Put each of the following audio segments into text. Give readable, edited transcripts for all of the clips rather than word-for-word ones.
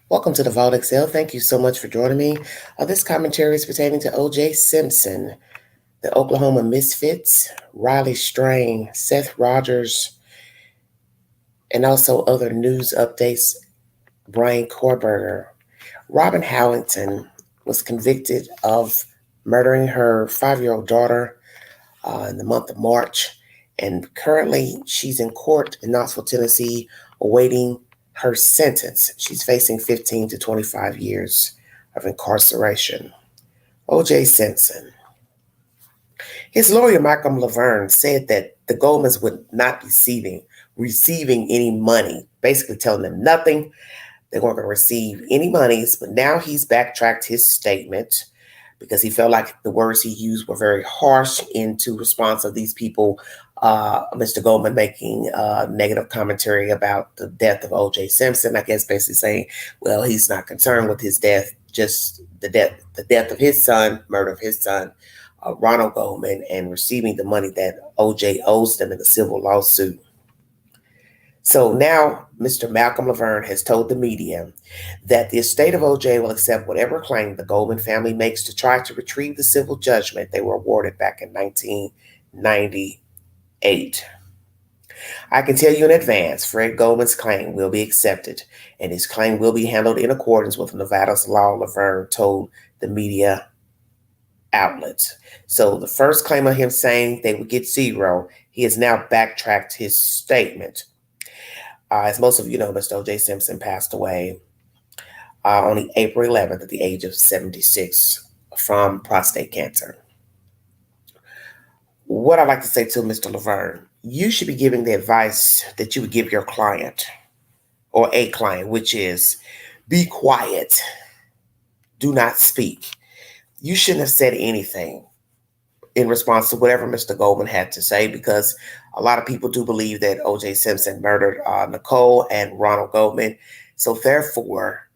Welcome to the Vault Excel. Thank you so much for joining me. This commentary is pertaining to O.J. Simpson, the Oklahoma Misfits, Riley Strain, Seth Rogers, and also other news updates. Brian Korberger. Robin Howington was convicted of murdering her 5-year-old daughter in the month of March, and currently she's in court in Knoxville, Tennessee, awaiting her sentence. She's facing 15 to 25 years of incarceration. O.J. Simpson. His lawyer, Malcolm Laverne, said that the Goldmans would not be receiving any money, basically telling them nothing. They weren't going to receive any monies, but now he's backtracked his statement because he felt like the words he used were very harsh into response of these people. Mr. Goldman making negative commentary about the death of O.J. Simpson, I guess basically saying, well, he's not concerned with his death, just the death of his son, murder of his son, Ronald Goldman, and receiving the money that O.J. owes them in the civil lawsuit. So now Mr. Malcolm Laverne has told the media that the estate of O.J. will accept whatever claim the Goldman family makes to try to retrieve the civil judgment they were awarded back in 1998. I can tell you in advance, Fred Goldman's claim will be accepted, and his claim will be handled in accordance with Nevada's law, Laverne told the media outlet. So the first claim of him saying they would get zero, he has now backtracked his statement. As most of you know, Mr. O.J. Simpson passed away on April 11th at the age of 76 from prostate cancer. What I'd like to say to Mr. Laverne, you should be giving the advice that you would give your client or a client, which is be quiet, do not speak. You shouldn't have said anything in response to whatever Mr. Goldman had to say, because a lot of people do believe that O.J. Simpson murdered Nicole and Ronald Goldman. So therefore,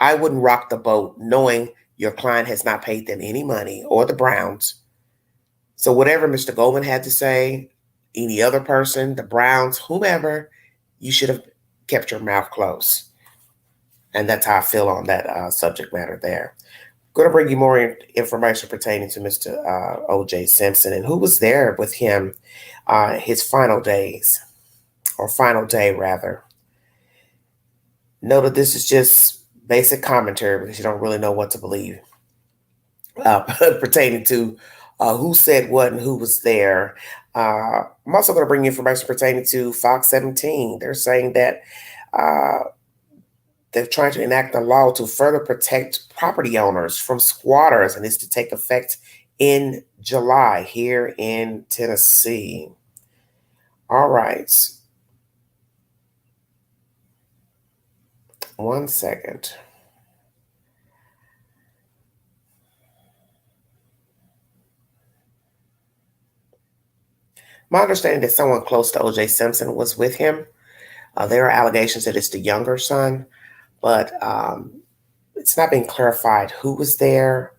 I wouldn't rock the boat knowing your client has not paid them any money or the Browns. So whatever Mr. Goldman had to say, any other person, the Browns, whomever, you should have kept your mouth closed. And that's how I feel on that subject matter there. Going to bring you more information pertaining to Mr. O.J. Simpson and who was there with him his final days, or final day rather. Note that this is just basic commentary because you don't really know what to believe pertaining to who said what and who was there. I'm also going to bring you information pertaining to Fox 17. They're saying that they're trying to enact a law to further protect property owners from squatters, and it's to take effect in July here in Tennessee. All right. One second. My understanding that someone close to O.J. Simpson was with him. There are allegations that it's the younger son, but it's not being clarified who was there.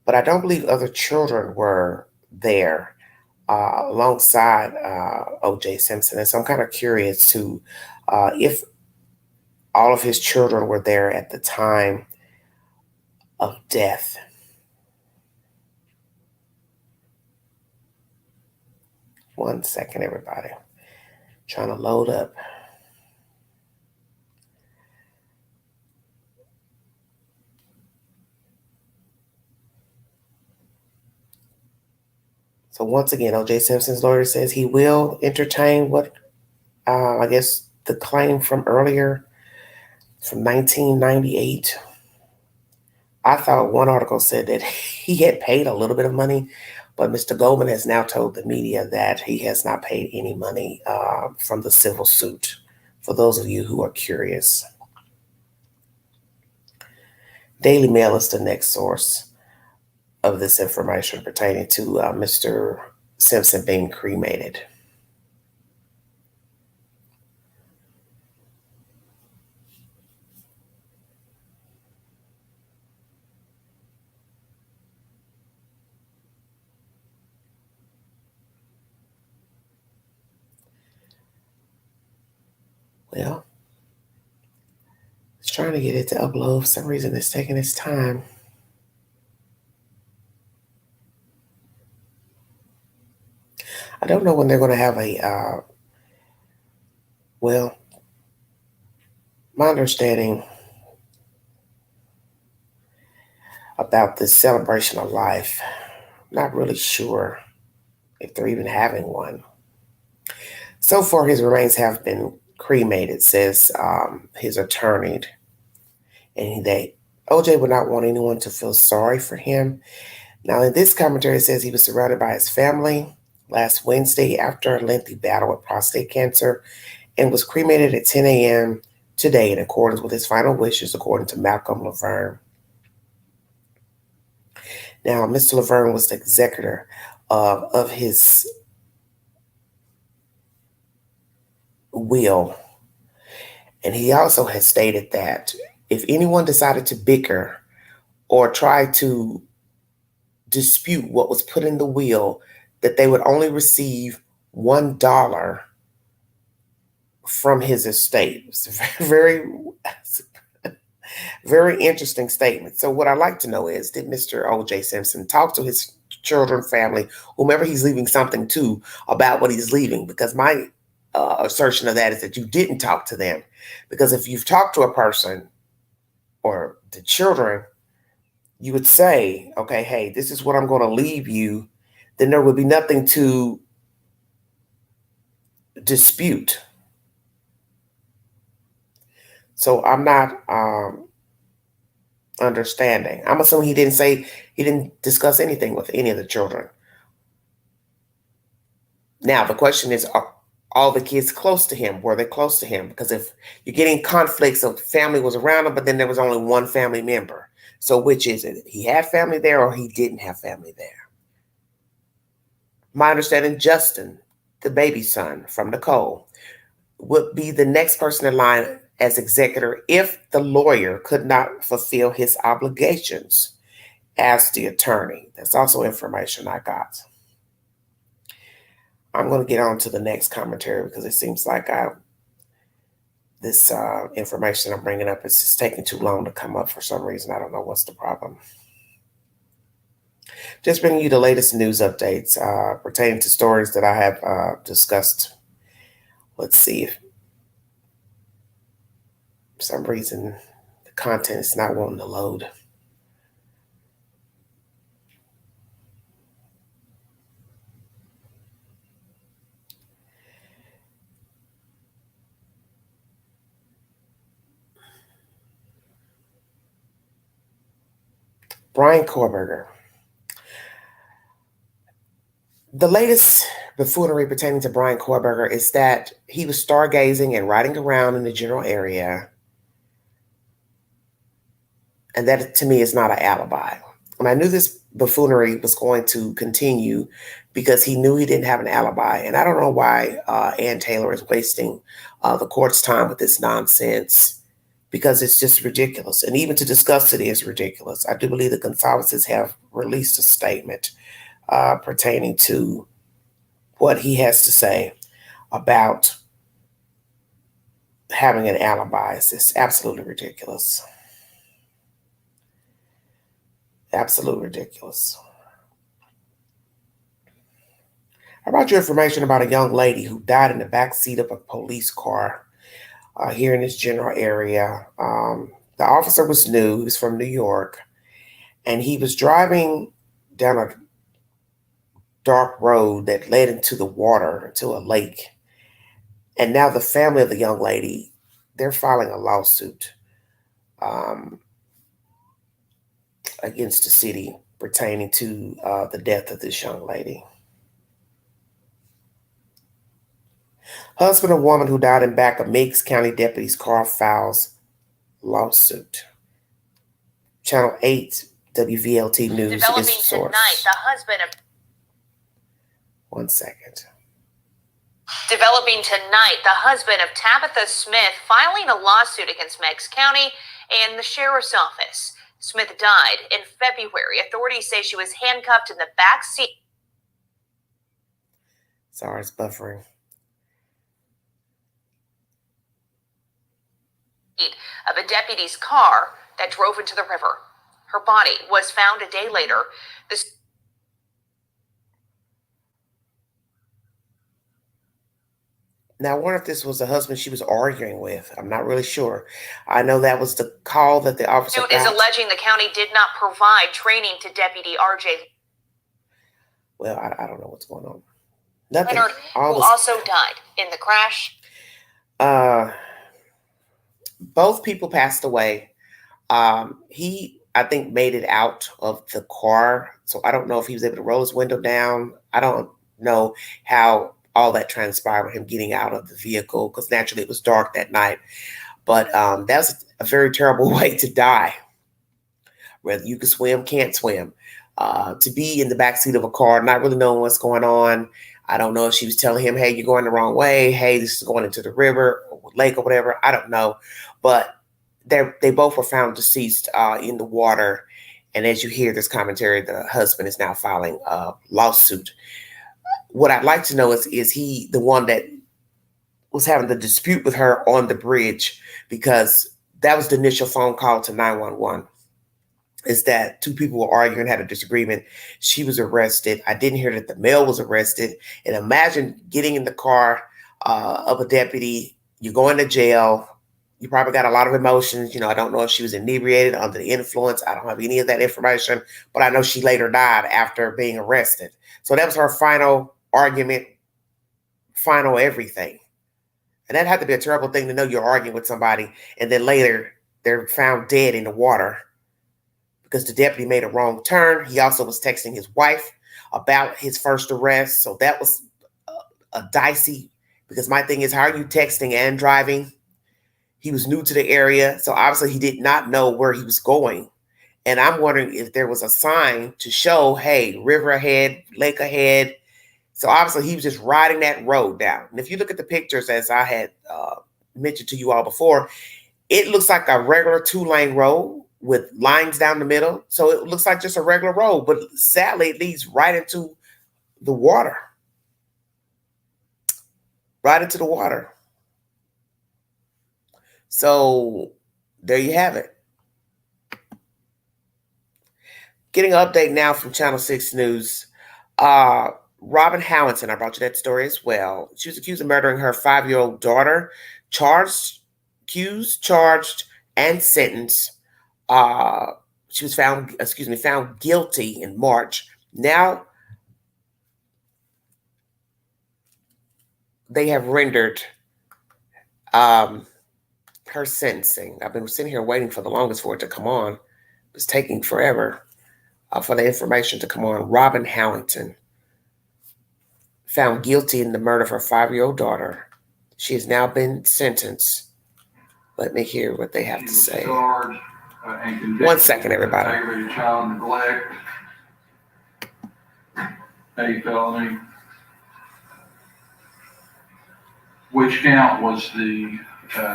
But I don't believe other children were there alongside O.J. Simpson. And so I'm kind of curious to if all of his children were there at the time of death. One second, everybody. Trying to load up. So once again, O.J. Simpson's lawyer says he will entertain what I guess the claim from earlier from 1998. I thought one article said that he had paid a little bit of money, but Mr. Goldman has now told the media that he has not paid any money from the civil suit, for those of you who are curious. Daily Mail is the next source of this information pertaining to Mr. Simpson being cremated. Well, let's Trying to get it to upload. For some reason, it's taking its time. I don't know when they're going to have a, well, my understanding about this celebration of life, not really sure if they're even having one. So far, his remains have been cremated, says his attorney. And OJ would not want anyone to feel sorry for him. Now, in this commentary, it says he was surrounded by his family last Wednesday after a lengthy battle with prostate cancer and was cremated at 10 a.m. today in accordance with his final wishes, according to Malcolm Laverne. Now, Mr. Laverne was the executor of his will, and he also has stated that if anyone decided to bicker or try to dispute what was put in the will, that they would only receive $1 from his estate. It's a very, very interesting statement. So what I'd like to know is, did Mr. O.J. Simpson talk to his children, family, whomever he's leaving something to, about what he's leaving? Because my assertion of that is that you didn't talk to them. Because if you've talked to a person or the children, you would say, okay, hey, this is what I'm going to leave you. Then there would be nothing to dispute. So I'm not understanding. I'm assuming he didn't discuss anything with any of the children. Now, the question is, are all the kids close to him? Were they close to him? Because if you're getting conflicts of family was around him, but then there was only one family member. So which is it? He had family there or he didn't have family there? My understanding, Justin, the baby son from Nicole, would be the next person in line as executor if the lawyer could not fulfill his obligations as the attorney. That's also information I got. I'm going to get on to the next commentary because it seems like this information I'm bringing up is just taking too long to come up for some reason. I don't know what's the problem. Just bringing you the latest news updates pertaining to stories that I have discussed. Let's see if for some reason the content is not wanting to load. Brian Kohlberger. The latest buffoonery pertaining to Brian Kohlberger is that he was stargazing and riding around in the general area. And that, to me, is not an alibi. And I knew this buffoonery was going to continue because he knew he didn't have an alibi. And I don't know why Ann Taylor is wasting the court's time with this nonsense, because it's just ridiculous. And even to discuss it is ridiculous. I do believe the Gonzaleses have released a statement pertaining to what he has to say about having an alibi. It's absolutely ridiculous. Absolutely ridiculous. I brought you information about a young lady who died in the back seat of a police car here in this general area. The officer was new. He was from New York. And he was driving down a dark road that led into the water, into a lake. And now the family of the young lady, they're filing a lawsuit against the city pertaining to the death of this young lady. Husband of woman who died in back of Meigs County deputy's car files lawsuit. Channel 8 WVLT News is the source. Tonight, the husband of... One second. Developing tonight, the husband of Tabitha Smith filing a lawsuit against Meigs County and the sheriff's office. Smith died in February. Authorities say she was handcuffed in the back seat. Sorry, it's buffering. of a deputy's car that drove into the river. Her body was found a day later. Now, I wonder if this was the husband she was arguing with. I'm not really sure. I know that was the call that the officer got. Is alleging the county did not provide training to Deputy R.J. Well, I don't know what's going on. Nothing. Leonard, who also died in the crash. Both people passed away. He, I think, made it out of the car. So I don't know if he was able to roll his window down. I don't know how all that transpired with him getting out of the vehicle, because naturally it was dark that night. But that's a very terrible way to die. Whether you can swim, can't swim. To be in the backseat of a car, not really knowing what's going on. I don't know if she was telling him, hey, you're going the wrong way. Hey, this is going into the river or lake or whatever. I don't know. But they both were found deceased in the water. And as you hear this commentary, the husband is now filing a lawsuit. What I'd like to know is he the one that was having the dispute with her on the bridge? Because that was the initial phone call to 911. Is that two people were arguing, had a disagreement. She was arrested. I didn't hear that the male was arrested. And imagine getting in the car of a deputy. You're going to jail. You probably got a lot of emotions. You know, I don't know if she was inebriated, under the influence. I don't have any of that information. But I know she later died after being arrested. So that was her final argument, final everything. And that had to be a terrible thing to know you're arguing with somebody. And then later they're found dead in the water, because the deputy made a wrong turn. He also was texting his wife about his first arrest. So that was a dicey, because my thing is, how are you texting and driving? He was new to the area. So obviously he did not know where he was going. And I'm wondering if there was a sign to show, hey, river ahead, lake ahead. So obviously he was just riding that road down. And if you look at the pictures, as I had mentioned to you all before, it looks like a regular 2-lane road with lines down the middle. So it looks like just a regular road, but sadly it leads right into the water. Right into the water. So there you have it. Getting an update now from Channel 6 News. Robin Howington, I brought you that story as well. She was accused of murdering her 5-year-old daughter, accused, charged, and sentenced. She was found guilty in March. Now they have rendered her sentencing. I've been sitting here waiting for the longest for it to come on. It's taking forever for the information to come on. Robin Howington, found guilty in the murder of her 5-year-old daughter. She has now been sentenced. Let me hear what they have to say. Charged, 1 second, everybody. Aggravated child neglect, a felony. Which count was the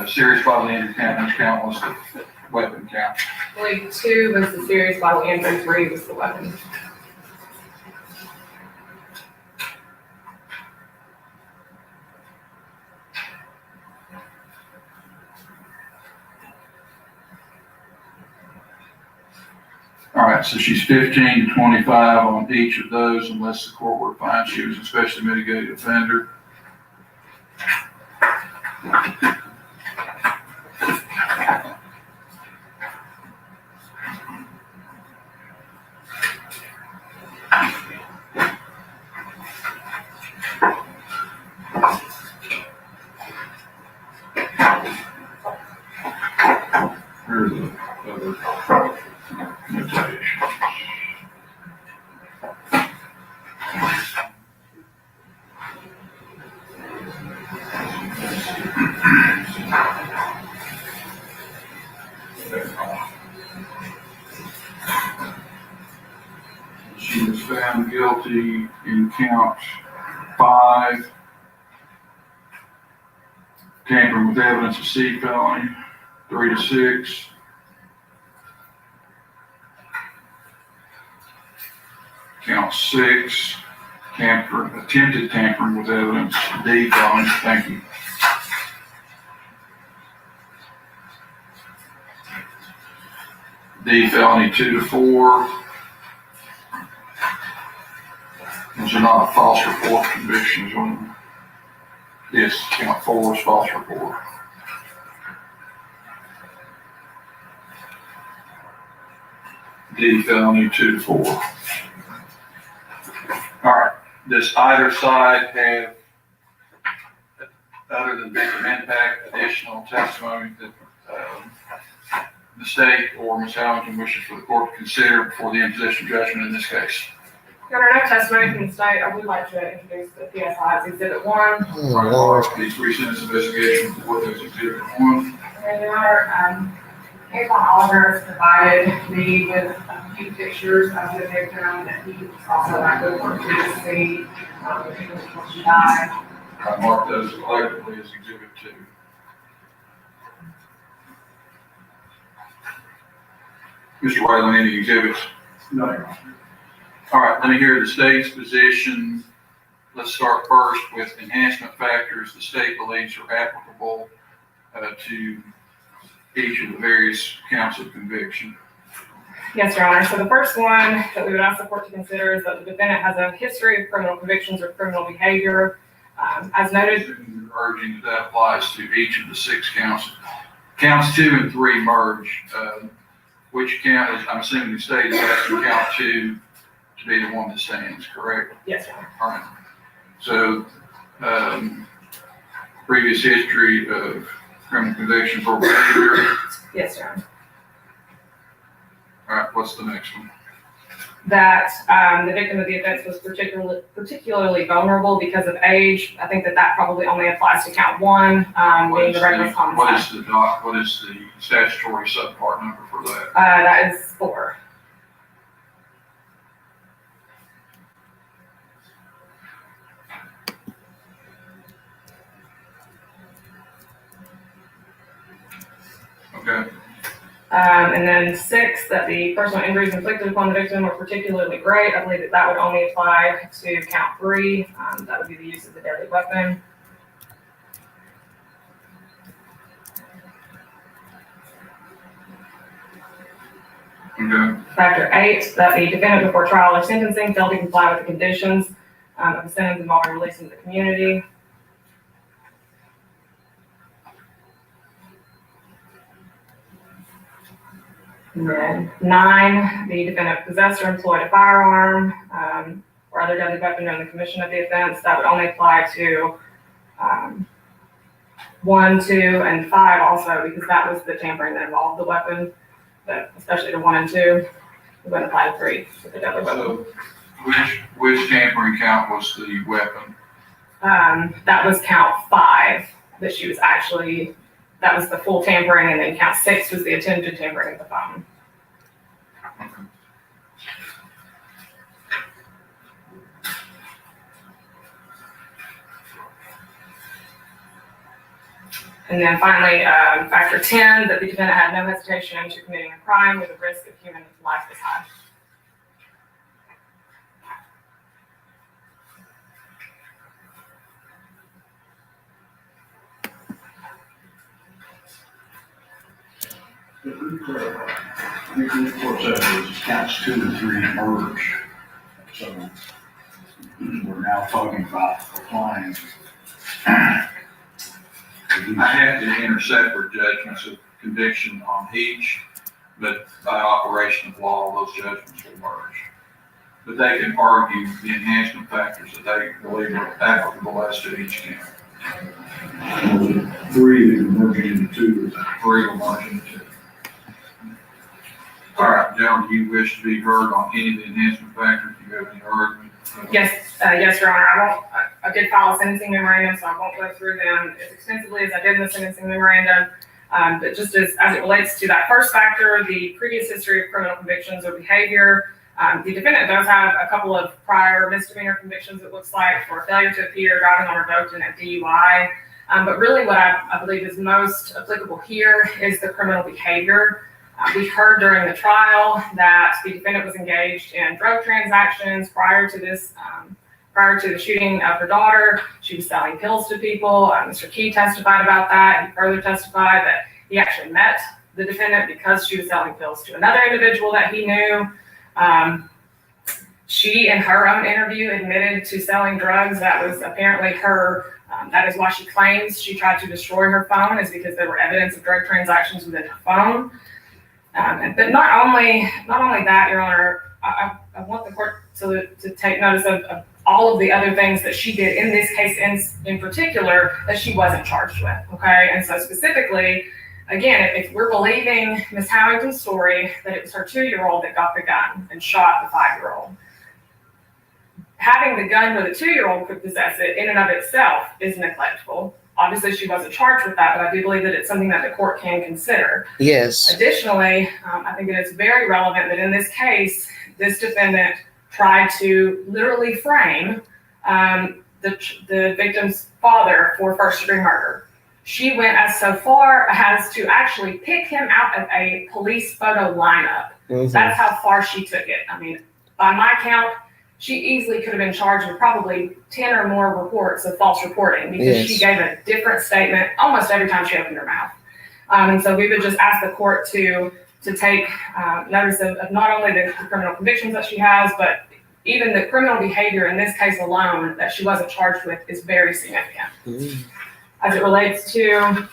serious bodily injury count? Which count was the weapon count? I believe 2 was the serious bodily injury, 3 was the weapon. All right, so she's 15 to 25 on each of those, unless the court were to find she was a specially mitigated offender. Here's the other notation. She was found guilty in count 5, tampering with evidence of C felony, 3 to 6. Count 6, attempted tampering with evidence, D felony. Thank you. D, felony 2 to 4. Those are not false report convictions. Yes, count 4 is false report. D, felony 2 to 4. All right. Does either side have, other than victim impact, additional testimony that the state or Ms. Howington wishes for the court to consider before the imposition of judgment in this case? Your Honor, no testimony from the state. I would like to introduce the PSI as Exhibit 1. Oh, Right, Lord. please pre-sentence investigation for those Exhibit 1. And Your Honor, April Oliver has provided me with a few pictures of the victim that he also likely worked to see before she died. I mark those collectively as Exhibit 2. Mr. Whalen, any exhibits? No, Your Honor. All right, let me hear the state's position. Let's start first with enhancement factors the state believes are applicable to each of the various counts of conviction. Yes, Your Honor. So the first one that we would ask the court to consider is that the defendant has a history of criminal convictions or criminal behavior. As noted, You're urging that applies to each of the 6 counts. Counts 2 and 3 merge. Which count is, I'm assuming the state is asking count 2 to be the one that stands, correct? yes, Your Honor. All right. So, previous history of criminal conviction for behavior. Yes, Your Honor. All right, what's the next one? That the victim of the offense was particularly vulnerable because of age. I think that probably only applies to count 1, being the reckless homicide. What is the statutory subpart number for that? That is 4. Okay. And then 6, that the personal injuries inflicted upon the victim were particularly great. I believe that would only apply to count 3. That would be the use of the deadly weapon. Okay. Factor 8, that the defendant before trial or sentencing failed to comply with the conditions of the sentence involving release into the community. And then 9, the defendant possessed or employed a firearm or other deadly weapon during the commission of the offense. That would only apply to 1, 2, and 5 also, because that was the tampering that involved the weapon. But especially to 1 and 2, it wouldn't apply to 3 with the deadly weapon. So, which tampering count was the weapon? That was count 5, that she was actually. That was the full tampering, and then count 6 was the attempted tampering of the phone. Okay. And then finally, factor 10, that the defendant had no hesitation into committing a crime where the risk of human life is high. I think the court said it was counts 2 and 3 merge. So we're now talking about applying. I have to enter separate judgments of conviction on each, but by operation of law, those judgments will merge. But they can argue the enhancement factors that they believe are applicable as to each count. 3 that are merging into 2 is 3 will merge into 2. All right, gentlemen, do you wish to be heard on any of the enhancement factors? Do you have any argument? Yes, Your Honor. I did file a sentencing memorandum, so I won't go through them as extensively as I did in the sentencing memorandum. But just as it relates to that first factor, the previous history of criminal convictions or behavior, the defendant does have a couple of prior misdemeanor convictions, it looks like, for failure to appear, driving on revoked, and a DUI. But really what I believe is most applicable here is the criminal behavior. We heard during the trial that the defendant was engaged in drug transactions prior to the shooting of her daughter. She was selling pills to people. Mr. Key testified about that. He further testified that he actually met the defendant because she was selling pills to another individual that he knew. She, in her own interview, admitted to selling drugs. That was apparently her. That is why she claims she tried to destroy her phone, is because there were evidence of drug transactions within her phone. But not only that, Your Honor, I want the court to take notice of all of the other things that she did in this case in particular that she wasn't charged with, okay? And so specifically, again, if we're believing Ms. Howington's story that it was her 2-year-old that got the gun and shot the 5-year-old, having the gun where the 2-year-old could possess it in and of itself is neglectful. Obviously, she wasn't charged with that, but I do believe that it's something that the court can consider. Yes. Additionally, I think that it's very relevant that in this case, this defendant tried to literally frame the victim's father for first-degree murder. She went so far as to actually pick him out of a police photo lineup. Mm-hmm. That's how far she took it. I mean, by my count, she easily could have been charged with probably 10 or more reports of false reporting because she gave a different statement almost every time she opened her mouth. And so we would just ask the court to take notice of not only the criminal convictions that she has, but even the criminal behavior in this case alone that she wasn't charged with is very significant. Mm-hmm. As it relates to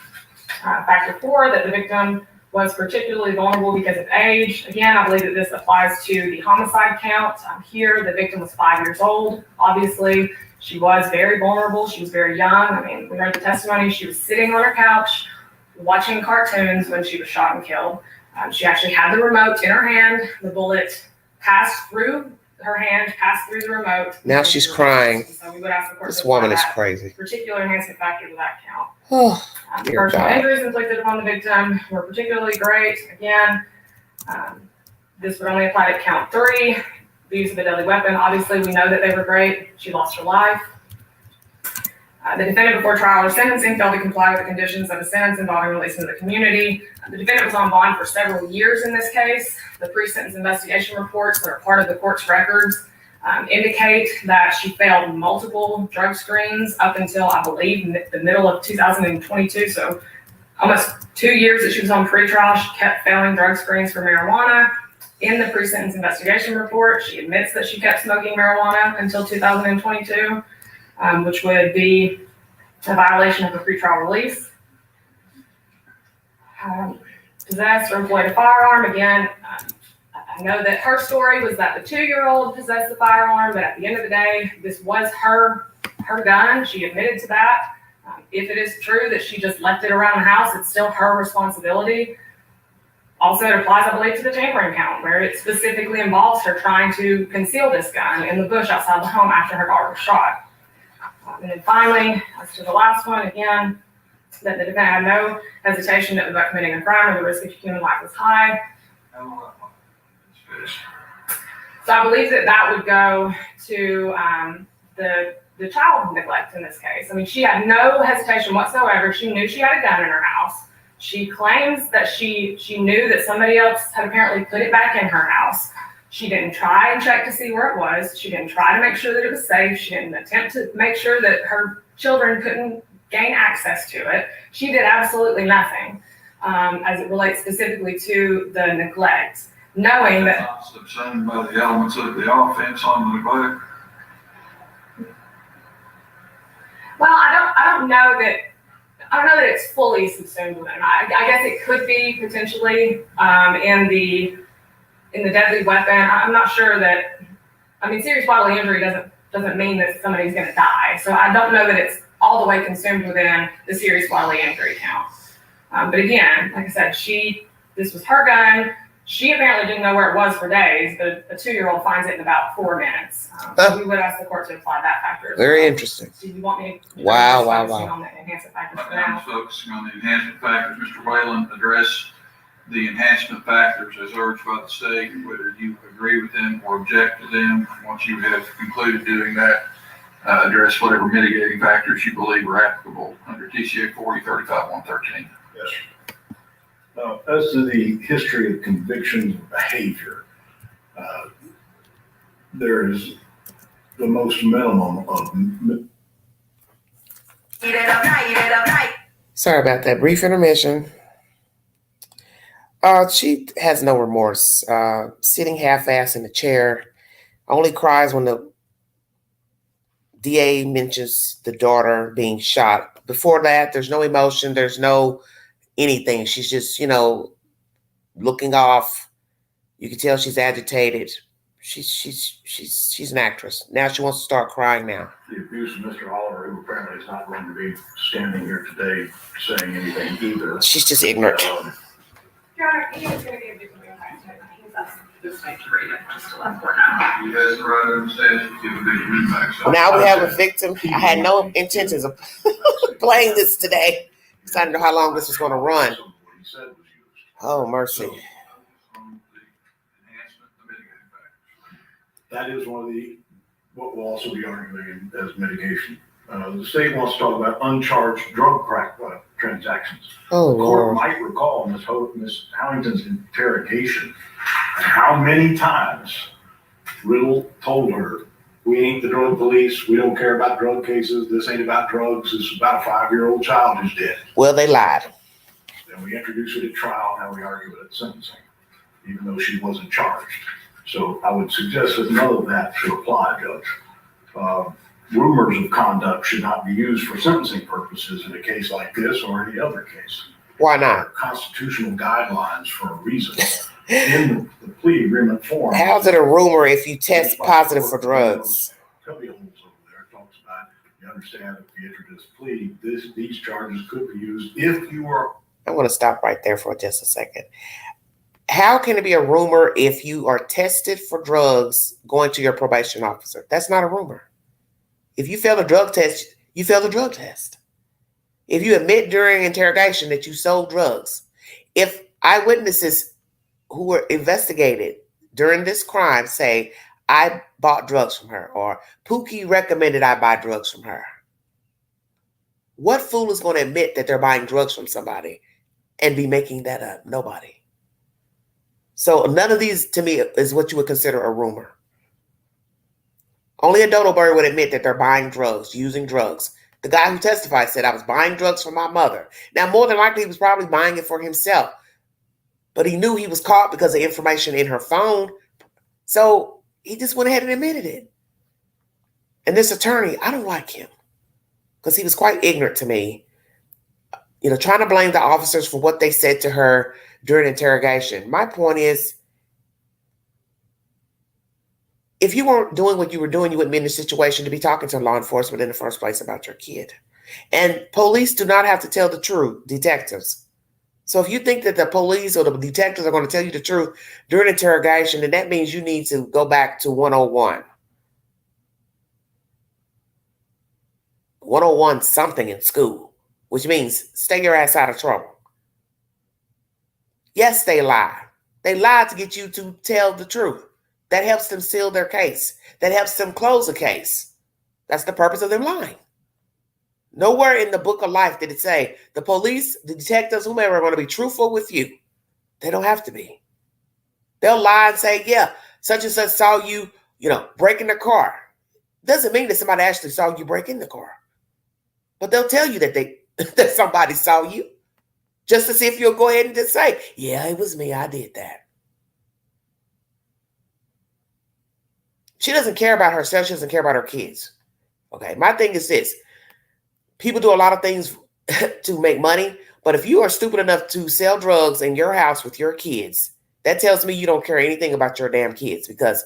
factor 4, that the victim was particularly vulnerable because of age. Again, I believe that this applies to the homicide count. Here, the victim was 5 years old. Obviously, she was very vulnerable. She was very young. I mean, we heard the testimony. She was sitting on her couch watching cartoons when she was shot and killed. She actually had the remote in her hand. The bullet passed through her hand, passed through the remote. Now she's crying. So we would ask the court This to woman is apply that crazy. particular enhancement factor to that count. Oh, dear Personal God. injuries inflicted upon the victim were particularly great. Again, this would only apply to count 3, the use of a deadly weapon. Obviously, we know that they were great. She lost her life. The defendant before trial or sentencing failed to comply with the conditions of a sentence involving release into the community. The defendant was on bond for several years in this case. The pre-sentence investigation reports that are part of the court's records indicate that she failed multiple drug screens up until, I believe, the middle of 2022. So almost 2 years that she was on pretrial, she kept failing drug screens for marijuana. In the pre-sentence investigation report, she admits that she kept smoking marijuana until 2022, which would be a violation of a pretrial release. Possess or employ a firearm. Again, I know that her story was that the 2-year-old possessed the firearm, but at the end of the day, this was her gun. She admitted to that. If it is true that she just left it around the house, it's still her responsibility. Also, it applies, I believe, to the tampering count, where it specifically involves her trying to conceal this gun in the bush outside the home after her daughter was shot. And then finally, as to the last one, again, that the defendant had no hesitation about committing a crime or the risk of human life was high. So I believe that would go to the child neglect in this case. I mean, she had no hesitation whatsoever. She knew she had a gun in her house. She claims that she knew that somebody else had apparently put it back in her house. She didn't try and check to see where it was. She didn't try to make sure that it was safe. She didn't attempt to make sure that her children couldn't gain access to it. She did absolutely nothing as it relates specifically to the neglect, knowing that. Subsumed by the elements of the offense on the neglect. Well, I don't know that it's fully subsumed within. I guess it could be potentially in the deadly weapon. I'm not sure that. I mean, serious bodily injury doesn't mean that somebody's going to die. So I don't know that it's all the way consumed within the serious bodily injury count. But again, like I said, this was her gun. She apparently didn't know where it was for days, but a 2-year-old finds it in about 4 minutes. So we would ask the court to apply that factor. Very interesting. Do you want me to Wow. on the enhancement factors for I'm now? focusing on the enhancement factors. Mr. Whalen, address the enhancement factors as urged by the state, whether you agree with them or object to them. Once you have concluded doing that, address whatever mitigating factors you believe are applicable under TCA 40-35-113. Yes, sir. As to the history of convictions and behavior, there is the most minimum of. Sorry about that brief intermission. She has no remorse. Sitting half-assed in the chair, only cries when the DA mentions the daughter being shot. Before that, there's no emotion. There's no anything. She's just, looking off. You can tell she's agitated. She's an actress. Now she wants to start crying now. The abuse of Mr. Oliver, who apparently is not going to be standing here today saying anything either. She's just ignorant. Your Honor, he is going to be a victim of tonight. He's up this night to read it, just to let the board know. He has the right to understand, give a big feedback. So Now we have a victim. I had no intentions of playing this today because I didn't know how long this was going to run. Oh, mercy. That is one of what we'll also be arguing as mitigation. The state wants to talk about uncharged drug transactions. Oh, the court Lord. might recall Ms. Howington's interrogation and how many times Riddle told her, we ain't the drug police, we don't care about drug cases, this ain't about drugs, this is about a 5-year-old child who's dead. Well, they lied. Then we introduce it at trial, now we argue it at sentencing, even though she wasn't charged. So I would suggest that none of that should apply, Judge. Rumors of conduct should not be used for sentencing purposes in a case like this or any other case. Why There not? are constitutional guidelines for a reason in the plea agreement form. How's it a rumor if you test positive for drugs? Cubby holes over there talks about, you understand if you enter this plea, these charges could be used if you are. I'm going to stop right there for just a second. How can it be a rumor if you are tested for drugs going to your probation officer? That's not a rumor. If you fail a drug test, you fail the drug test. If you admit during interrogation that you sold drugs, if eyewitnesses who were investigated during this crime say, I bought drugs from her, or Pookie recommended I buy drugs from her, what fool is going to admit that they're buying drugs from somebody and be making that up? Nobody. So none of these, to me, is what you would consider a rumor. Only a dodo-bird would admit that they're buying drugs, using drugs. The guy who testified said, I was buying drugs for my mother. Now, more than likely, he was probably buying it for himself. But he knew he was caught because of information in her phone. So he just went ahead and admitted it. And this attorney, I don't like him because he was quite ignorant to me. Trying to blame the officers for what they said to her during interrogation. My point is, if you weren't doing what you were doing, you wouldn't be in a situation to be talking to law enforcement in the first place about your kid. And police do not have to tell the truth, detectives. So if you think that the police or the detectives are going to tell you the truth during interrogation, then that means you need to go back to 101. 101 something in school, which means stay your ass out of trouble. Yes, they lie. They lied to get you to tell the truth. That helps them seal their case. That helps them close a case. That's the purpose of them lying. Nowhere in the book of life did it say the police, the detectives, whomever are going to be truthful with you. They don't have to be. They'll lie and say, yeah, such and such saw you, break in the car. Doesn't mean that somebody actually saw you break in the car. But they'll tell you that that somebody saw you. Just to see if you'll go ahead and just say, yeah, it was me. I did that. She doesn't care about herself. She doesn't care about her kids. Okay, my thing is this. People do a lot of things to make money, but if you are stupid enough to sell drugs in your house with your kids, that tells me you don't care anything about your damn kids, because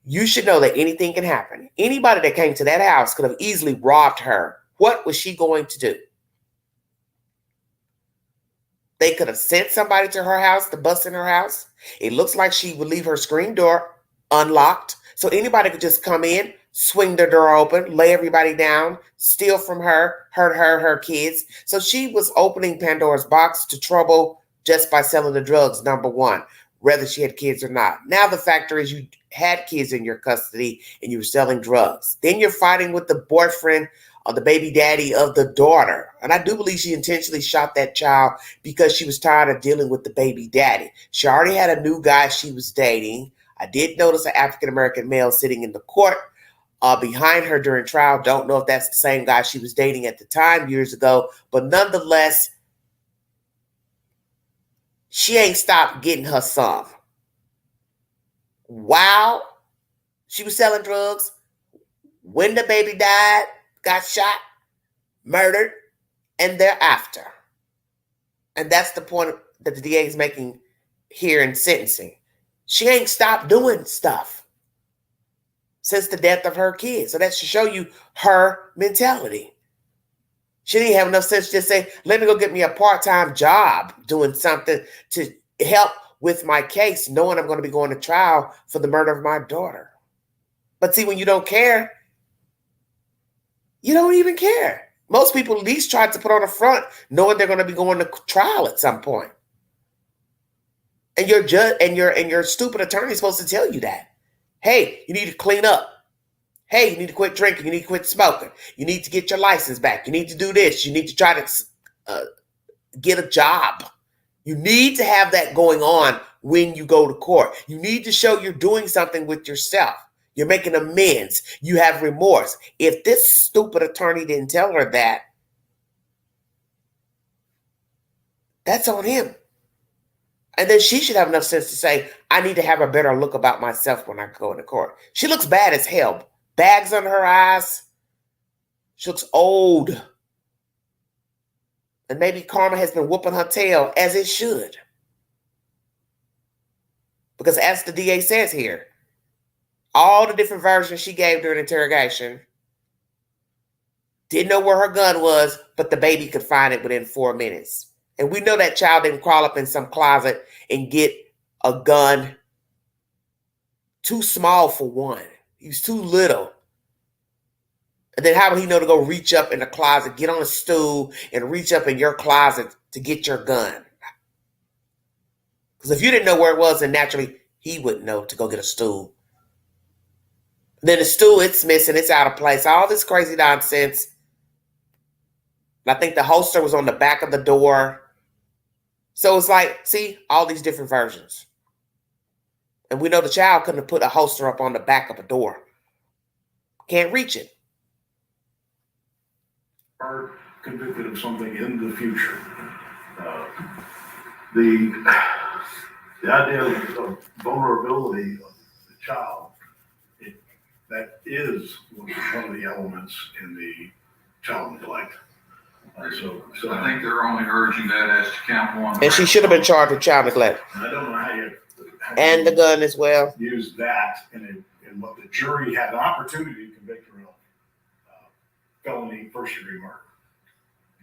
you should know that anything can happen. Anybody that came to that house could have easily robbed her. What was she going to do? They could have sent somebody to her house to bust in her house. It looks like she would leave her screen door unlocked, so anybody could just come in, swing the door open, lay everybody down, steal from her, hurt her kids. So she was opening Pandora's box to trouble just by selling the drugs, number one, whether she had kids or not. Now the factor is you had kids in your custody and you were selling drugs. Then you're fighting with the boyfriend or the baby daddy of the daughter. And I do believe she intentionally shot that child because she was tired of dealing with the baby daddy. She already had a new guy she was dating. I did notice an African-American male sitting in the court behind her during trial. Don't know if that's the same guy she was dating at the time years ago, but nonetheless, she ain't stopped getting her some. While she was selling drugs, when the baby died, got shot, murdered, and thereafter. And that's the point that the DA is making here in sentencing. She ain't stopped doing stuff since the death of her kids. So that should show you her mentality. She didn't have enough sense to just say, let me go get me a part-time job doing something to help with my case, knowing I'm going to be going to trial for the murder of my daughter. But see, when you don't care, you don't even care. Most people at least try to put on a front knowing they're going to be going to trial at some point. And your judge and your stupid attorney is supposed to tell you that. Hey, you need to clean up. Hey, you need to quit drinking. You need to quit smoking. You need to get your license back. You need to do this. You need to try to get a job. You need to have that going on when you go to court. You need to show you're doing something with yourself. You're making amends. You have remorse. If this stupid attorney didn't tell her that, that's on him. And then she should have enough sense to say, I need to have a better look about myself when I go into court. She looks bad as hell. Bags under her eyes. She looks old. And maybe karma has been whooping her tail, as it should. Because as the DA says here, all the different versions she gave during interrogation, didn't know where her gun was, but the baby could find it within 4 minutes. And we know that child didn't crawl up in some closet and get a gun too small for one. He was too little. And then how would he know to go reach up in the closet, get on a stool, and reach up in your closet to get your gun? Because if you didn't know where it was, then naturally he wouldn't know to go get a stool. Then the stool, it's missing, it's out of place. All this crazy nonsense. I think the holster was on the back of the door. So it's like, see, all these different versions. And we know the child couldn't have put a holster up on the back of a door. Can't reach it. Are convicted of something in the future. The idea of vulnerability of the child, that is one of the elements in the child neglect. So I think they're only urging that as to count one. And she should have been charged with child neglect. I don't know how you And the gun as well. use that in what the jury had an opportunity to convict her of. Felony first-degree murder.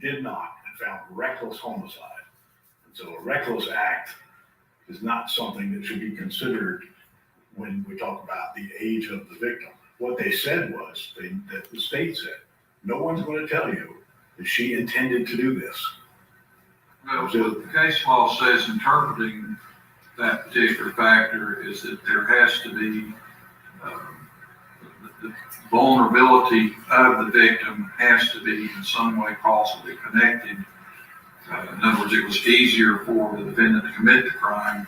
Did not, and found reckless homicide. And so a reckless act is not something that should be considered when we talk about the age of the victim. What they said was, that the state said, no one's going to tell you that she intended to do this. Well, what the case law says interpreting that particular factor is that there has to be the vulnerability of the victim has to be in some way causally connected. In other words, it was easier for the defendant to commit the crime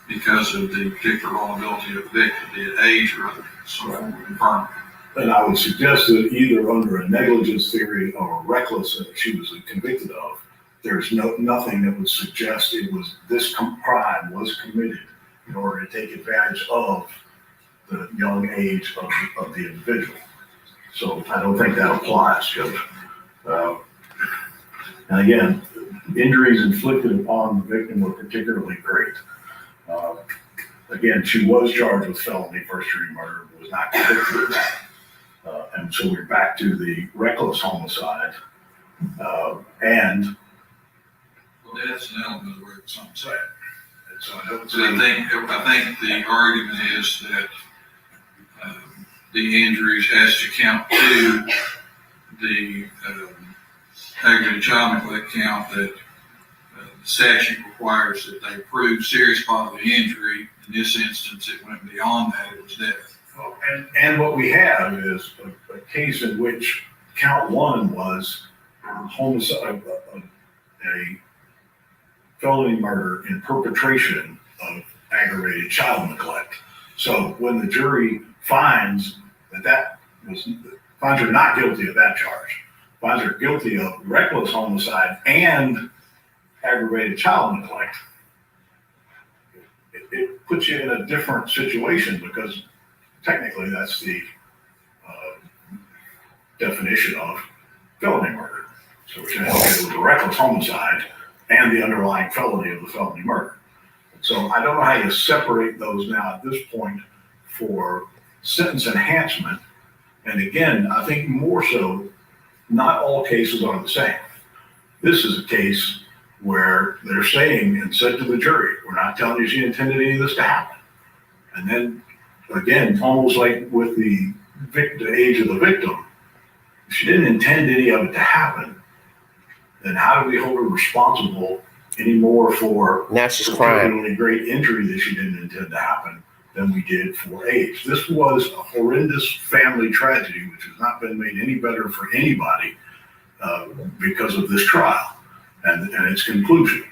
because of the particular vulnerability of the victim, be it age or some form of infirmity. And I would suggest that either under a negligence theory or a reckless that she was convicted of, there's nothing that would suggest this crime was committed in order to take advantage of the young age of the individual. So I don't think that applies, Judge. And again, injuries inflicted upon the victim were particularly great. Again, she was charged with felony first-degree murder, was not convicted of that. And so we're back to the reckless homicide. And Well, that's an element of where it's unsafe. so I don't So I think the argument is that the injuries has to count to the aggravated child neglect count that the statute requires that they prove serious bodily injury. In this instance, it went beyond that, it was death. And what we have is a case in which count one was homicide, a felony murder in perpetration of aggravated child neglect. So when the jury finds finds her not guilty of that charge, finds her guilty of reckless homicide and aggravated child neglect, it puts you in a different situation because technically that's the definition of felony murder. So we're saying, okay, it was a reckless homicide and the underlying felony of the felony murder. So I don't know how you separate those now at this point for sentence enhancement. And again, I think more so, not all cases are the same. This is a case where they're saying and said to the jury, we're not telling you she intended any of this to happen. And then again, almost like with the age of the victim, if she didn't intend any of it to happen, then how do we hold her responsible anymore for Now she's crying. particularly great injury that she didn't intend to happen than we did for age? This was a horrendous family tragedy, which has not been made any better for anybody because of this trial and its conclusion.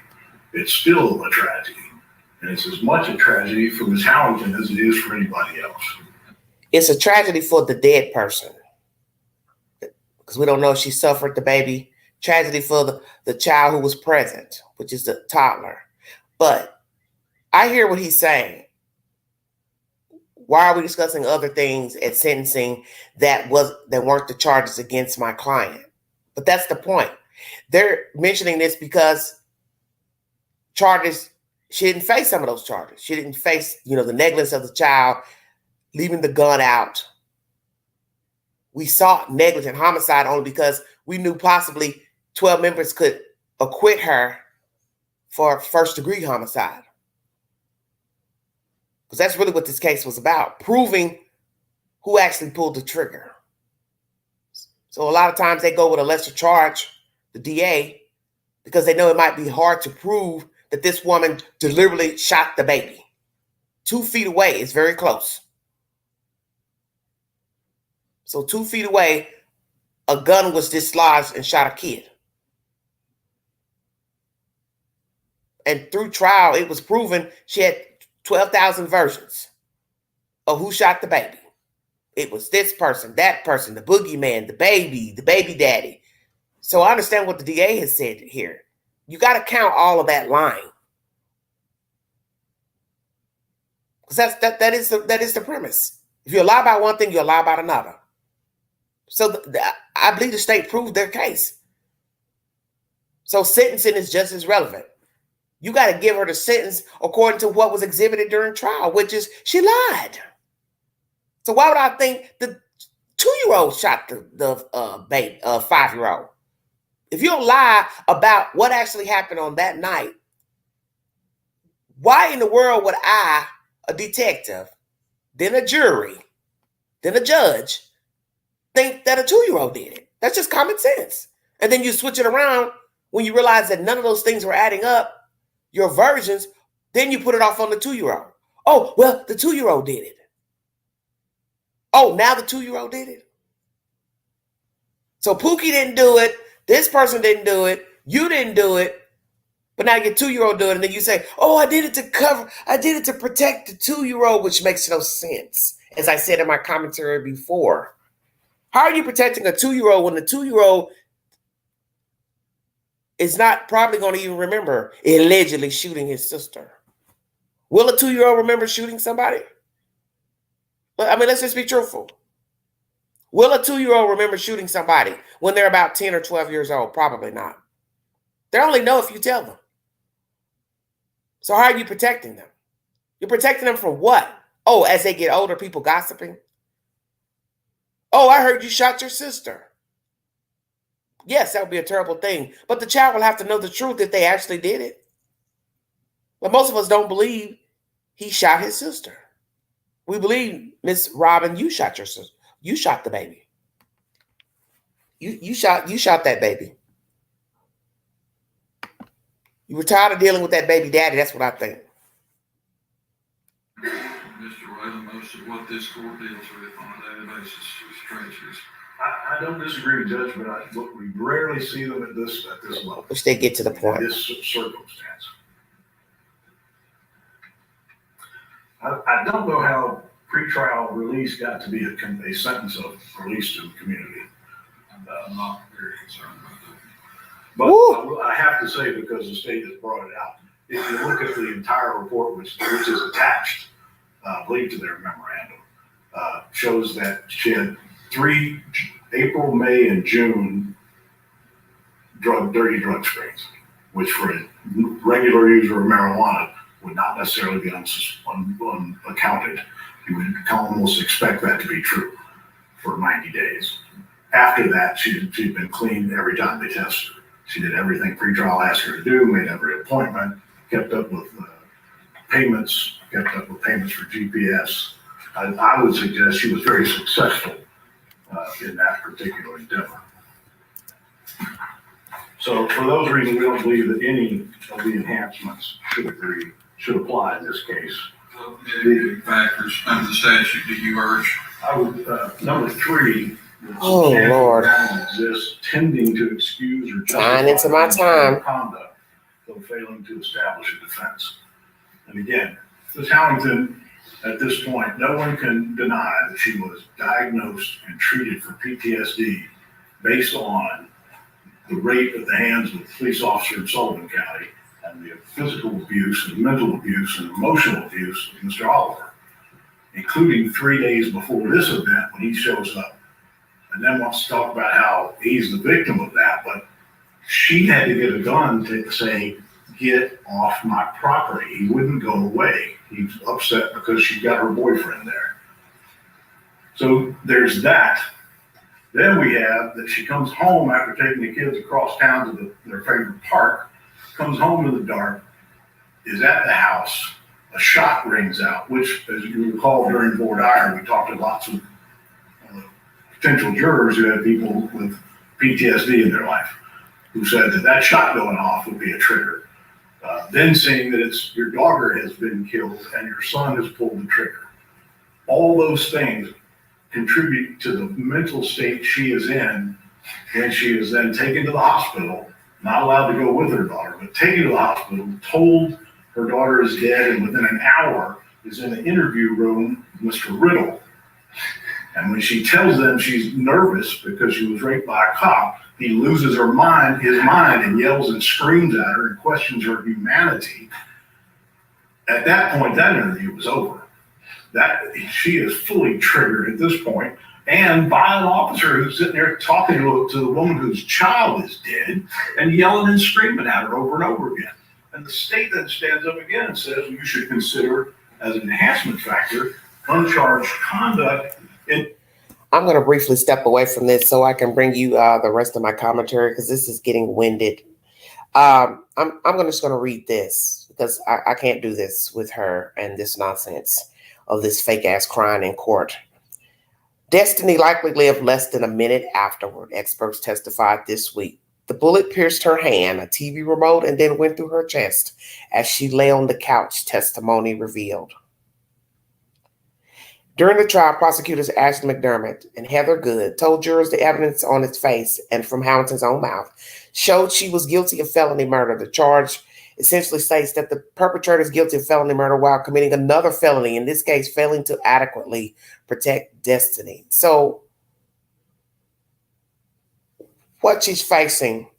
It's still a tragedy. And it's as much a tragedy for Ms. Howington as it is for anybody else. It's a tragedy for the dead person because we don't know if she suffered the baby. Tragedy for the child who was present, which is the toddler. But I hear what he's saying. Why are we discussing other things at sentencing that weren't the charges against my client? But that's the point. They're mentioning this because charges, she didn't face some of those charges. She didn't face, the negligence of the child, leaving the gun out. We saw negligent homicide only because we knew possibly 12 members could acquit her for first-degree homicide. Because that's really what this case was about, proving who actually pulled the trigger. So a lot of times they go with a lesser charge, the DA, because they know it might be hard to prove that this woman deliberately shot the baby. 2 feet away is very close. So 2 feet away, a gun was dislodged and shot a kid. And through trial, it was proven she had 12,000 versions of who shot the baby. It was this person, that person, the boogeyman, the baby daddy. So I understand what the DA has said here. You got to count all of that lying. Because that is the premise. If you lie about one thing, you'll lie about another. So I believe the state proved their case. So sentencing is just as relevant. You got to give her the sentence according to what was exhibited during trial, which is she lied. So why would I think the 2-year-old shot the baby, 5-year-old? If you don't lie about what actually happened on that night, why in the world would I, a detective, then a jury, then a judge, think that a 2-year-old did it? That's just common sense. And then you switch it around when you realize that none of those things were adding up, your versions, then you put it off on the 2-year-old. Oh, well, the 2-year-old did it. Oh, now the 2-year-old did it. So Pookie didn't do it. This person didn't do it. You didn't do it. But now your 2-year-old do it. And then you say, oh, I did it to protect the 2-year-old, which makes no sense. As I said in my commentary before. How are you protecting a 2-year-old when the 2-year-old is not probably going to even remember allegedly shooting his sister? Will a 2-year-old remember shooting somebody? I mean, let's just be truthful. Will a 2-year-old remember shooting somebody when they're about 10 or 12 years old? Probably not. They only know if you tell them. So how are you protecting them? You're protecting them from what? Oh, as they get older, people gossiping. Oh, I heard you shot your sister. Yes, that would be a terrible thing. But the child will have to know the truth if they actually did it. But most of us don't believe he shot his sister. We believe, Miss Robin, you shot your sister. You shot the baby. You shot that baby. You were tired of dealing with that baby daddy. That's what I think. Mr. Whalen, most of what this court deals with on a daily basis is tragedies. I don't disagree with Judge, but we rarely see them at this level. Wish they get to the point. In this circumstance. I don't know how pretrial release got to be a sentence of release to the community. I'm not very concerned about that. But I have to say, because the state has brought it out, if you look at the entire report, which is attached, I believe, to their memorandum, shows that she had 3 April, May, and June dirty drug screens, which for a regular user of marijuana would not necessarily be unaccounted. You would almost expect that to be true for 90 days. After that, she'd been clean every time they tested her. She did everything pretrial asked her to do, made every appointment, kept up with payments, kept up with payments for GPS. I would suggest she was very successful in that particular endeavor. So for those reasons, we don't believe that any of the enhancements should apply in this case. What mitigating factors under the statute do you urge? I would, number 3. Oh, Lord. Exists tending to excuse or Tying into my time. Conduct, though failing to establish a defense. And again, this Howington, at this point, no one can deny that she was diagnosed and treated for PTSD based on the rape at the hands of the police officer in Sullivan County and the physical abuse and mental abuse and emotional abuse of Mr. Oliver, including 3 days before this event when he shows up. And then wants to talk about how he's the victim of that, but she had to get a gun to say, get off my property. He wouldn't go away. He's upset because she got her boyfriend there. So there's that. Then we have that she comes home after taking the kids across town to their favorite park, comes home in the dark, is at the house, a shot rings out, which, as you recall, during voir dire, we talked to lots of potential jurors who had people with PTSD in their life, who said that shot going off would be a trigger. Then seeing that it's your daughter has been killed and your son has pulled the trigger. All those things contribute to the mental state she is in when she is then taken to the hospital, not allowed to go with her daughter, but taken to the hospital, told her daughter is dead, and within an hour is in the interview room with Mr. Riddle. And when she tells them she's nervous because she was raped by a cop, he loses his mind, and yells and screams at her and questions her humanity. At that point, that interview was over. That she is fully triggered at this point, and by an officer who's sitting there talking to the woman whose child is dead and yelling and screaming at her over and over again. And the state then stands up again and says, well, you should consider as an enhancement factor uncharged conduct. I'm going to briefly step away from this so I can bring you the rest of my commentary because this is getting winded. I'm just going to read this because I can't do this with her and this nonsense of this fake ass crying in court. Destiny likely lived less than a minute afterward, experts testified this week. The bullet pierced her hand, a TV remote, and then went through her chest as she lay on the couch, testimony revealed. During the trial, prosecutors Ashley McDermott and Heather Good told jurors the evidence on its face and from Howington's own mouth showed she was guilty of felony murder. The charge essentially states that the perpetrator is guilty of felony murder while committing another felony, in this case, failing to adequately protect Destiny. So what she's facing,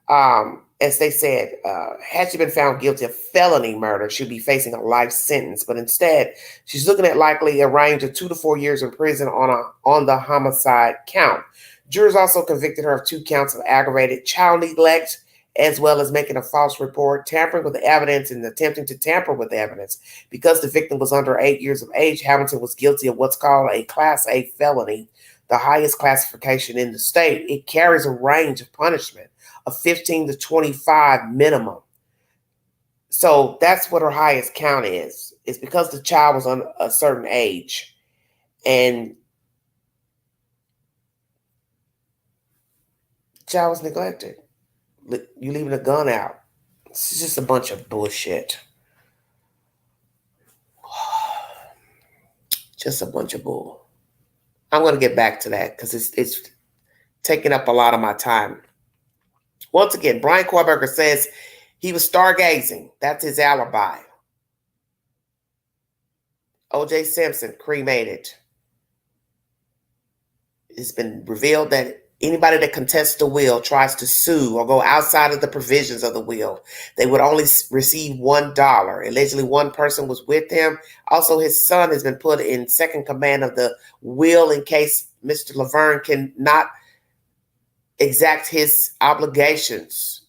as they said, had she been found guilty of felony murder, she'd be facing a life sentence. But instead, she's looking at likely a range of 2 to 4 years in prison on the homicide count. Jurors also convicted her of 2 counts of aggravated child neglect, as well as making a false report, tampering with the evidence, and attempting to tamper with the evidence. Because the victim was under 8 years of age, Howington was guilty of what's called a Class A felony, the highest classification in the state. It carries a range of punishment of 15 to 25 minimum. So that's what her highest count is. It's because the child was on a certain age. And the child was neglected. You leaving a gun out. It's just a bunch of bullshit. Just a bunch of bull. I'm going to get back to that because it's taking up a lot of my time. Once again, Brian Kohlberger says he was stargazing. That's his alibi. O.J. Simpson, cremated. It's been revealed that Anybody that contests the will, tries to sue or go outside of the provisions of the will, they would only receive $1. Allegedly, one person was with him. Also, his son has been put in second command of the will in case Mr. Laverne cannot exact his obligations.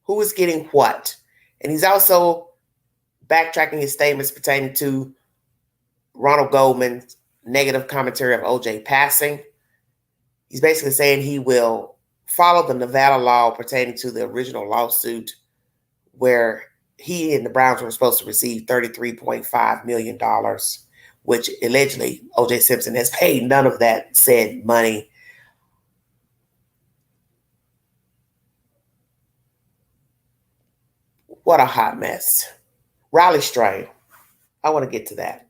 Who is getting what? And he's also backtracking his statements pertaining to Ronald Goldman's negative commentary of OJ passing. He's basically saying he will follow the Nevada law pertaining to the original lawsuit where he and the Browns were supposed to receive $33.5 million, which allegedly OJ Simpson has paid none of that said money. What a hot mess. Riley Strain. I want to get to that.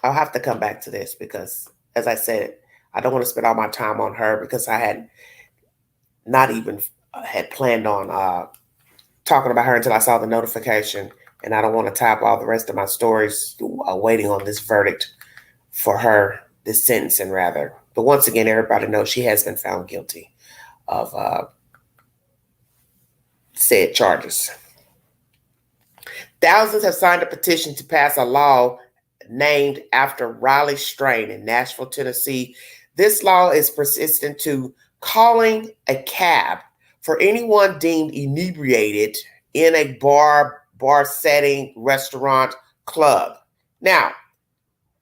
I'll have to come back to this because, as I said, I don't want to spend all my time on her because I had not even had planned on talking about her until I saw the notification. And I don't want to tie up all the rest of my stories waiting on this verdict for her, this sentencing rather. But once again, everybody knows she has been found guilty of said charges. Thousands have signed a petition to pass a law named after Riley Strain in Nashville, Tennessee. This law is persistent to calling a cab for anyone deemed inebriated in a bar setting, restaurant, club. Now,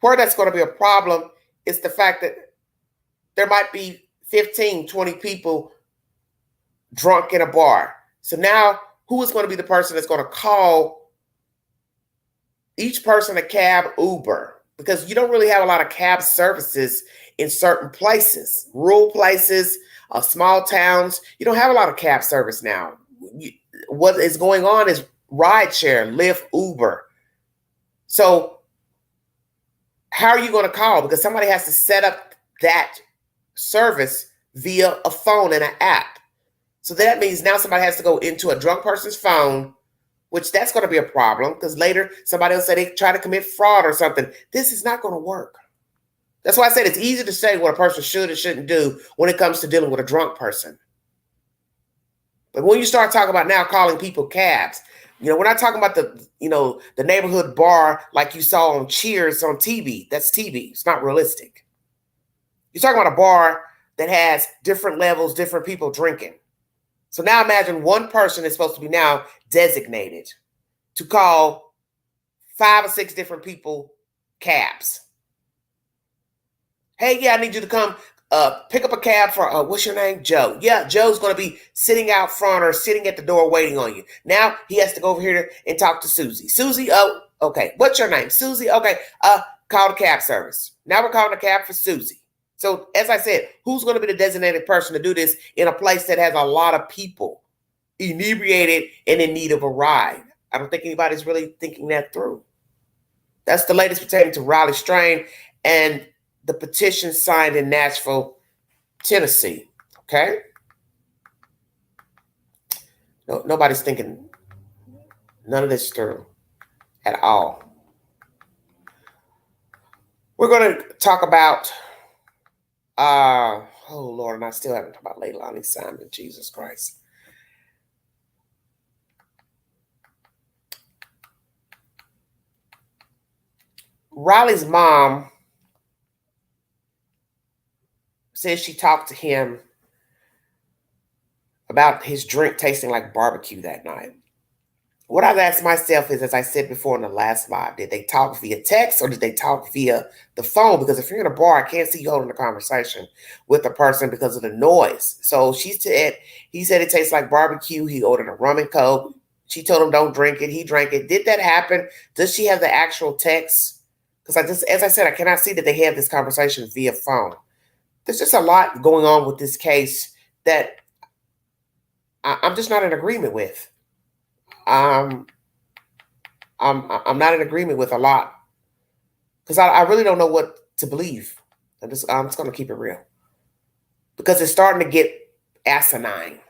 where that's going to be a problem is the fact that there might be 15, 20 people drunk in a bar. So now who is going to be the person that's going to call each person a cab, Uber? Because you don't really have a lot of cab services in certain places, rural places, small towns. You don't have a lot of cab service now. What is going on is rideshare, Lyft, Uber. So how are you going to call? Because somebody has to set up that service via a phone and an app. So that means now somebody has to go into a drunk person's phone, which that's going to be a problem because later somebody will say they try to commit fraud or something. This is not going to work. That's why I said it's easy to say what a person should or shouldn't do when it comes to dealing with a drunk person. But when you start talking about now calling people cabs, we're not talking about the neighborhood bar like you saw on Cheers on TV. That's TV. It's not realistic. You're talking about a bar that has different levels, different people drinking. So now imagine one person is supposed to be now designated to call 5 or 6 different people cabs. Hey, yeah, I need you to come pick up a cab for, what's your name? Joe. Yeah, Joe's going to be sitting out front or sitting at the door waiting on you. Now he has to go over here and talk to Susie. Susie, oh, okay. What's your name? Susie, okay. Call the cab service. Now we're calling a cab for Susie. So as I said, who's going to be the designated person to do this in a place that has a lot of people inebriated and in need of a ride? I don't think anybody's really thinking that through. That's the latest pertaining to Riley Strain and the petition signed in Nashville, Tennessee. Okay? No, nobody's thinking none of this through at all. We're going to talk about oh Lord, and I still haven't talked about Leilani Simon, Jesus Christ. Riley's mom says she talked to him about his drink tasting like barbecue that night. What I've asked myself is, as I said before in the last live, did they talk via text or did they talk via the phone? Because if you're in a bar, I can't see you holding a conversation with a person because of the noise. So he said it tastes like barbecue. He ordered a rum and coke. She told him don't drink it. He drank it. Did that happen? Does she have the actual text? Because as I said, I cannot see that they have this conversation via phone. There's just a lot going on with this case that I'm just not in agreement with. I'm not in agreement with a lot because I really don't know what to believe. I'm just going to keep it real because it's starting to get asinine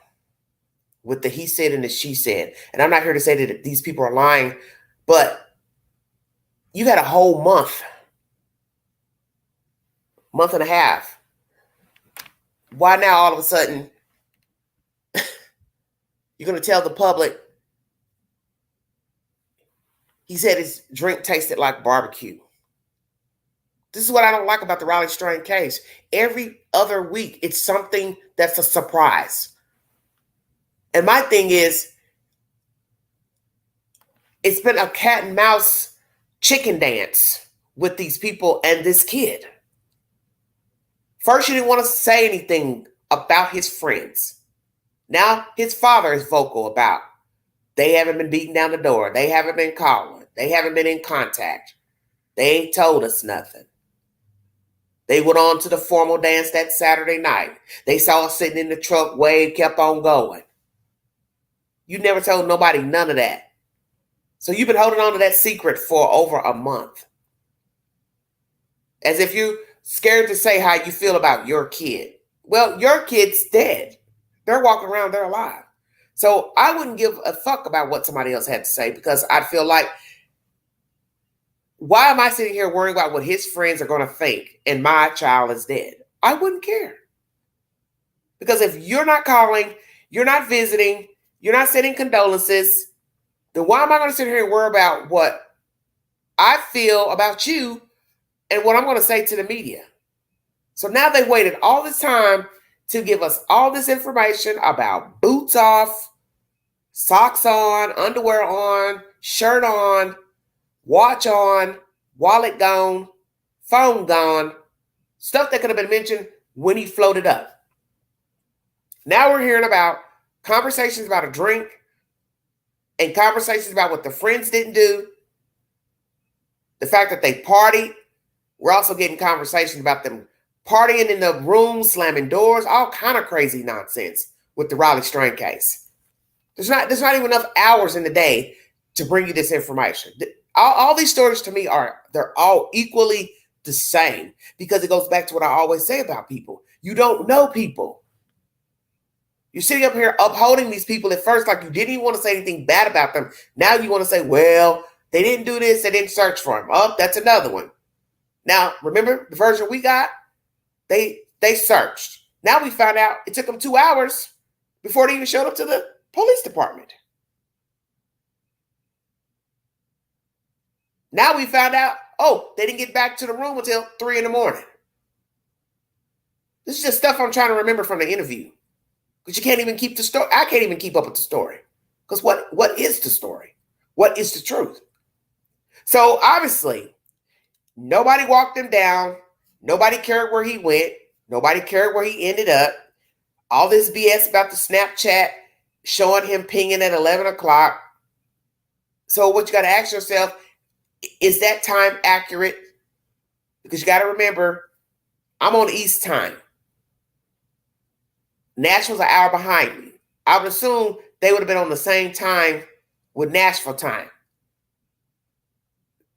with the he said and the she said. And I'm not here to say that these people are lying, but you had a whole month and a half why now all of a sudden you're going to tell the public he said his drink tasted like barbecue. This is what I don't like about the Riley Strain case. Every other week, it's something that's a surprise. And my thing is, it's been a cat and mouse chicken dance with these people and this kid. First, you didn't want to say anything about his friends. Now, his father is vocal about they haven't been beating down the door. They haven't been calling. They haven't been in contact. They ain't told us nothing. They went on to the formal dance that Saturday night. They saw us sitting in the truck, wave, kept on going. You never told nobody none of that. So you've been holding on to that secret for over a month. As if you're scared to say how you feel about your kid. Well, your kid's dead. They're walking around, they're alive. So I wouldn't give a fuck about what somebody else had to say because I'd feel like, why am I sitting here worrying about what his friends are going to think and my child is dead? I wouldn't care. Because if you're not calling, you're not visiting, you're not sending condolences, then why am I going to sit here and worry about what I feel about you and what I'm going to say to the media? So now they waited all this time to give us all this information about boots off, socks on, underwear on, shirt on, watch on, wallet gone, phone gone, stuff that could have been mentioned when he floated up. Now we're hearing about conversations about a drink and conversations about what the friends didn't do, the fact that they partied. We're also getting conversations about them partying in the room, slamming doors, all kind of crazy nonsense with the Riley Strain case. There's not even enough hours in the day to bring you this information. All these stories to me they're all equally the same because it goes back to what I always say about people. You don't know people. You're sitting up here upholding these people at first like you didn't even want to say anything bad about them. Now you want to say, well, they didn't do this. They didn't search for him. Oh, that's another one. Now, remember the version we got? They searched. Now we found out it took them 2 hours before they even showed up to the police department. Now we found out, they didn't get back to the room until 3 a.m. This is just stuff I'm trying to remember from the interview. Because you can't even keep the story. I can't even keep up with the story. Because what is the story? What is the truth? So obviously, nobody walked him down. Nobody cared where he went. Nobody cared where he ended up. All this BS about the Snapchat showing him pinging at 11 o'clock. So what you got to ask yourself, is that time accurate? Because you got to remember, I'm on East time. Nashville's an hour behind me. I would assume they would have been on the same time with Nashville time.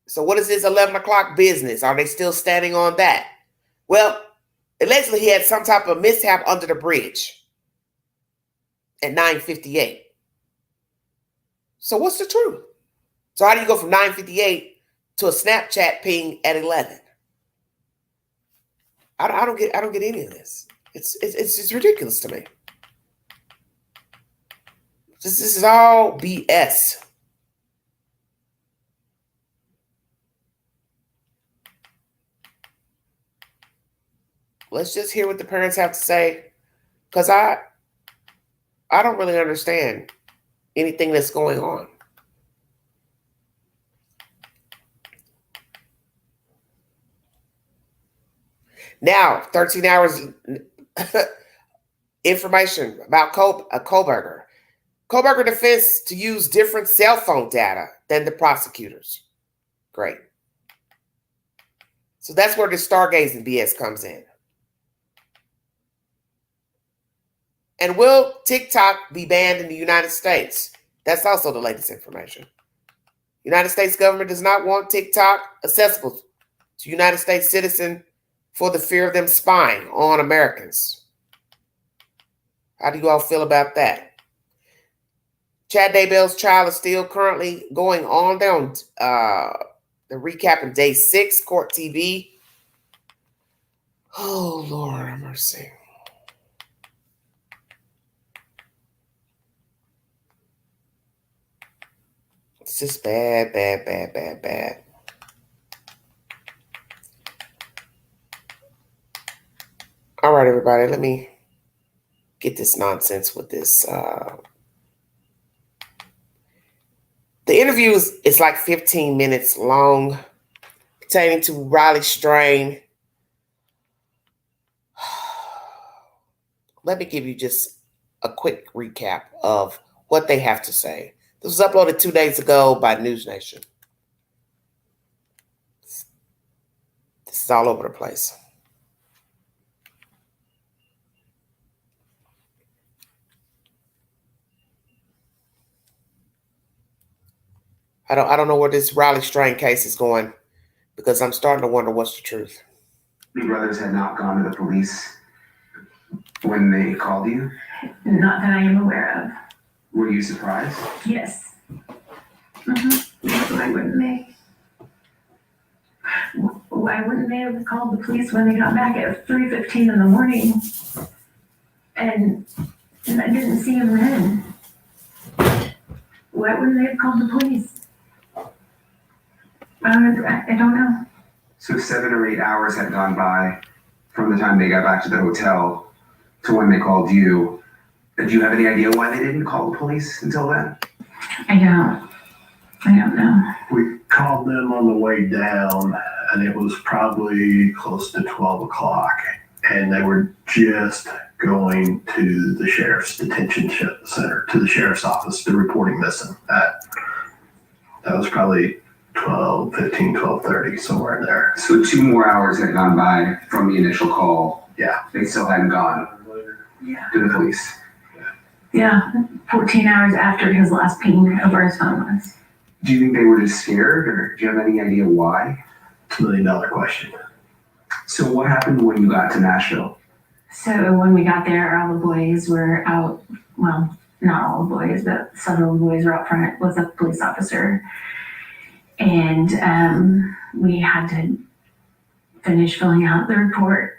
So what is this 11 o'clock business? Are they still standing on that? Well, allegedly he had some type of mishap under the bridge at 9:58. So what's the truth? So how do you go from 9:58 to a Snapchat ping at 11? I don't get any of this. It's just ridiculous to me. This is all BS. Let's just hear what the parents have to say, because I don't really understand anything that's going on. Now, 13 hours information about Kohlberger. Kohlberger defense to use different cell phone data than the prosecutors. Great. So that's where the stargazing BS comes in. And will TikTok be banned in the United States? That's also the latest information. United States government does not want TikTok accessible to United States citizens for the fear of them spying on Americans. How do you all feel about that? Chad Daybell's trial is still currently going on. They're on the recapping day 6, Court TV. Oh, Lord have mercy. It's just bad, bad, bad, bad, bad. All right, everybody, let me get this nonsense with this. The interview is like 15 minutes long, pertaining to Riley Strain. Let me give you just a quick recap of what they have to say. This was uploaded 2 days ago by News Nation. This is all over the place. I don't know where this Riley Strain case is going, because I'm starting to wonder what's the truth. The brothers had not gone to the police when they called you? Not that I am aware of. Were you surprised? Yes. Why wouldn't they have called the police when they got back at 3:15 in the morning? And I didn't see them then. Why wouldn't they have called the police? I don't know. So 7 or 8 hours had gone by from the time they got back to the hotel to when they called you. Do you have any idea why they didn't call the police until then? I don't know. We called them on the way down, and it was probably close to 12 o'clock, and they were just going to the sheriff's detention center, to the sheriff's office, to reporting missing. That was probably 12:30, somewhere in there. So 2 more hours had gone by from the initial call. Yeah. They still hadn't gone Yeah. to the police. Yeah, 14 hours after his last ping over his phone was. Do you think they were just scared, or do you have any idea why? It's $1 million question. So what happened when you got to Nashville? So when we got there, all the boys were out. Well, not all the boys, but several of the boys were out front with a police officer. And we had to finish filling out the report.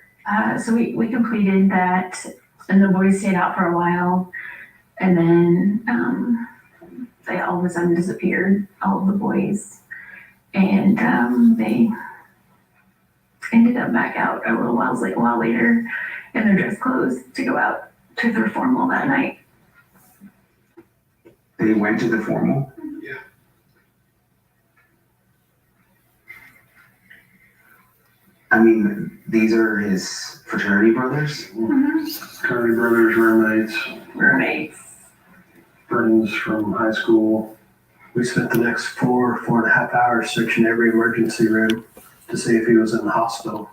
So we completed that, and the boys stayed out for a while. And then they all of a sudden disappeared, all of the boys. And they ended up back out a while later in their dress clothes to go out to their formal that night. They went to the formal? Yeah. I mean, these are his fraternity brothers? Curry brothers, Roommates. friends from high school. We spent the next 4.5 hours searching every emergency room to see if he was in the hospital.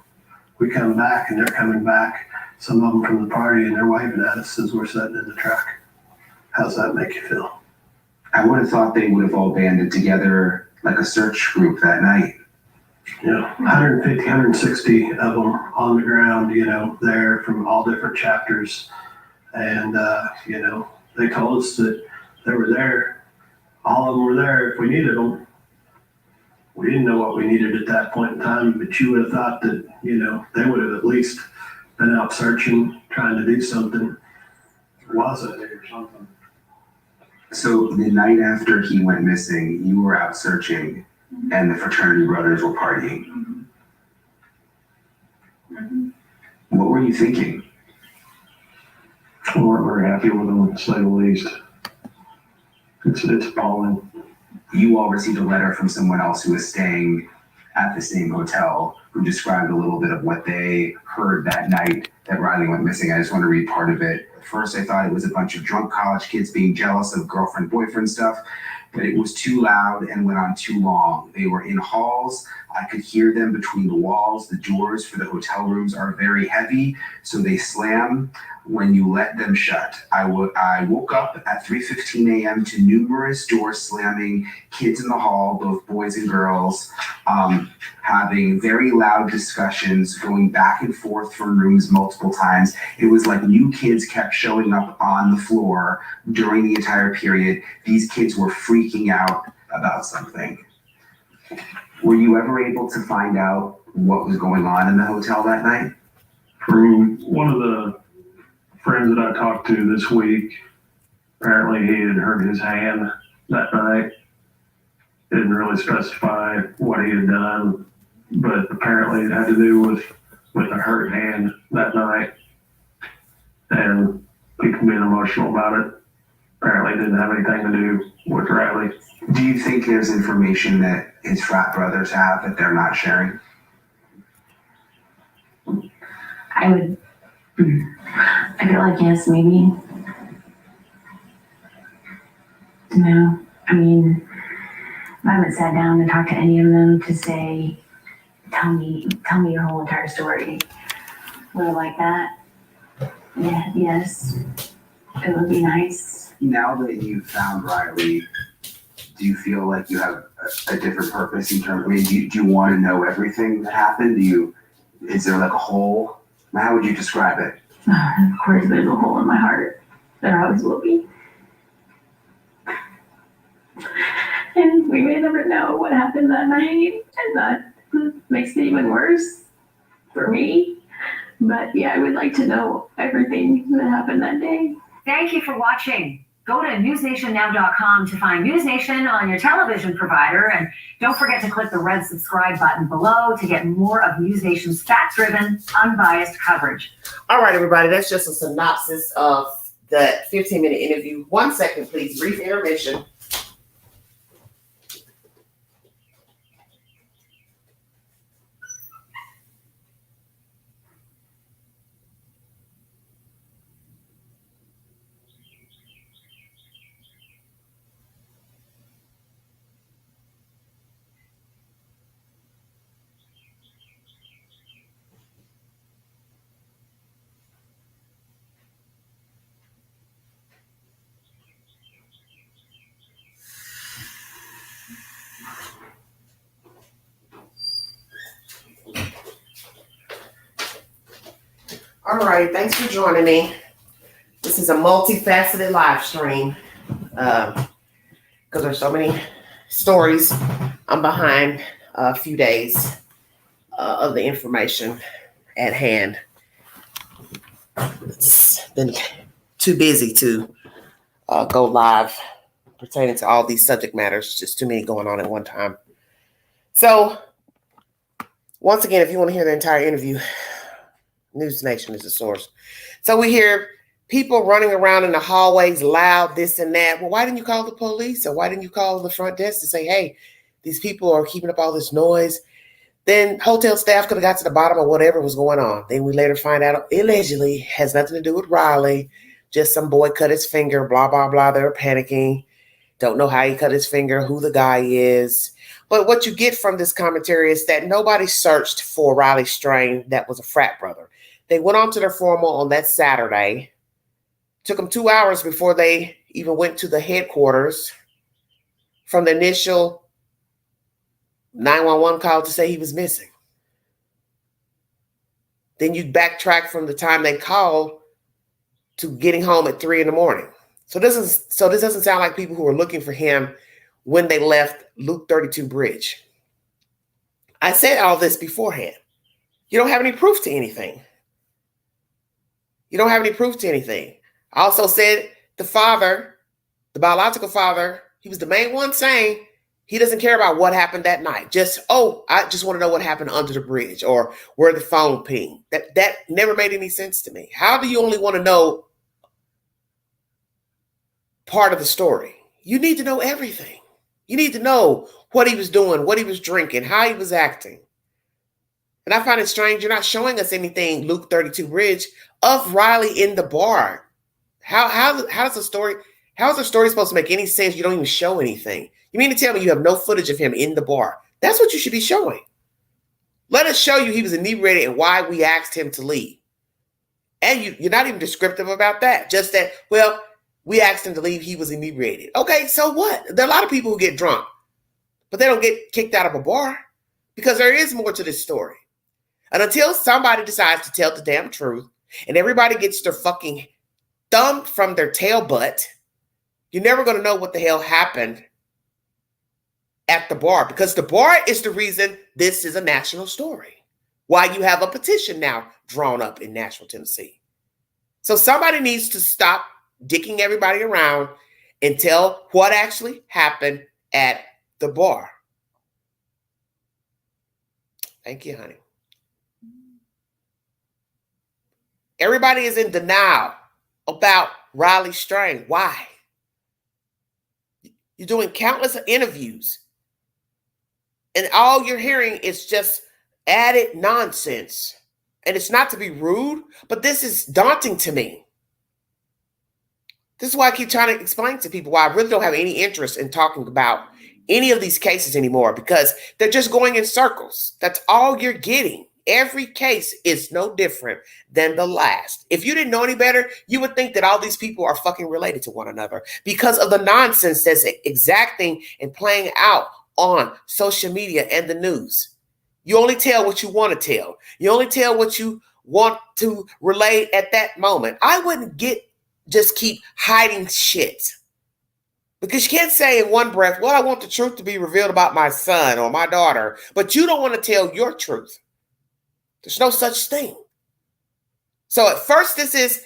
We come back and they're coming back, some of them from the party, and they're waving at us as we're sitting in the truck. How's that make you feel? I would have thought they would have all banded together like a search group that night. You know, 150, 160 of them on the ground, there from all different chapters. And, they told us that they were there. All of them were there if we needed them. We didn't know what we needed at that point in time, but you would have thought that, they would have at least been out searching, trying to do something. Was it or something? So the night after he went missing, you were out searching and the fraternity brothers were partying. What were you thinking? We weren't very happy with them, to say the least. It's appalling. You all received a letter from someone else who was staying at the same hotel who described a little bit of what they heard that night that Riley went missing. I just want to read part of it. At first, I thought it was a bunch of drunk college kids being jealous of girlfriend-boyfriend stuff, but it was too loud and went on too long. They were in halls. I could hear them between the walls. The doors for the hotel rooms are very heavy, so they slam when you let them shut. I woke up at 3:15 a.m. to numerous doors slamming, kids in the hall, both boys and girls, having very loud discussions, going back and forth from rooms multiple times. It was like new kids kept showing up on the floor during the entire period. These kids were freaking out about something. Were you ever able to find out what was going on in the hotel that night? From one of the friends that I talked to this week, apparently he had hurt his hand that night didn't really specify what he had done, but apparently it had to do with a hurt hand that night. And people being emotional about it. Apparently it didn't have anything to do with Riley. Do you think there's information that his frat brothers have that they're not sharing? I feel like yes, maybe. No, I mean, I haven't sat down and talked to any of them to say, tell me your whole entire story. Would I like that? Yeah, yes. It would be nice. Now that you've found Riley, do you feel like you have a different purpose in terms? I mean, do you want to know everything that happened? Is there like a hole? How would you describe it? Of course, there's a hole in my heart. There always will be. And we may never know what happened that night, and that makes it even worse for me. But yeah, I would like to know everything that happened that day. Thank you for watching. Go to newsnationnow.com to find News Nation on your television provider. And don't forget to click the red subscribe button below to get more of News Nation's fact-driven, unbiased coverage. All right, everybody, that's just a synopsis of that 15-minute interview. 1 second, please. Brief intermission. All right, thanks for joining me. This is a multifaceted live stream because there's so many stories. I'm behind a few days of the information at hand. It's been too busy to go live pertaining to all these subject matters. Just too many going on at one time. So, once again, if you want to hear the entire interview, News Nation is the source. So we hear people running around in the hallways loud, this and that. Well, why didn't you call the police? Or why didn't you call the front desk to say, hey, these people are keeping up all this noise? Then hotel staff could have got to the bottom of whatever was going on. Then we later find out allegedly has nothing to do with Riley. Just some boy cut his finger, blah, blah, blah. They were panicking. Don't know how he cut his finger, who the guy is. But what you get from this commentary is that nobody searched for Riley Strain that was a frat brother. They went on to their formal on that Saturday. Took them 2 hours before they even went to the headquarters from the initial 911 call to say he was missing. Then you backtrack from the time they called to getting home at 3 a.m. So this doesn't sound like people who were looking for him when they left Loop 32 Bridge. I said all this beforehand. You don't have any proof to anything. You don't have any proof to anything. I also said the father, the biological father, he was the main one saying he doesn't care about what happened that night. I just want to know what happened under the bridge or where the phone pinged. That never made any sense to me. How do you only want to know part of the story? You need to know everything. You need to know what he was doing, what he was drinking, how he was acting. And I find it strange you're not showing us anything, Luke 32 Bridge, of Riley in the bar. How is the story supposed to make any sense? You don't even show anything. You mean to tell me you have no footage of him in the bar? That's what you should be showing. Let us show you he was inebriated and why we asked him to leave. And you're not even descriptive about that. Just that, well, we asked him to leave, he was inebriated. Okay, so what? There are a lot of people who get drunk, but they don't get kicked out of a bar because there is more to this story. And until somebody decides to tell the damn truth and everybody gets their fucking thumb from their tail butt, you're never going to know what the hell happened at the bar, because the bar is the reason this is a national story. Why you have a petition now drawn up in Nashville, Tennessee. So somebody needs to stop dicking everybody around and tell what actually happened at the bar. Thank you, honey. Everybody is in denial about Riley Strang. Why? You're doing countless interviews, and all you're hearing is just added nonsense. And it's not to be rude, but this is daunting to me. This is why I keep trying to explain to people why I really don't have any interest in talking about any of these cases anymore, because they're just going in circles. That's all you're getting. Every case is no different than the last. If you didn't know any better, you would think that all these people are fucking related to one another because of the nonsense that's exacting and playing out on social media and the news. You only tell what you want to tell. You only tell what you want to relay at that moment. I wouldn't just keep hiding shit. Because you can't say in one breath, well, I want the truth to be revealed about my son or my daughter, but you don't want to tell your truth. There's no such thing. So at first this is,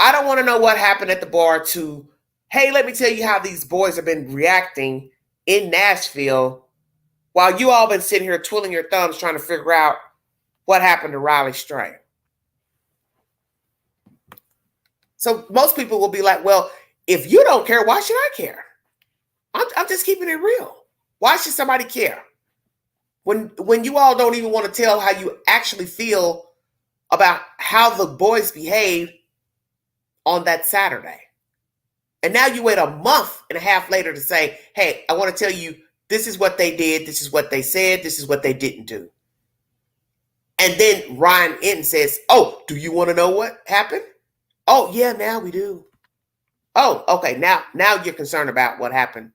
I don't want to know what happened at the bar, to, hey, let me tell you how these boys have been reacting in Nashville while you all been sitting here twiddling your thumbs trying to figure out what happened to Riley Strang. So most people will be like, well, if you don't care, why should I care? I'm just keeping it real. Why should somebody care? When you all don't even want to tell how you actually feel about how the boys behaved on that Saturday. And now you wait a month and a half later to say, hey, I want to tell you, this is what they did, this is what they said, this is what they didn't do. And then Ryan Inton says, oh, do you want to know what happened? Oh, yeah, now we do. Oh, okay, now you're concerned about what happened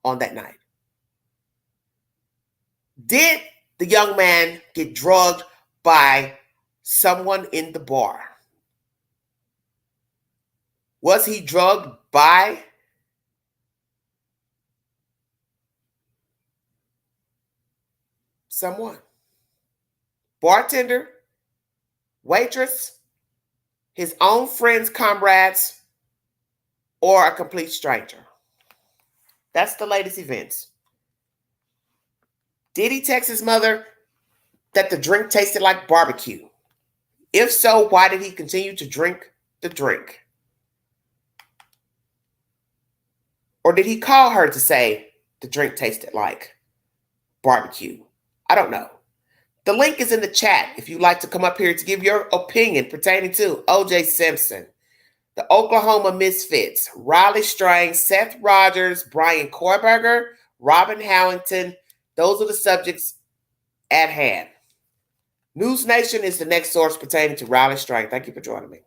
on that night. Did the young man get drugged by someone in the bar? Was he drugged by someone? Bartender, waitress, his own friends, comrades, or a complete stranger? That's the latest events. Did he text his mother that the drink tasted like barbecue? If so, why did he continue to drink the drink? Or did he call her to say the drink tasted like barbecue? I don't know. The link is in the chat if you'd like to come up here to give your opinion pertaining to O.J. Simpson, the Oklahoma Misfits, Riley Strang, Seth Rogers, Brian Kohlberger, Robin Howington. Those are the subjects at hand. News Nation is the next source pertaining to Riley Strang. Thank you for joining me.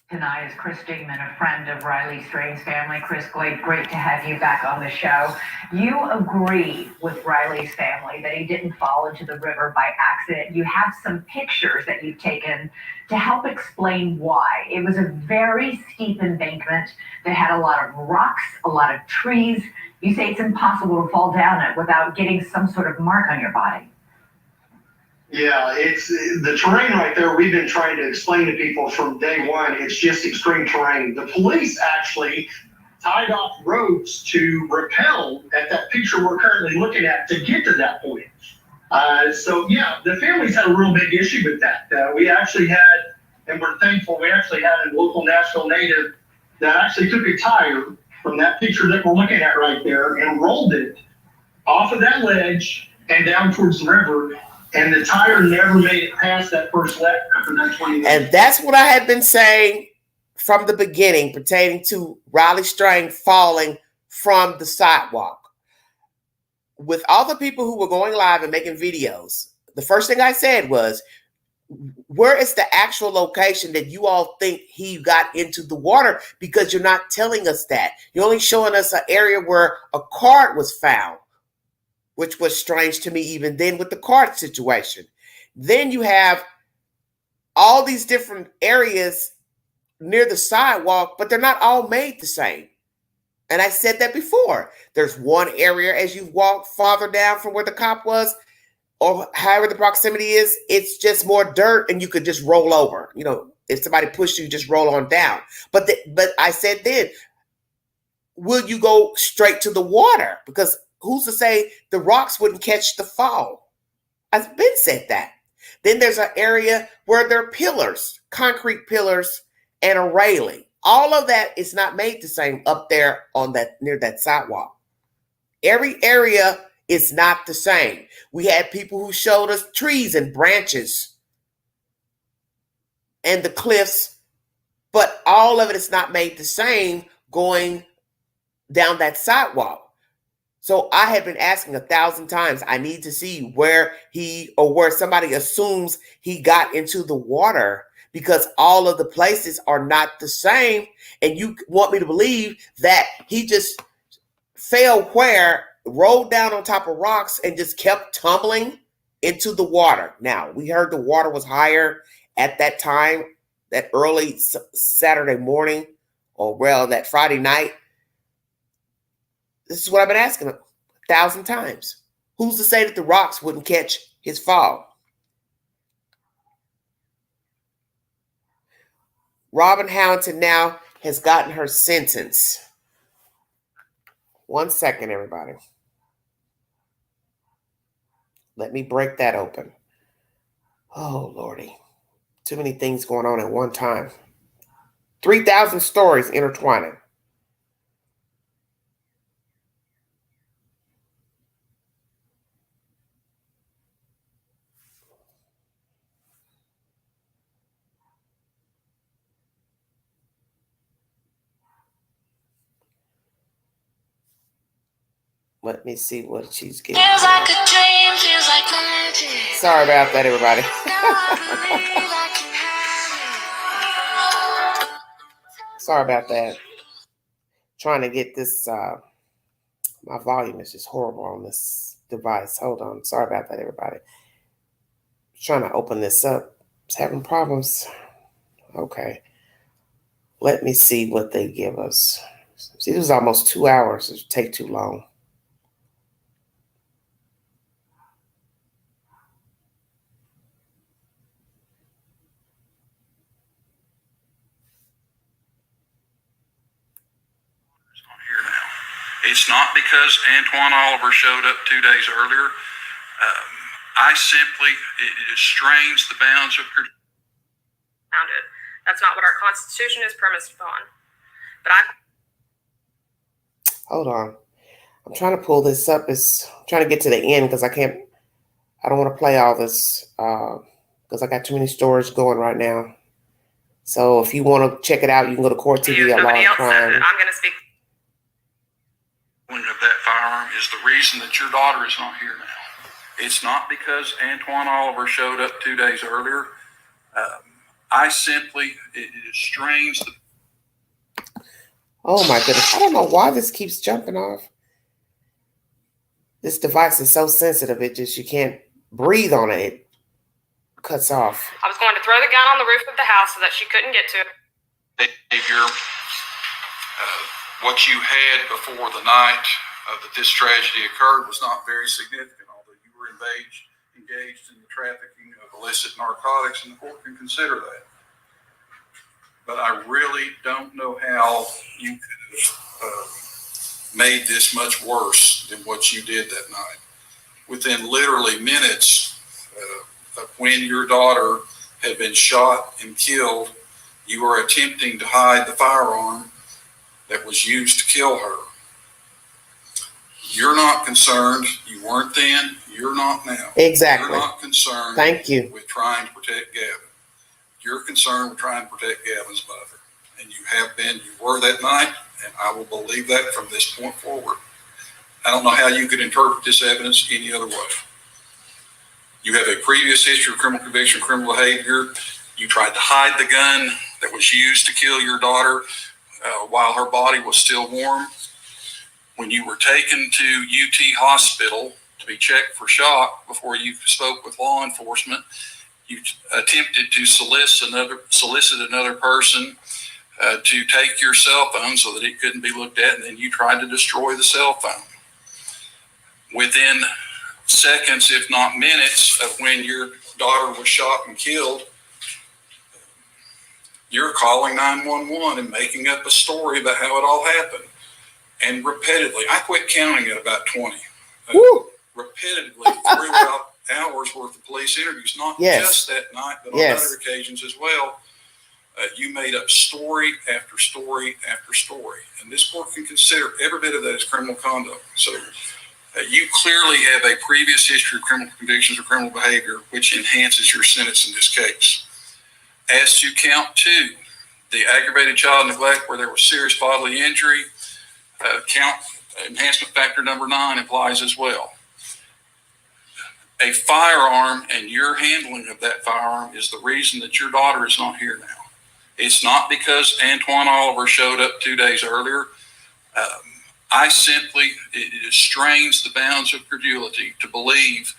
Tonight is Chris Dingman, a friend of Riley Strang's family. Chris, great to have you back on the show. You agree with Riley's family that he didn't fall into the river by accident. You have some pictures that you've taken to help explain why. It was a very steep embankment that had a lot of rocks, a lot of trees. You say it's impossible to fall down it without getting some sort of mark on your body. Yeah, it's the terrain right there. We've been trying to explain to people from day one. It's just extreme terrain. The police actually tied off roads to rappel at that picture we're currently looking at to get to that point. So yeah, the families had a real big issue with that. We actually had, and we're thankful, we actually had a local Nashville native that actually took a tire from that picture that we're looking at right there and rolled it off of that ledge and down towards the river. And the tire never made it past that first leg after that 20 minutes. And that's what I had been saying from the beginning pertaining to Riley Strang falling from the sidewalk. With all the people who were going live and making videos, the first thing I said was, where is the actual location that you all think he got into the water? Because you're not telling us that. You're only showing us an area where a card was found, which was strange to me even then with the card situation. Then you have all these different areas near the sidewalk, but they're not all made the same. And I said that before. There's one area as you walk farther down from where the cop was, or however the proximity is, it's just more dirt and you could just roll over. You know, if somebody pushed you, just roll on down. But I said then, will you go straight to the water? Because who's to say the rocks wouldn't catch the fall? I've been said that. Then there's an area where there are pillars, concrete pillars, and a railing. All of that is not made the same up there on that near that sidewalk. Every area is not the same. We had people who showed us trees and branches and the cliffs, but all of it is not made the same going down that sidewalk. So I have been asking 1,000 times, I need to see where he or where somebody assumes he got into the water, because all of the places are not the same. And you want me to believe that he just fell where, rolled down on top of rocks and just kept tumbling into the water. Now, we heard the water was higher at that time, that early Saturday morning, or well, that Friday night. This is what I've been asking 1,000 times. Who's to say that the rocks wouldn't catch his fall? Robin Howington now has gotten her sentence. 1 second, everybody. Let me break that open. Oh, Lordy. Too many things going on at one time. 3,000 stories intertwining. Let me see what she's getting. Feels like a dream, feels like magic. Sorry about that, everybody. Sorry about that. Trying to get this, my volume is just horrible on this device. Hold on. Sorry about that, everybody. Trying to open this up. It's having problems. Okay. Let me see what they give us. See, this was almost 2 hours. It would take too long. It's not because Antoine Oliver showed up 2 days earlier. It strains the bounds of your. That's not what our Constitution is premised upon. But Hold on. I'm trying to pull this up. I'm trying to get to the end because I don't want to play all this because I got too many stories going right now. So if you want to check it out, you can go to Court TV at Law and Crime. I'm going to speak. Of that firearm is the reason that your daughter is not here now. It's not because Antoine Oliver showed up 2 days earlier. It strains the. Oh my goodness. I don't know why this keeps jumping off. This device is so sensitive. You can't breathe on it. It cuts off. I was going to throw the gun on the roof of the house so that she couldn't get to it. What you had before the night that this tragedy occurred was not very significant, although you were engaged in the trafficking of illicit narcotics, and the court can consider that. But I really don't know how you could have made this much worse than what you did that night. Within literally minutes of when your daughter had been shot and killed, you were attempting to hide the firearm that was used to kill her. You're not concerned. You weren't then. You're not now. Exactly. You're not concerned. Thank you. With trying to protect Gavin. You're concerned with trying to protect Gavin's mother. And you have been, you were that night, and I will believe that from this point forward. I don't know how you could interpret this evidence any other way. You have a previous history of criminal conviction, criminal behavior. You tried to hide the gun that was used to kill your daughter while her body was still warm. When you were taken to UT Hospital to be checked for shock before you spoke with law enforcement, you attempted to solicit another person to take your cell phone so that it couldn't be looked at, and then you tried to destroy the cell phone. Within seconds, if not minutes, of when your daughter was shot and killed, you're calling 911 and making up a story about how it all happened. And repetitively, I quit counting at about 20. Woo. Repetitively throughout hours worth of police interviews, not just that night, but on other occasions as well. You made up story after story after story, and this court can consider every bit of that as criminal conduct. So you clearly have a previous history of criminal convictions or criminal behavior, which enhances your sentence in this case. As to count 2, the aggravated child neglect where there was serious bodily injury, count enhancement factor number 9 applies as well. A firearm and your handling of that firearm is the reason that your daughter is not here now. It's not because Antoine Oliver showed up 2 days earlier. It strains the bounds of credulity to believe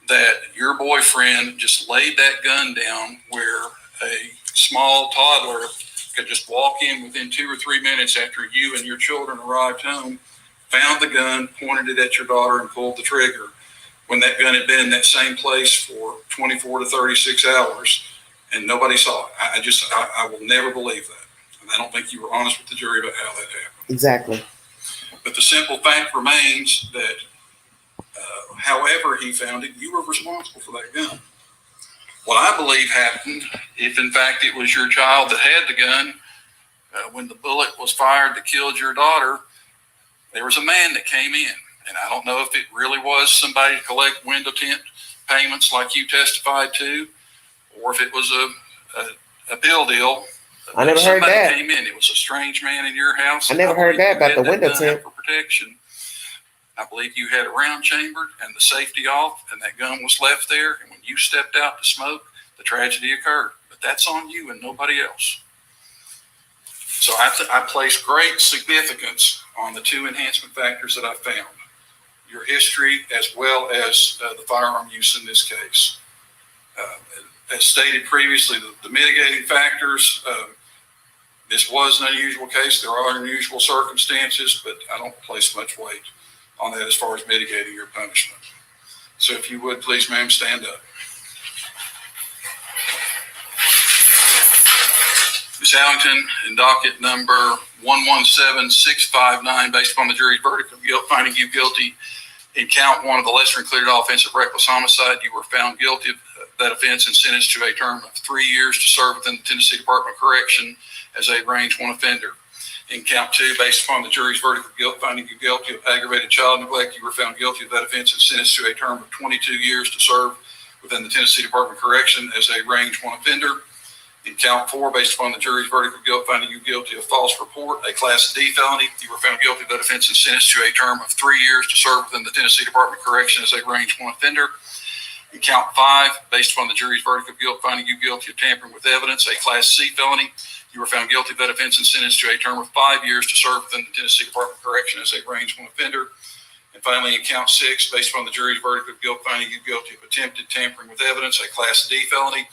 that your boyfriend just laid that gun down where a small toddler could just walk in within 2 or 3 minutes after you and your children arrived home, found the gun, pointed it at your daughter, and pulled the trigger, when that gun had been in that same place for 24 to 36 hours and nobody saw it. I will never believe that. And I don't think you were honest with the jury about how that happened. Exactly. But the simple fact remains that however he found it, you were responsible for that gun. What I believe happened, if in fact it was your child that had the gun, when the bullet was fired that killed your daughter, there was a man that came in. And I don't know if it really was somebody to collect window tint payments like you testified to, or if it was a bill deal. I never heard that. Came in. It was a strange man in your house. I never heard that about the window tint. For protection. I believe you had a round chambered and the safety off, and that gun was left there. And when you stepped out to smoke, the tragedy occurred. But that's on you and nobody else. So I place great significance on the 2 enhancement factors that I found. Your history as well as the firearm use in this case. As stated previously, the mitigating factors, this was an unusual case. There are unusual circumstances, but I don't place much weight on that as far as mitigating your punishment. So if you would, please, ma'am, stand up. Ms. Howington, in docket number 117659, based upon the jury's verdict of guilt, finding you guilty in count 1 of the lesser included offense of reckless homicide, you were found guilty of that offense and sentenced to a term of 3 years to serve within the Tennessee Department of Correction as a range 1 offender. In count 2, based upon the jury's verdict of guilt, finding you guilty of aggravated child neglect, you were found guilty of that offense and sentenced to a term of 22 years to serve within the Tennessee Department of Correction as a range 1 offender. In count 4, based upon the jury's verdict of guilt, finding you guilty of false report, a Class D felony, you were found guilty of that offense and sentenced to a term of 3 years to serve within the Tennessee Department of Correction as a range 1 offender. In count 5, based upon the jury's verdict of guilt, finding you guilty of tampering with evidence, a Class C felony, you were found guilty of that offense and sentenced to a term of 5 years to serve within the Tennessee Department of Correction as a range 1 offender. And finally, in count 6, based upon the jury's verdict of guilt, finding you guilty of attempted tampering with evidence, a Class D felony,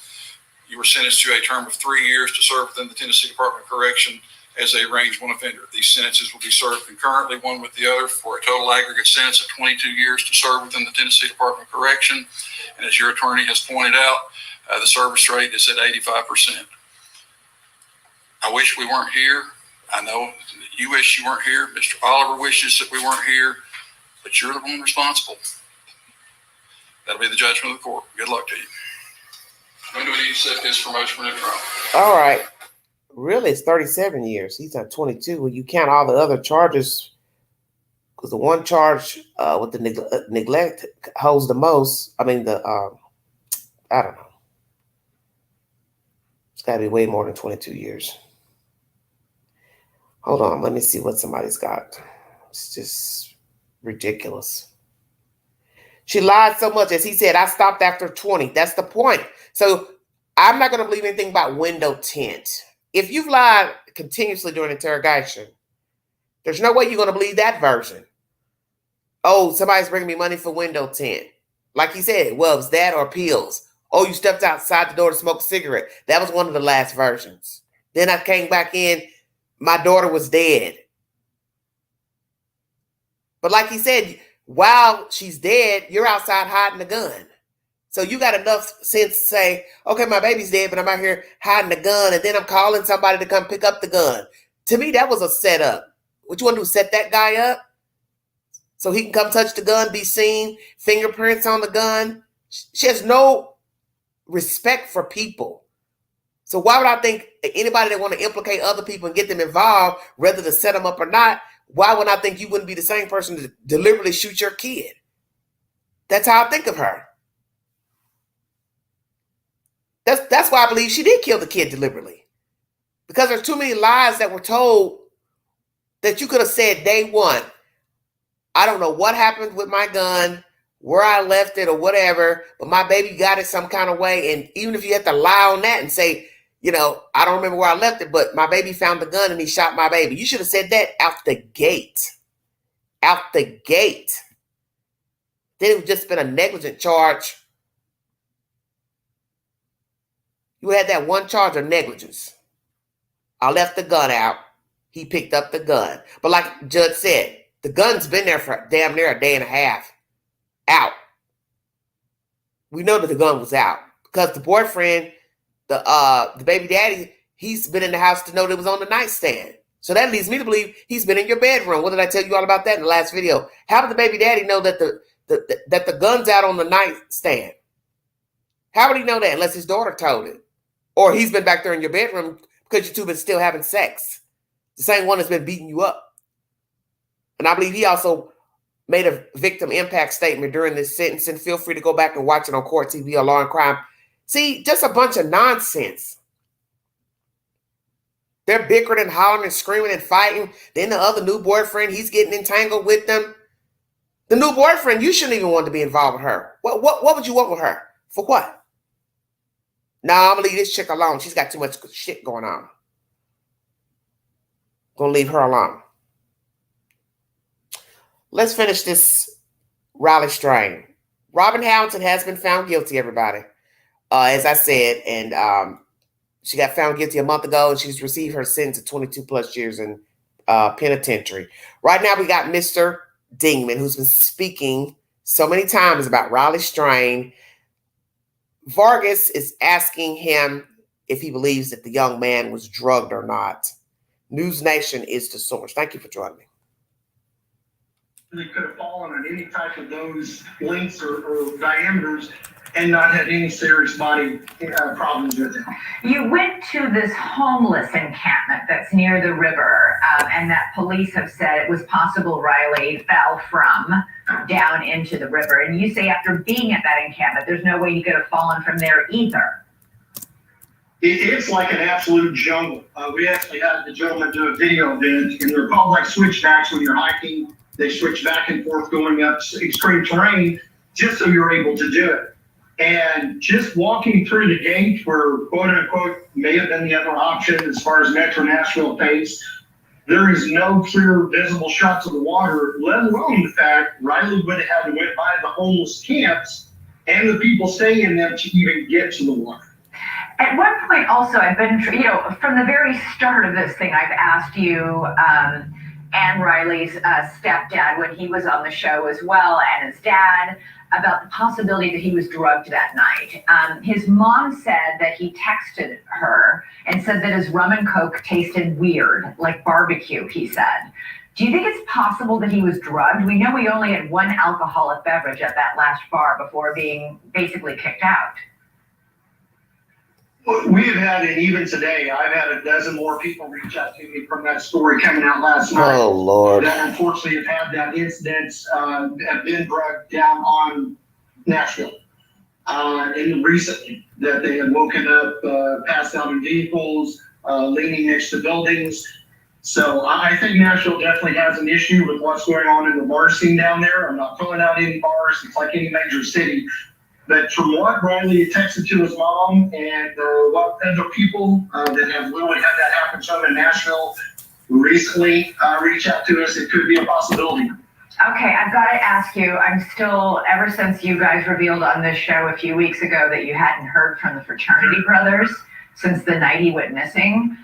you were sentenced to a term of 3 years to serve within the Tennessee Department of Correction as a range 1 offender. These sentences will be served concurrently, one with the other, for a total aggregate sentence of 22 years to serve within the Tennessee Department of Correction. And as your attorney has pointed out, the service rate is at 85%. I wish we weren't here. I know you wish you weren't here. Mr. Oliver wishes that we weren't here, but you're the one responsible. That'll be the judgment of the court. Good luck to you. When do we need to set this for motion for new trial? All right. Really, it's 37 years. He's on 22. When you count all the other charges, because the one charge with the neglect holds the most. I mean, I don't know. It's got to be way more than 22 years. Hold on. Let me see what somebody's got. It's just ridiculous. She lied so much. As he said, I stopped after 20. That's the point. So I'm not going to believe anything about window tint. If you've lied continuously during interrogation, there's no way you're going to believe that version. Oh, somebody's bringing me money for window tint. Like he said, well, it's that or pills. Oh, you stepped outside the door to smoke a cigarette. That was one of the last versions. Then I came back in. My daughter was dead. But like he said, while she's dead, you're outside hiding the gun. So you got enough sense to say, okay, my baby's dead, but I'm out here hiding the gun, and then I'm calling somebody to come pick up the gun. To me, that was a setup. What you want to do? Set that guy up so he can come touch the gun, be seen, fingerprints on the gun. She has no respect for people. So why would I think anybody that want to implicate other people and get them involved, whether to set them up or not, why would I think you wouldn't be the same person to deliberately shoot your kid? That's how I think of her. That's why I believe she did kill the kid deliberately. Because there's too many lies that were told that you could have said day one, I don't know what happened with my gun, where I left it or whatever, but my baby got it some kind of way. And even if you had to lie on that and say, you know, I don't remember where I left it, but my baby found the gun and he shot my baby. You should have said that out the gate. Out the gate. Then it would just been a negligent charge. You had that one charge of negligence. I left the gun out. He picked up the gun. But like the judge said, the gun's been there for damn near a day and a half. Out. We know that the gun was out because the boyfriend, the baby daddy, he's been in the house to know that it was on the nightstand. So that leads me to believe he's been in your bedroom. What did I tell you all about that in the last video? How did the baby daddy know that the gun's out on the nightstand? How would he know that unless his daughter told him? Or he's been back there in your bedroom because you two been still having sex. The same one that's been beating you up. And I believe he also made a victim impact statement during this sentencing. Feel free to go back and watch it on Court TV or Law and Crime. See, just a bunch of nonsense. They're bickering and hollering and screaming and fighting. Then the other new boyfriend, he's getting entangled with them. The new boyfriend, you shouldn't even want to be involved with her. What would you want with her? For what? Nah, I'm going to leave this chick alone. She's got too much shit going on. Going to leave her alone. Let's finish this Raleigh strain. Robin Howington has been found guilty, everybody. As I said, and she got found guilty a month ago, and she's received her sentence of 22 plus years in penitentiary. Right now, we got Mr. Dingman, who's been speaking so many times about Raleigh strain. Vargas is asking him if he believes that the young man was drugged or not. News Nation is the source. Thank you for joining me. They could have fallen on any type of those lengths or diameters and not had any serious body problems with it. You went to this homeless encampment that's near the river, and that police have said it was possible Riley fell from down into the river. And you say after being at that encampment, there's no way you could have fallen from there either. It's like an absolute jungle. We actually had the gentleman do a video of it, and they're called like switchbacks when you're hiking. They switch back and forth going up extreme terrain just so you're able to do it. And just walking through the gate where, quote unquote, may have been the other option as far as Metro Nashville pace, there is no clear visible shots of the water, let alone the fact Riley would have had to went by the homeless camps and the people staying in them to even get to the water. At one point also, I've been, from the very start of this thing, I've asked you and Riley's stepdad when he was on the show as well, and his dad, about the possibility that he was drugged that night. His mom said that he texted her and said that his rum and coke tasted weird, like barbecue, he said. Do you think it's possible that he was drugged? We know he only had one alcoholic beverage at that last bar before being basically kicked out. We have had, and even today, I've had a dozen more people reach out to me from that story coming out last night. Oh, Lord. That unfortunately have had that incident, have been drugged down on Nashville. And recently, that they had woken up, passed out in vehicles, leaning next to buildings. So I think Nashville definitely has an issue with what's going on in the bar scene down there. I'm not calling out any bars. It's like any major city. But from what Riley texted to his mom and what other people that have literally had that happen to them in Nashville recently reach out to us, it could be a possibility. Okay, I've got to ask you, I'm still, ever since you guys revealed on this show a few weeks ago that you hadn't heard from the fraternity brothers since the night he went missing,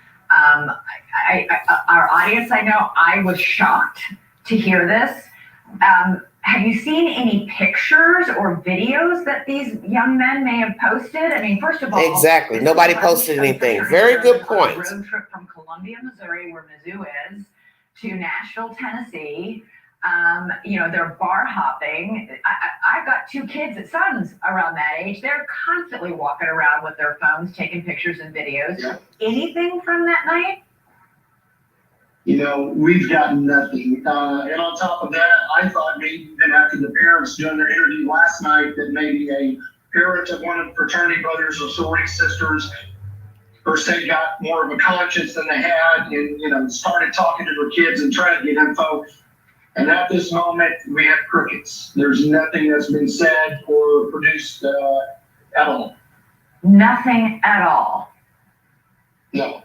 our audience, I know, I was shocked to hear this. Have you seen any pictures or videos that these young men may have posted? I mean, first of all, exactly. Nobody posted anything. Very good point. Road trip from Columbia, Missouri, where Mizzou is, to Nashville, Tennessee. They're bar hopping. I've got 2 kids, sons around that age. They're constantly walking around with their phones, taking pictures and videos. Yeah. Anything from that night? We've gotten nothing. And on top of that, I thought maybe even after the parents doing their interview last night that maybe a parent of one of the fraternity brothers or sorority sisters per se got more of a conscience than they had and, started talking to their kids and trying to get info. And at this moment, we have crickets. There's nothing that's been said or produced at all. Nothing at all. No.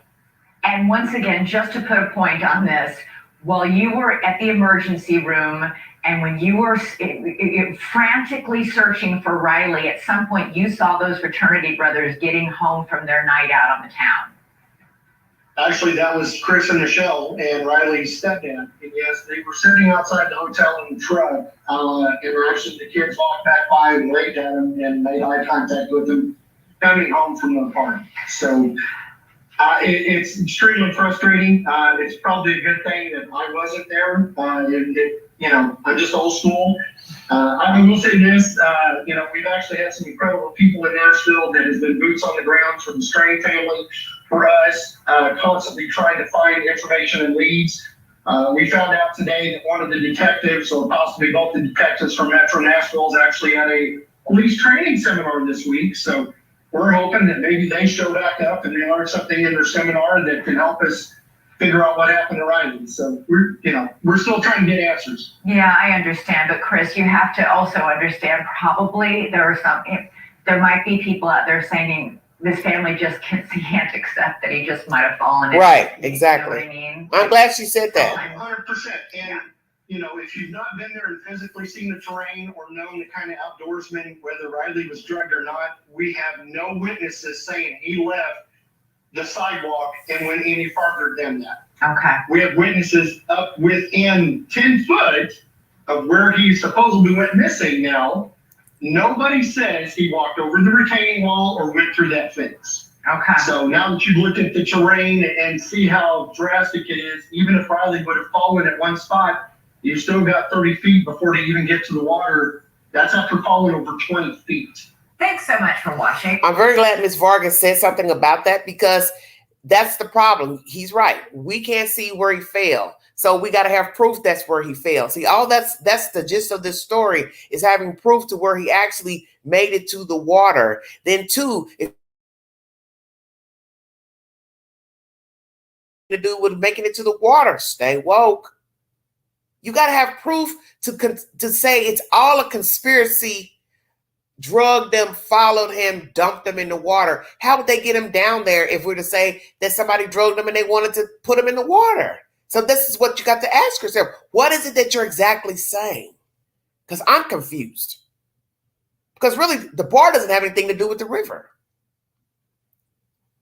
And once again, just to put a point on this, while you were at the emergency room and when you were frantically searching for Riley, at some point you saw those fraternity brothers getting home from their night out on the town. Actually, that was Chris and Michelle and Riley's stepdad. And yes, they were sitting outside the hotel in the truck. And actually, the kids walked back by and waved at him and made eye contact with him coming home from the party. So it's extremely frustrating. It's probably a good thing that I wasn't there. I'm just old school. I will say this, we've actually had some incredible people in Nashville that has been boots on the ground for the Strain family, for us, constantly trying to find information and leads. We found out today that one of the detectives, or possibly both the detectives from Metro Nashville, is actually at a police training seminar this week. So we're hoping that maybe they show back up and they learn something in their seminar that can help us figure out what happened to Riley. So we're still trying to get answers. Yeah, I understand. But Chris, you have to also understand probably there might be people out there saying this family just can't accept that he just might have fallen in. Right, exactly. You know what I mean? I'm glad she said that. 100%. And, if you've not been there and physically seen the terrain or known the kind of outdoorsman, whether Riley was drugged or not, we have no witnesses saying he left the sidewalk and went any farther than that. Okay. We have witnesses up within 10 foot of where he supposedly went missing now. Nobody says he walked over the retaining wall or went through that fence. Okay. So now that you look at the terrain and see how drastic it is, even if Riley would have fallen at one spot, you still got 30 feet before they even get to the water. That's after falling over 20 feet. Thanks so much for watching. I'm very glad Ms. Vargas said something about that because that's the problem. He's right. We can't see where he fell. So we got to have proof that's where he fell. See, that's the gist of this story, is having proof to where he actually made it to the water. Then 2, if to do with making it to the water, stay woke. You got to have proof to say it's all a conspiracy. Drugged them, followed him, dumped them in the water. How would they get him down there if we're to say that somebody drugged them and they wanted to put him in the water? So this is what you got to ask yourself. What is it that you're exactly saying? Because I'm confused. Because really, the bar doesn't have anything to do with the river.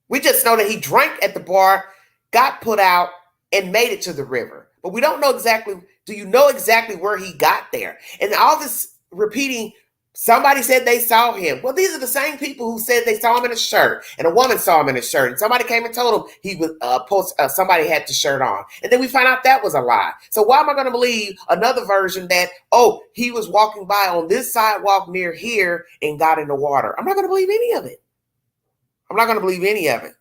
We just know that he drank at the bar, got put out, and made it to the river. But we don't know exactly, do you know exactly where he got there? And all this repeating, somebody said they saw him. Well, these are the same people who said they saw him in a shirt, and a woman saw him in a shirt, and somebody came and told him he was somebody had the shirt on. And then we find out that was a lie. So why am I going to believe another version that, he was walking by on this sidewalk near here and got in the water? I'm not going to believe any of it. I'm not going to believe any of it.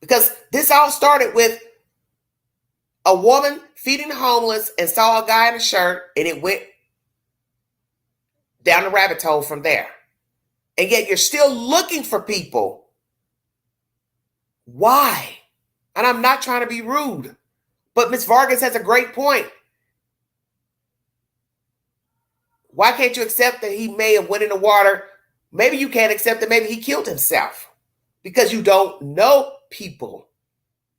Because this all started with a woman feeding the homeless and saw a guy in a shirt, and it went down the rabbit hole from there. And yet you're still looking for people. Why? And I'm not trying to be rude, but Ms. Vargas has a great point. Why can't you accept that he may have went in the water? Maybe you can't accept that maybe he killed himself because you don't know people.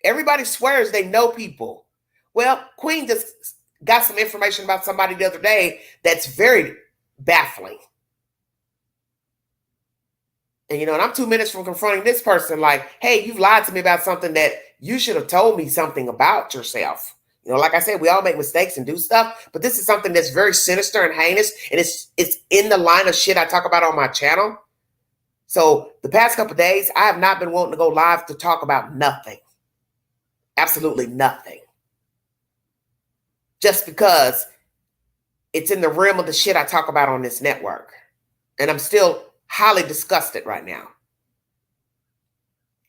Everybody swears they know people. Well, Queen just got some information about somebody the other day that's very baffling. And, and I'm 2 minutes from confronting this person like, hey, you've lied to me about something that you should have told me something about yourself. Like I said, we all make mistakes and do stuff, but this is something that's very sinister and heinous, and it's in the line of shit I talk about on my channel. So the past couple of days, I have not been wanting to go live to talk about nothing. absolutely nothing. Just because it's in the realm of the shit I talk about on this network. And I'm still highly disgusted right now.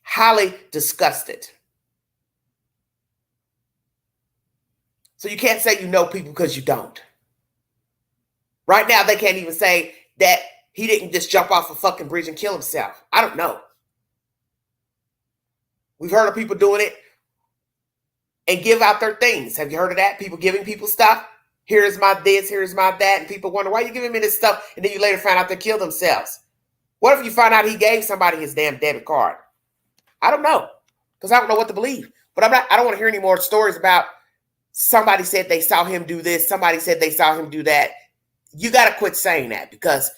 Highly disgusted. So you can't say you know people because you don't. Right now, they can't even say that he didn't just jump off a fucking bridge and kill himself. I don't know. We've heard of people doing it and give out their things. Have you heard of that? People giving people stuff. Here's my this, here's my that. And people wonder, why are you giving me this stuff? And then you later find out they killed themselves. What if you find out he gave somebody his damn debit card? I don't know. Because I don't know what to believe. But I don't want to hear any more stories about somebody said they saw him do this. Somebody said they saw him do that. You got to quit saying that, because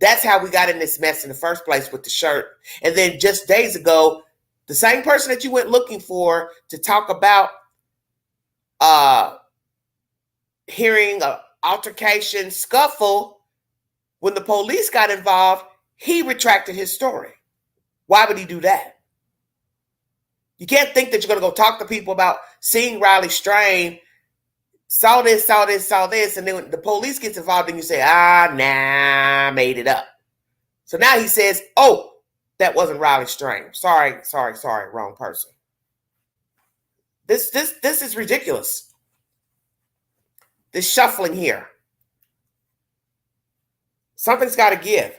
that's how we got in this mess in the first place with the shirt. And then just days ago, the same person that you went looking for to talk about hearing an altercation scuffle, when the police got involved, he retracted his story. Why would he do that? You can't think that you're going to go talk to people about seeing Riley Strain, saw this, and then when the police gets involved and you say, nah, made it up. So now he says, oh, that wasn't Riley Strain. Sorry, wrong person. This is ridiculous. This shuffling here. Something's got to give.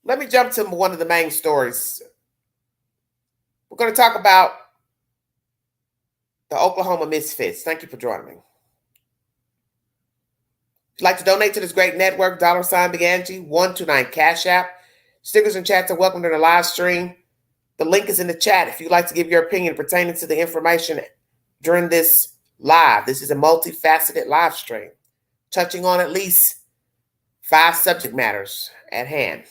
Let me jump to one of the main stories. We're going to talk about the Oklahoma Misfits. Thank you for joining me. If you'd like to donate to this great network, $BigAngie 129 Cash App. Stickers and chats are welcome to the live stream. The link is in the chat if you'd like to give your opinion pertaining to the information during this live. This is a multifaceted live stream, touching on at least 5 subject matters at hand.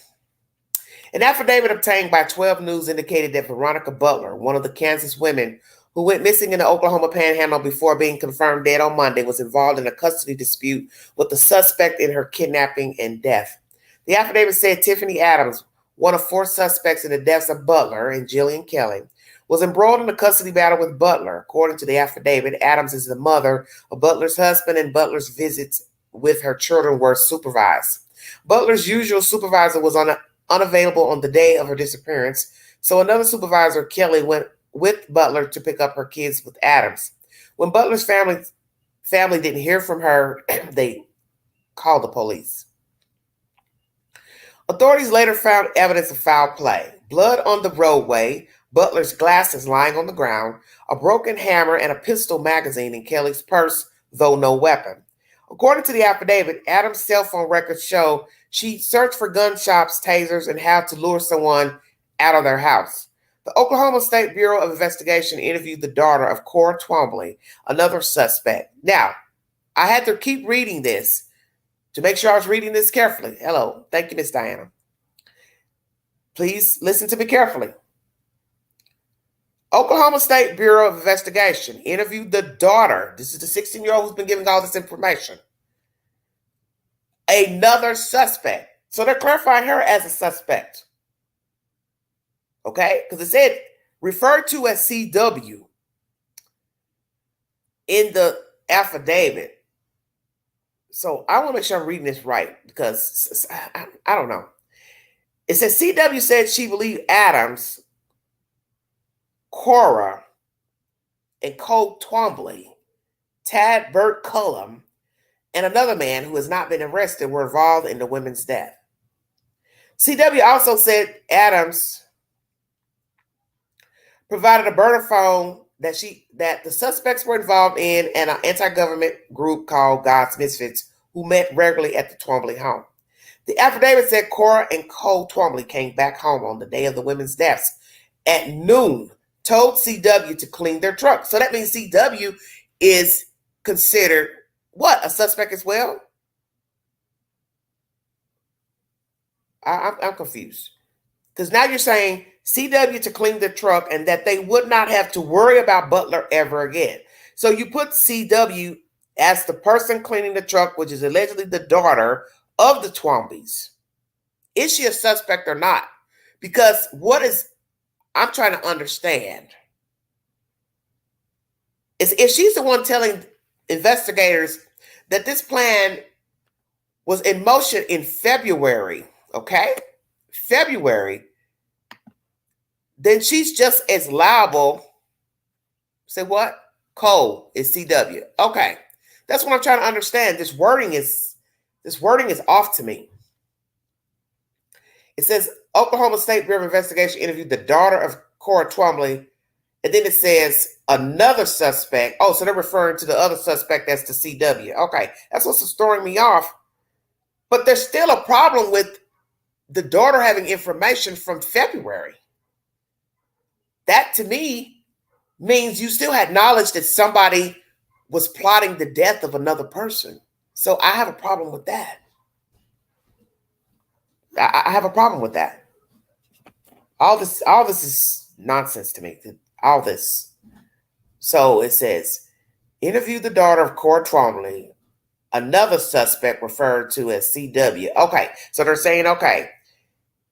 An affidavit obtained by 12 News indicated that Veronica Butler, one of the Kansas women who went missing in the Oklahoma Panhandle before being confirmed dead on Monday, was involved in a custody dispute with the suspect in her kidnapping and death. The affidavit said Tiffany Adams, one of 4 suspects in the deaths of Butler and Jillian Kelly, was embroiled in a custody battle with Butler. According to the affidavit, Adams is the mother of Butler's husband, and Butler's visits with her children were supervised. Butler's usual supervisor was unavailable on the day of her disappearance, so another supervisor, Kelly, went with Butler to pick up her kids with Adams. When Butler's family didn't hear from her, they called the police. Authorities later found evidence of foul play: blood on the roadway, Butler's glasses lying on the ground, a broken hammer, and a pistol magazine in Kelly's purse, though no weapon. According to the affidavit, Adams' cell phone records show she searched for gun shops, tasers, and how to lure someone out of their house. The Oklahoma State Bureau of Investigation interviewed the daughter of Cora Twombly, another suspect. Now, I had to keep reading this to make sure I was reading this carefully. Hello. Thank you, Miss Diana. Please listen to me carefully. Oklahoma State Bureau of Investigation interviewed the daughter. This is the 16-year-old who's been giving all this information. Another suspect. So they're clarifying her as a suspect. Okay? Because it said referred to as CW in the affidavit. So I want to make sure I'm reading this right, because I don't know. It says CW said she believed Adams, Cora, and Cole Twombly, Tad Burt Cullum, and another man who has not been arrested were involved in the women's death. CW also said Adams provided a burner phone that the suspects were involved in, and an anti-government group called God's Misfits, who met regularly at the Twombly home. The affidavit said Cora and Cole Twombly came back home on the day of the women's deaths at noon, told CW to clean their truck. So that means CW is considered what? A suspect as well? I'm confused. Because now you're saying CW to clean the truck and that they would not have to worry about Butler ever again. So you put CW as the person cleaning the truck, which is allegedly the daughter of the Twomblys. Is she a suspect or not? Because I'm trying to understand. is if she's the one telling investigators that this plan was in motion in February, okay? February, then she's just as liable. Say what? Cole is CW. Okay. That's what I'm trying to understand. This wording is off to me. It says Oklahoma State Bureau of Investigation interviewed the daughter of Cora Twombly, and then it says another suspect. Oh, so they're referring to the other suspect as the CW. Okay, that's what's throwing me off. But there's still a problem with the daughter having information from February. That to me means you still had knowledge that somebody was plotting the death of another person. So I have a problem with that. I have a problem with that. All this is nonsense to me. All this. So it says, interviewed the daughter of Cora Twombly, another suspect referred to as CW. Okay, so they're saying, okay,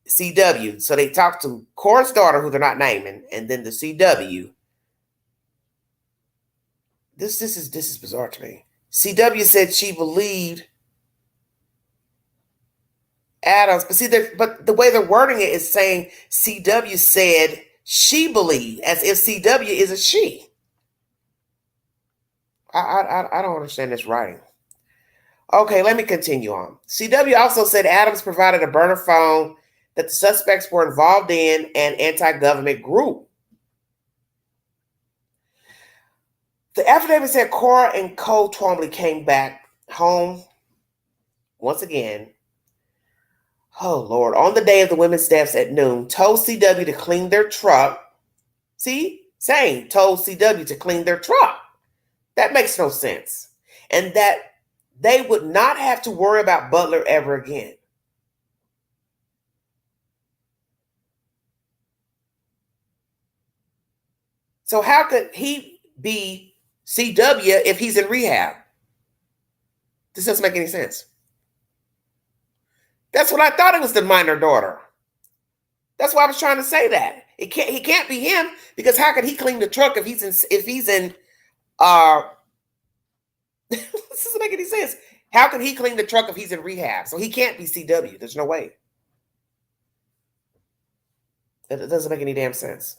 CW. So they talked to Cora's daughter, who they're not naming, and then the CW. This is bizarre to me. CW said she believed Adams, but the way they're wording it is saying CW said she believed, as if CW is a she. I don't understand this writing. Okay, let me continue on. CW also said Adams provided a burner phone that the suspects were involved in an anti-government group. The affidavit said Cora and Cole Twombly came back home once again. Oh, Lord. On the day of the women's deaths at noon, told CW to clean their truck. See? Saying told CW to clean their truck. That makes no sense. And that they would not have to worry about Butler ever again. So how could he be CW if he's in rehab? This doesn't make any sense. That's what I thought it was, the minor daughter. That's why I was trying to say that. He can't be him, because how could he clean the truck if he's in this doesn't make any sense. How can he clean the truck if he's in rehab? So he can't be CW. There's no way. It doesn't make any damn sense.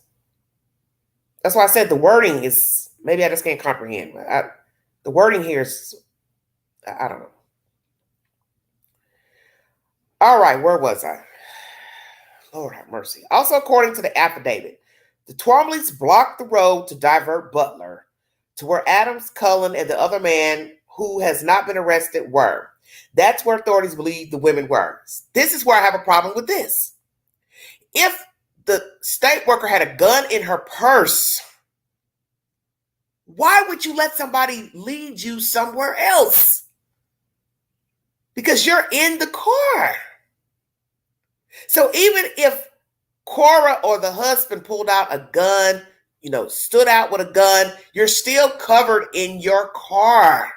That's why I said the wording is, maybe I just can't comprehend. The wording here is, I don't know. All right, where was I? Lord have mercy. Also, according to the affidavit, the Twomblys blocked the road to divert Butler to where Adams, Cullen, and the other man who has not been arrested were. That's where authorities believe the women were. This is where I have a problem with this. If the state worker had a gun in her purse, why would you let somebody lead you somewhere else? Because you're in the car. So even if Cora or the husband pulled out a gun, stood out with a gun, you're still covered in your car.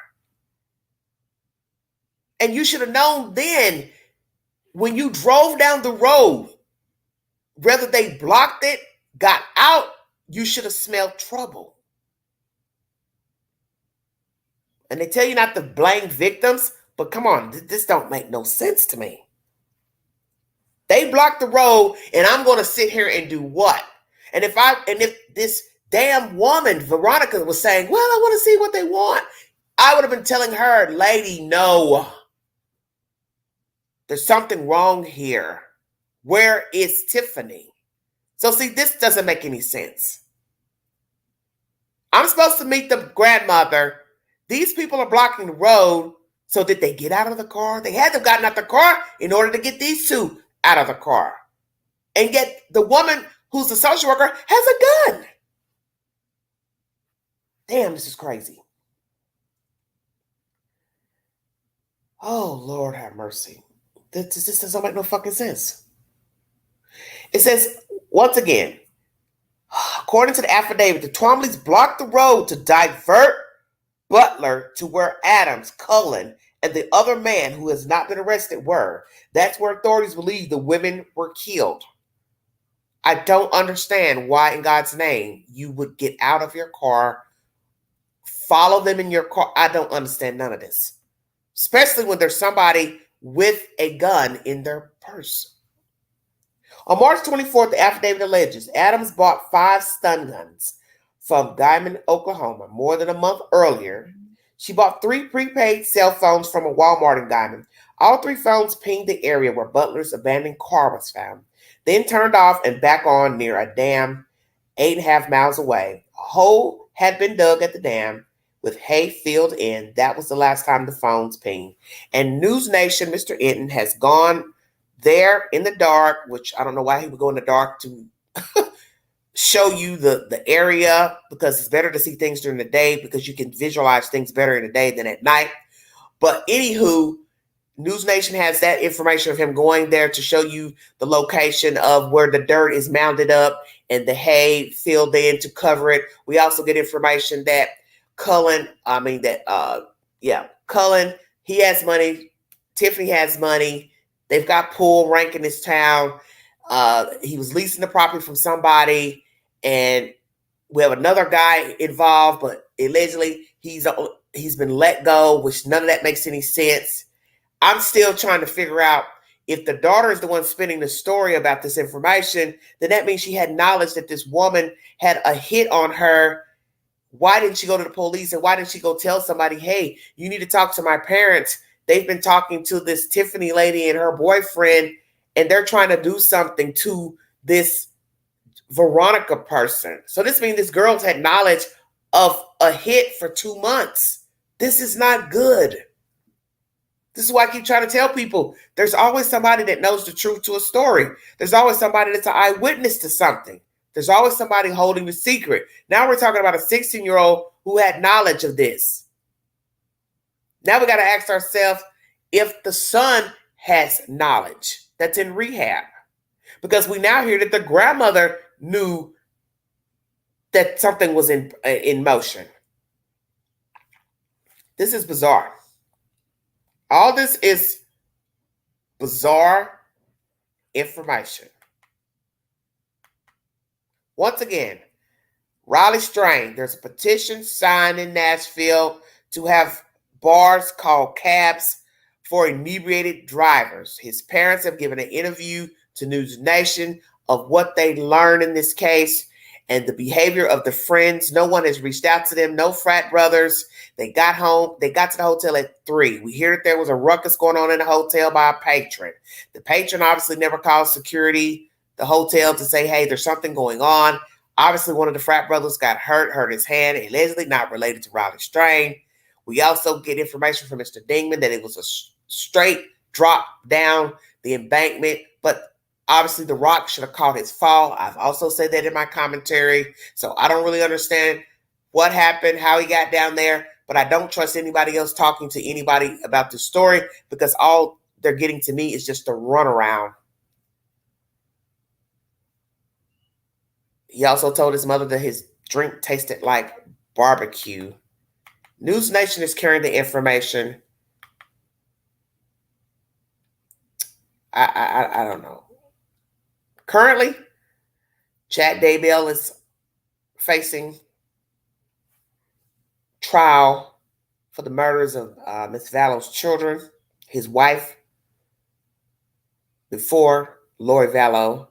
And you should have known then, when you drove down the road, whether they blocked it, got out, you should have smelled trouble. And they tell you not to blame victims, but come on, this don't make no sense to me. They blocked the road, and I'm going to sit here and do what? And if this damn woman, Veronica, was saying, well, I want to see what they want, I would have been telling her, lady, no. There's something wrong here. Where is Tiffany? So see, this doesn't make any sense. I'm supposed to meet the grandmother. These people are blocking the road. So did they get out of the car? They had to have gotten out the car in order to get these two out of the car. And yet the woman who's the social worker has a gun. Damn, this is crazy. Oh, Lord have mercy. This doesn't make no fucking sense. It says, once again, according to the affidavit, the Twomblys blocked the road to divert Butler to where Adams, Cullen, and the other man who has not been arrested were. That's where authorities believe the women were killed. I don't understand why in God's name you would get out of your car follow them in your car. I don't understand none of this, especially when there's somebody with a gun in their purse. On March 24th, the affidavit alleges Adams bought 5 stun guns from Guyman, Oklahoma, more than a month earlier. She bought 3 prepaid cell phones from a Walmart in Guyman. All 3 phones pinged the area where Butler's abandoned car was found, then turned off and back on near a dam 8.5 miles away. A hole had been dug at the dam with hay filled in. That was the last time the phones pinged. And News Nation, Mr. Enton, has gone there in the dark, which I don't know why he would go in the dark to show you the area, because it's better to see things during the day because you can visualize things better in the day than at night. But anywho, News Nation has that information of him going there to show you the location of where the dirt is mounded up and the hay filled in to cover it. We also get information that Cullen, he has money. Tiffany has money. They've got pool rank in this town. He was leasing the property from somebody, and we have another guy involved, but allegedly he's been let go, which none of that makes any sense. I'm still trying to figure out if the daughter is the one spinning the story about this information, then that means she had knowledge that this woman had a hit on her. Why didn't she go to the police, and why didn't she go tell somebody, hey, you need to talk to my parents? They've been talking to this Tiffany lady and her boyfriend, and they're trying to do something to this Veronica person. So this means this girl's had knowledge of a hit for 2 months. This is not good. This is why I keep trying to tell people there's always somebody that knows the truth to a story. There's always somebody that's an eyewitness to something. There's always somebody holding the secret. Now we're talking about a 16-year-old who had knowledge of this. Now we got to ask ourselves if the son has knowledge that's in rehab. Because we now hear that the grandmother knew that something was in motion. This is bizarre. All this is bizarre information. Once again, Riley Strain, there's a petition signed in Nashville to have bars called cabs for inebriated drivers. His parents have given an interview to News Nation of what they learned in this case and the behavior of the friends. No one has reached out to them, no frat brothers. They got home. They got to the hotel at 3. We hear that there was a ruckus going on in the hotel by a patron. The patron obviously never called security, the hotel, to say, hey, there's something going on. Obviously, one of the frat brothers got hurt his hand, allegedly not related to Riley Strain. We also get information from Mr. Dingman that it was a straight drop down the embankment, but obviously the rock should have caught his fall. I've also said that in my commentary, so I don't really understand what happened, how he got down there, but I don't trust anybody else talking to anybody about this story because all they're getting to me is just a runaround. He also told his mother that his drink tasted like barbecue. News Nation is carrying the information. I don't know. Currently, Chad Daybell is facing trial for the murders of Miss Vallow's children, his wife, before Lori Vallow.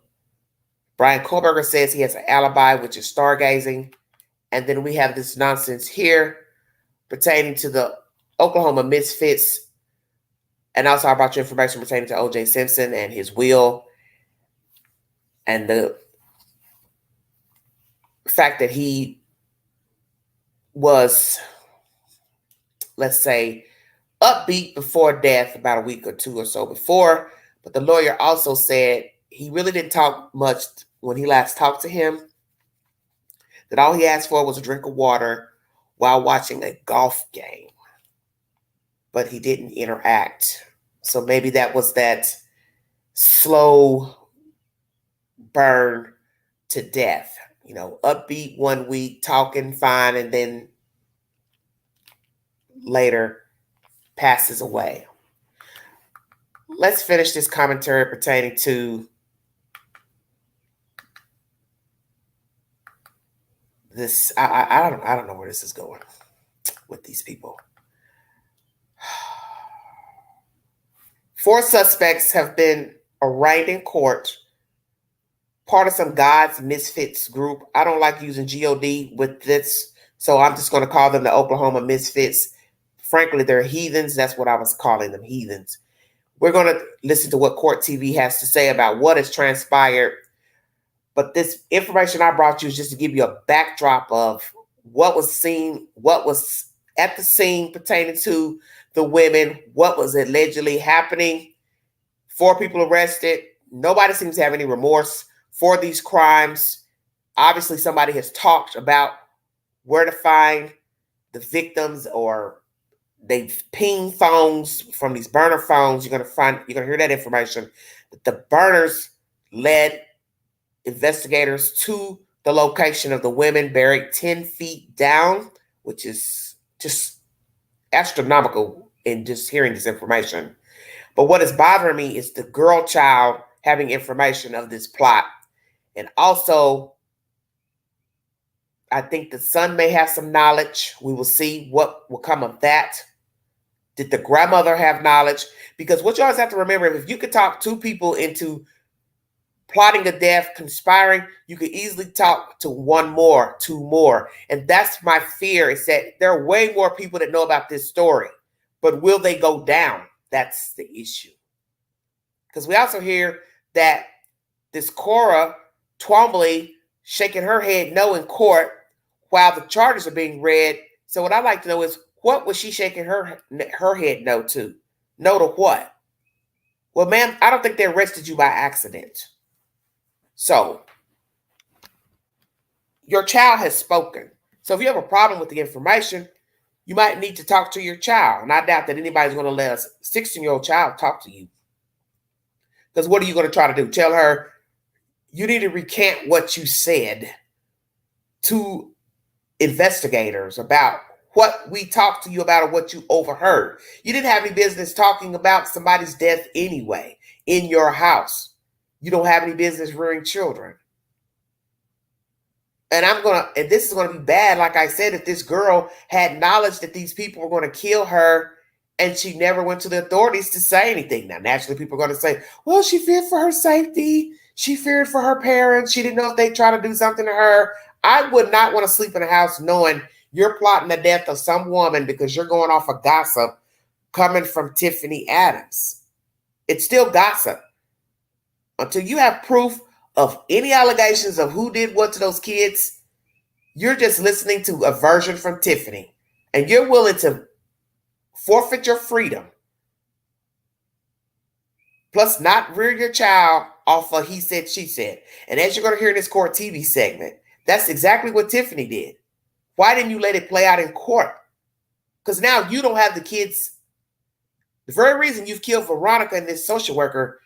Brian Kohlberger says he has an alibi, which is stargazing. And then we have this nonsense here pertaining to the Oklahoma Misfits. And also I brought you information pertaining to O.J. Simpson and his will. And the fact that he was, let's say, upbeat before death about a week or 2 or so before. But the lawyer also said he really didn't talk much when he last talked to him. That all he asked for was a drink of water while watching a golf game. But he didn't interact. So maybe that was that slow burn to death. You know, upbeat 1 week, talking fine, and then later passes away. Let's finish this commentary pertaining to this. I don't know where this is going. with these people. 4 suspects have been arraigned in court, part of some God's Misfits group. I don't like using GOD with this, so I'm just going to call them the Oklahoma Misfits. Frankly, they're heathens. That's what I was calling them, heathens. We're going to listen to what Court TV has to say about what has transpired. But this information I brought you is just to give you a backdrop of what was seen, what was at the scene pertaining to the women, what was allegedly happening. 4 people arrested. Nobody seems to have any remorse for these crimes. Obviously, somebody has talked about where to find the victims, or they've pinged phones from these burner phones. You're gonna hear that information. But the burners led investigators to the location of the women buried 10 feet down, which is just astronomical in just hearing this information. But what is bothering me is the girl child having information of this plot. And also, I think the son may have some knowledge. We will see what will come of that. Did the grandmother have knowledge? Because what you always have to remember, if you could talk 2 people into plotting a death, conspiring, you could easily talk to 1 more, 2 more. And that's my fear, is that there are way more people that know about this story. But will they go down? That's the issue. Because we also hear that this Cora Twombly shaking her head no in court while the charges are being read. So what I'd like to know is, what was she shaking her head no to? No to what? Well, ma'am, I don't think they arrested you by accident. So your child has spoken. So if you have a problem with the information, you might need to talk to your child. And I doubt that anybody's going to let a 16-year-old child talk to you. Because what are you going to try to do? Tell her, you need to recant what you said to investigators about what we talked to you about or what you overheard. You didn't have any business talking about somebody's death anyway in your house. You don't have any business rearing children. And this is going to be bad. Like I said, if this girl had knowledge that these people were going to kill her and she never went to the authorities to say anything. Now, naturally, people are going to say, well, she feared for her safety. She feared for her parents. She didn't know if they'd try to do something to her. I would not want to sleep in a house knowing you're plotting the death of some woman because you're going off of gossip coming from Tiffany Adams. It's still gossip. Until you have proof of any allegations of who did what to those kids, you're just listening to a version from Tiffany. And you're willing to forfeit your freedom. Plus not rear your child off of he said, she said. And as you're going to hear in this Court TV segment, that's exactly what Tiffany did. Why didn't you let it play out in court? Because now you don't have the kids. The very reason you've killed Veronica and this social worker,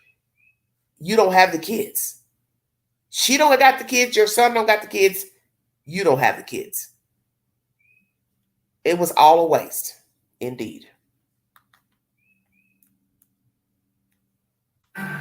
you don't have the kids. She don't got the kids. Your son don't got the kids. You don't have the kids. It was all a waste, indeed.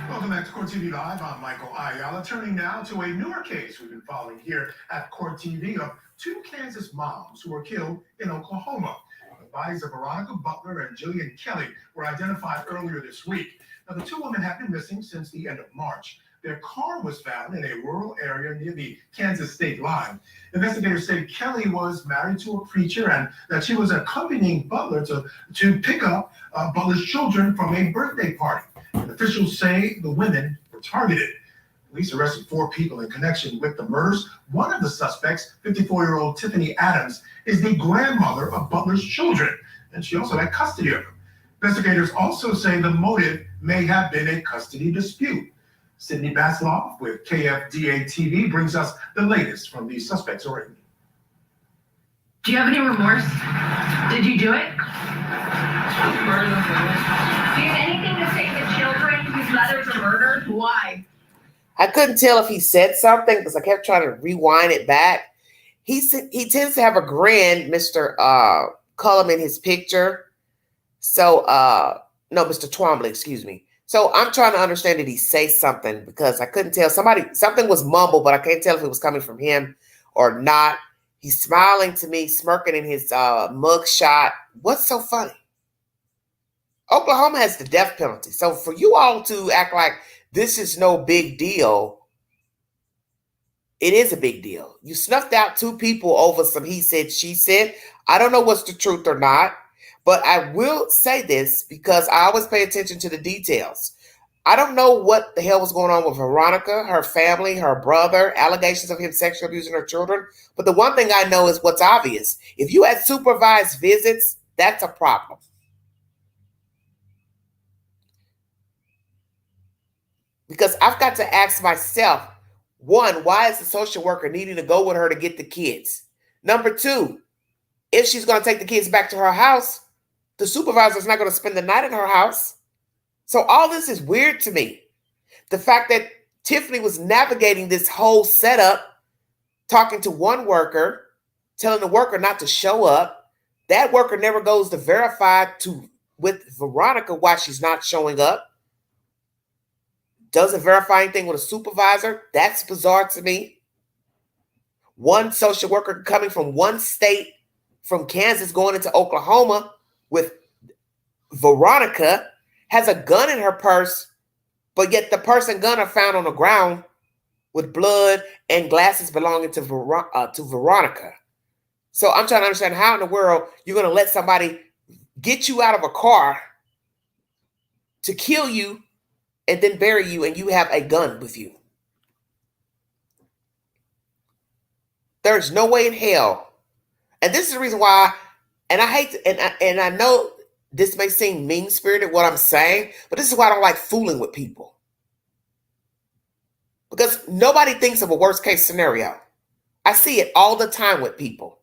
Welcome back to Court TV Live. I'm Michael Ayala. Turning now to a newer case we've been following here at Court TV of 2 Kansas moms who were killed in Oklahoma. The bodies of Veronica Butler and Jillian Kelly were identified earlier this week. Now, the 2 women have been missing since the end of March. Their car was found in a rural area near the Kansas state line. Investigators say Kelly was married to a preacher and that she was accompanying Butler to pick up Butler's children from a birthday party. And officials say the women were targeted. Police arrested 4 people in connection with the murders. One of the suspects, 54-year-old Tiffany Adams, is the grandmother of Butler's children, and she also had custody of them. Investigators also say the motive may have been a custody dispute. Sydney Basloff with KFDA TV brings us the latest from the suspects arraigned. Do you have any remorse? Did you do it? Do you have anything to say to children whose mothers are murdered? Why? I couldn't tell if he said something because I kept trying to rewind it back. He tends to have a grin, Mr. Cullum, in his picture. So, no, Mr. Twombly, excuse me. So I'm trying to understand, did he say something? Because I couldn't tell. Something was mumbled, but I can't tell if it was coming from him or not. He's smiling to me, smirking in his mug shot. What's so funny? Oklahoma has the death penalty. So for you all to act like this is no big deal, it is a big deal. You snuffed out 2 people over some he said, she said. I don't know what's the truth or not, but I will say this because I always pay attention to the details. I don't know what the hell was going on with Veronica, her family, her brother, allegations of him sexually abusing her children. But the one thing I know is what's obvious. If you had supervised visits, that's a problem. Because I've got to ask myself, 1, why is the social worker needing to go with her to get the kids? Number 2, if she's going to take the kids back to her house, the supervisor's not going to spend the night in her house. So all this is weird to me. The fact that Tiffany was navigating this whole setup, talking to one worker, telling the worker not to show up. That worker never goes to verify with Veronica why she's not showing up. Doesn't verify anything with a supervisor. That's bizarre to me. One social worker coming from one state, from Kansas, going into Oklahoma with Veronica, has a gun in her purse, but yet the person gun are found on the ground with blood and glasses belonging to Veronica. So I'm trying to understand how in the world you're going to let somebody get you out of a car to kill you and then bury you, and you have a gun with you. There's no way in hell. And this is the reason why, and I hate to, and I know this may seem mean-spirited what I'm saying, but this is why I don't like fooling with people. Because nobody thinks of a worst-case scenario. I see it all the time with people.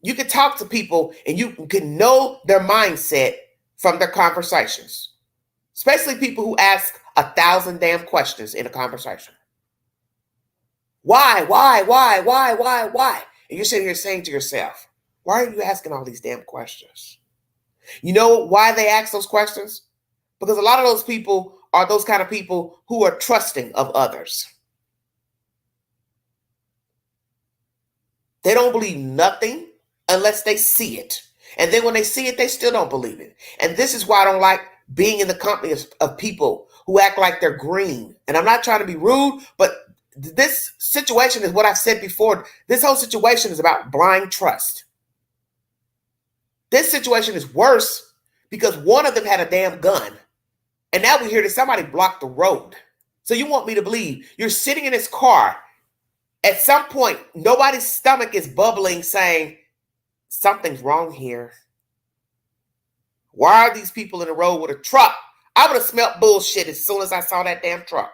You can talk to people and you can know their mindset from their conversations. Especially people who ask 1,000 damn questions in a conversation. Why? And you're sitting here saying to yourself, why are you asking all these damn questions? You know why they ask those questions? Because a lot of those people are those kind of people who are trusting of others. They don't believe nothing unless they see it. And then when they see it, they still don't believe it. And this is why I don't like being in the company of people who act like they're green. And I'm not trying to be rude, but this situation is what I've said before. This whole situation is about blind trust. This situation is worse because one of them had a damn gun. And now we hear that somebody blocked the road. So you want me to believe you're sitting in this car. At some point, nobody's stomach is bubbling saying, something's wrong here. Why are these people in the road with a truck? I would have smelt bullshit as soon as I saw that damn truck.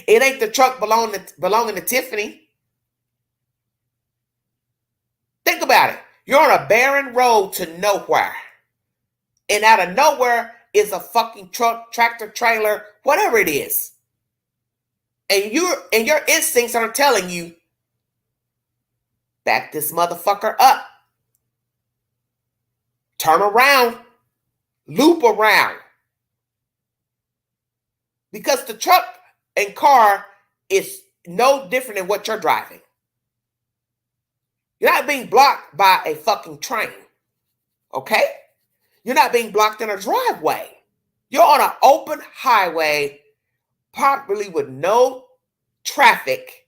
It ain't the truck belonging to Tiffany. Think about it. You're on a barren road to nowhere. And out of nowhere is a fucking truck, tractor, trailer, whatever it is. And your instincts are telling you, back this motherfucker up. Turn around. Loop around. Because the truck and car is no different than what you're driving. You're not being blocked by a fucking train. Okay? You're not being blocked in a driveway. You're on an open highway, probably with no traffic,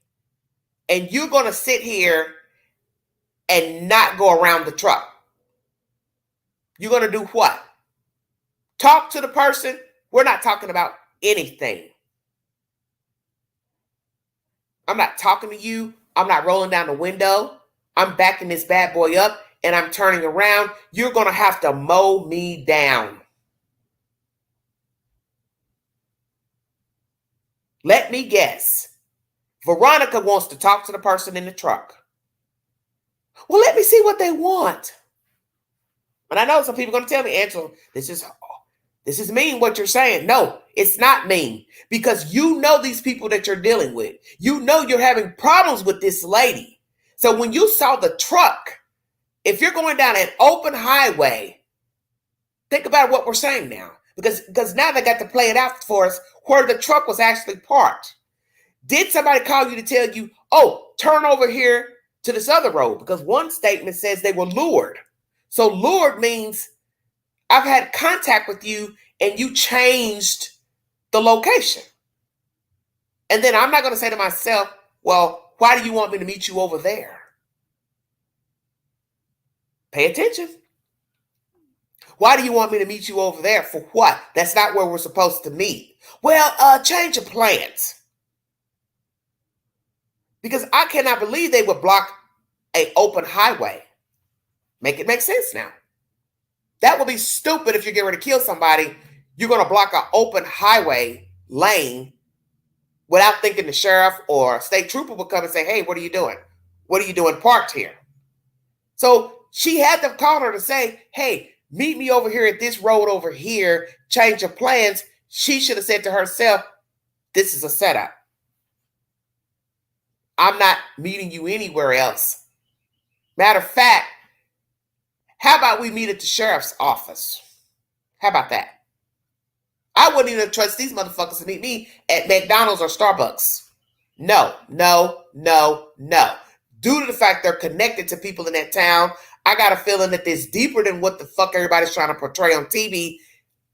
and you're going to sit here and not go around the truck. You're going to do what? Talk to the person? We're not talking about anything. I'm not talking to you. I'm not rolling down the window. I'm backing this bad boy up and I'm turning around. You're going to have to mow me down. Let me guess. Veronica wants to talk to the person in the truck. Well, let me see what they want. And I know some people are going to tell me, Angela, this is mean what you're saying. No, it's not mean. Because you know these people that you're dealing with. You know you're having problems with this lady. So when you saw the truck, if you're going down an open highway, think about what we're saying now. Because now they got to play it out for us where the truck was actually parked. Did somebody call you to tell you, oh, turn over here to this other road, because one statement says they were lured. So lured means I've had contact with you and you changed the location. And then I'm not going to say to myself, well, why do you want me to meet you over there? Pay attention. Why do you want me to meet you over there? For what? That's not where we're supposed to meet. Well, change of plans. Because I cannot believe they would block an open highway. Make it make sense now. That would be stupid if you're getting ready to kill somebody. You're going to block an open highway lane without thinking the sheriff or state trooper will come and say, hey, what are you doing? What are you doing parked here? So she had to call her to say, hey, meet me over here at this road over here, change of plans. She should have said to herself, this is a setup. I'm not meeting you anywhere else. Matter of fact, how about we meet at the sheriff's office? How about that? I wouldn't even trust these motherfuckers to meet me at McDonald's or Starbucks. No, no, no, no. Due to the fact they're connected to people in that town, I got a feeling that this deeper than what the fuck everybody's trying to portray on TV.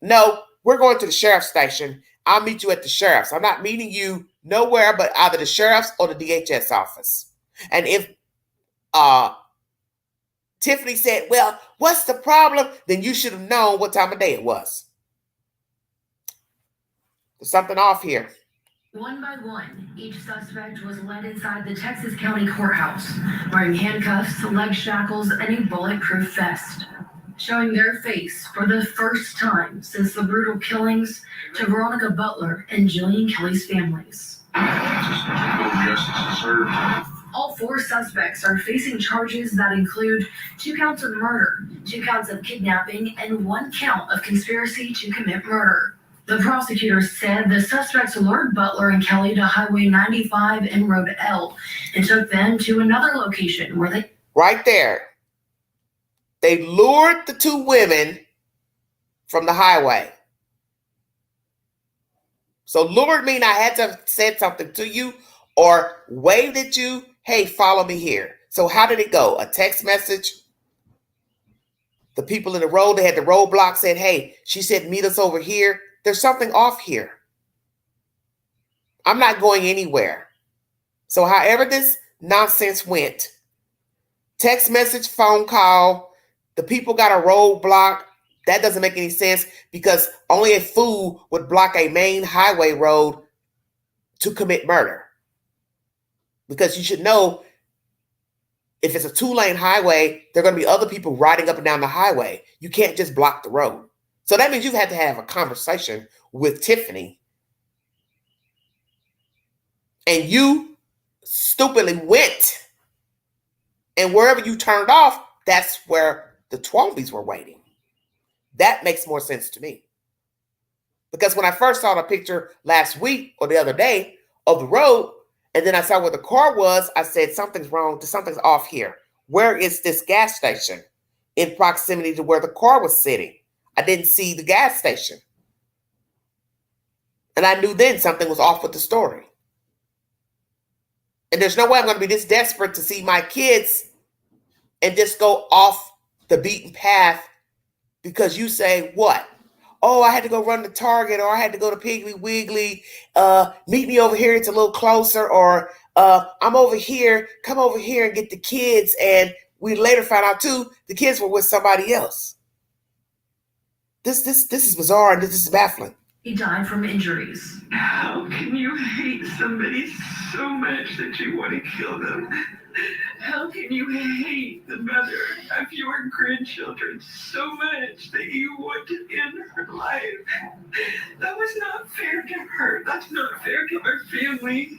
No, we're going to the sheriff's station. I'll meet you at the sheriff's. I'm not meeting you nowhere but either the sheriff's or the DHS office. And if Tiffany said, well, what's the problem? Then you should have known what time of day it was. There's something off here. One by one, each suspect was led inside the Texas County Courthouse, wearing handcuffs, leg shackles, and a bulletproof vest, showing their face for the first time since the brutal killings to Veronica Butler and Jillian Kelly's families. Justice is served. All four suspects are facing charges that include 2 counts of murder, 2 counts of kidnapping, and 1 count of conspiracy to commit murder. The prosecutors said the suspects lured Butler and Kelly to Highway 95 and Road L and took them to another location where they... Right there. They lured the 2 women from the highway. So lured mean I had to have said something to you or waved at you. Hey, follow me here. So how did it go? A text message? The people in the road, they had the roadblock said, hey, she said, meet us over here. There's something off here. I'm not going anywhere. So however this nonsense went, text message, phone call, the people got a roadblock. That doesn't make any sense because only a fool would block a main highway road to commit murder. Because you should know if it's a 2-lane highway, there are going to be other people riding up and down the highway. You can't just block the road. So that means you've had to have a conversation with Tiffany. And you stupidly went. And wherever you turned off, that's where the Twombies were waiting. That makes more sense to me. Because when I first saw the picture last week or the other day of the road, and then I saw where the car was, I said, something's wrong. Something's off here. Where is this gas station in proximity to where the car was sitting? I didn't see the gas station. And I knew then something was off with the story. And there's no way I'm going to be this desperate to see my kids and just go off the beaten path because you say, what? Oh, I had to go run to Target, or I had to go to Piggly Wiggly. Meet me over here. It's a little closer. Or I'm over here. Come over here and get the kids. And we later found out, too, the kids were with somebody else. This is bizarre and this is baffling. He died from injuries. How can you hate somebody so much that you want to kill them? How can you hate the mother of your grandchildren so much that you want to end her life? That was not fair to her. That's not fair to our family.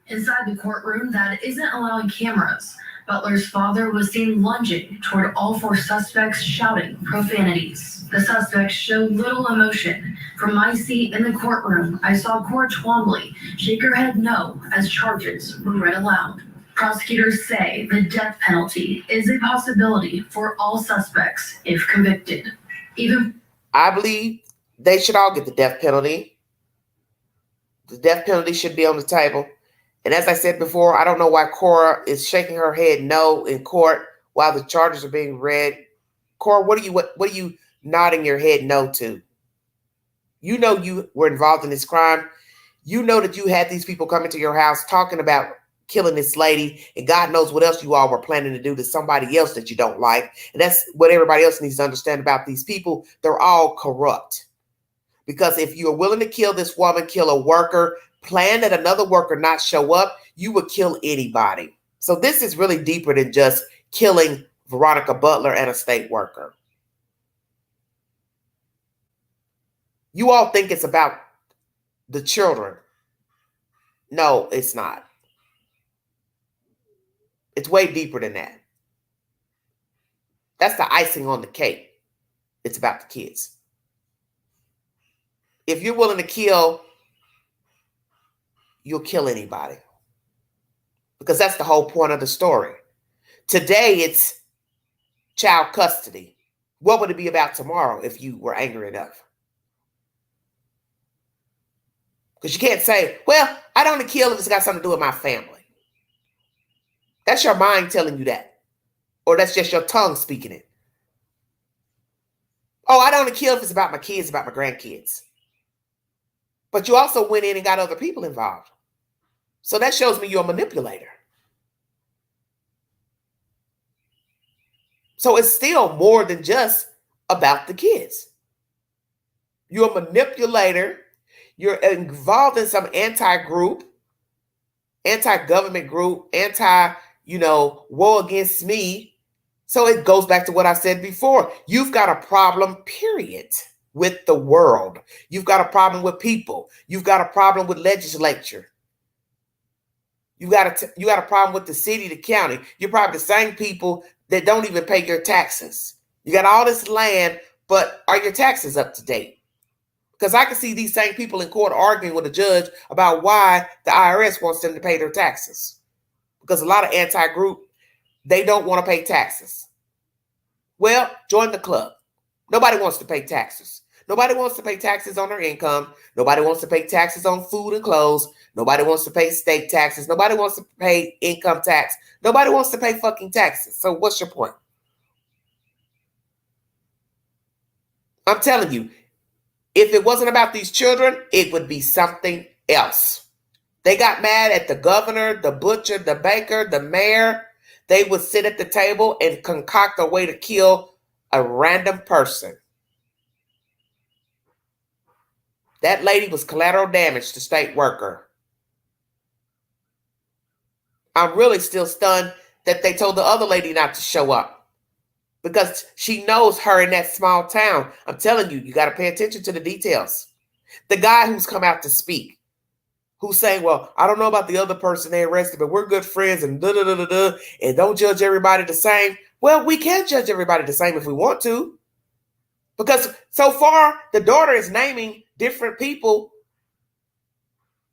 Inside the courtroom that isn't allowing cameras, Butler's father was seen lunging toward all 4 suspects, shouting profanities. The suspects showed little emotion. From my seat in the courtroom, I saw Cora Twombly shake her head no as charges were read aloud. Prosecutors say the death penalty is a possibility for all suspects if convicted. I believe they should all get the death penalty. The death penalty should be on the table. And as I said before, I don't know why Cora is shaking her head no in court while the charges are being read. Cora, what are you nodding your head no to? You know you were involved in this crime. You know that you had these people coming to your house talking about killing this lady, and God knows what else you all were planning to do to somebody else that you don't like. And that's what everybody else needs to understand about these people. They're all corrupt. Because if you're willing to kill this woman, kill a worker, plan that another worker not show up, you would kill anybody. So this is really deeper than just killing Veronica Butler and a state worker. You all think it's about the children. No, it's not. It's way deeper than that. That's the icing on the cake. It's about the kids. If you're willing to kill, you'll kill anybody. Because that's the whole point of the story. Today, it's child custody. What would it be about tomorrow if you were angry enough? Because you can't say, well, I don't want to kill if it's got something to do with my family. That's your mind telling you that. Or that's just your tongue speaking it. Oh, I don't want to kill if it's about my kids, about my grandkids. But you also went in and got other people involved. So that shows me you're a manipulator. So it's still more than just about the kids. You're a manipulator. You're involved in some anti-group, anti-government group, woe against me. So it goes back to what I said before. You've got a problem, period, with the world. You've got a problem with people. You've got a problem with legislature. You got a problem with the city, the county. You're probably the same people that don't even pay your taxes. You got all this land, but are your taxes up to date? Because I can see these same people in court arguing with a judge about why the IRS wants them to pay their taxes. Because a lot of anti-group, they don't want to pay taxes. Well, join the club. Nobody wants to pay taxes. Nobody wants to pay taxes on their income. Nobody wants to pay taxes on food and clothes. Nobody wants to pay state taxes. Nobody wants to pay income tax. Nobody wants to pay fucking taxes. So what's your point? I'm telling you, if it wasn't about these children, it would be something else. They got mad at the governor, the butcher, the baker, the mayor. They would sit at the table and concoct a way to kill a random person. That lady was collateral damage to state worker. I'm really still stunned that they told the other lady not to show up. Because she knows her in that small town. I'm telling you, you got to pay attention to the details. The guy who's come out to speak, who's saying, well, I don't know about the other person they arrested, but we're good friends and da-da-da-da-da, and don't judge everybody the same. Well, we can judge everybody the same if we want to. Because so far, the daughter is naming different people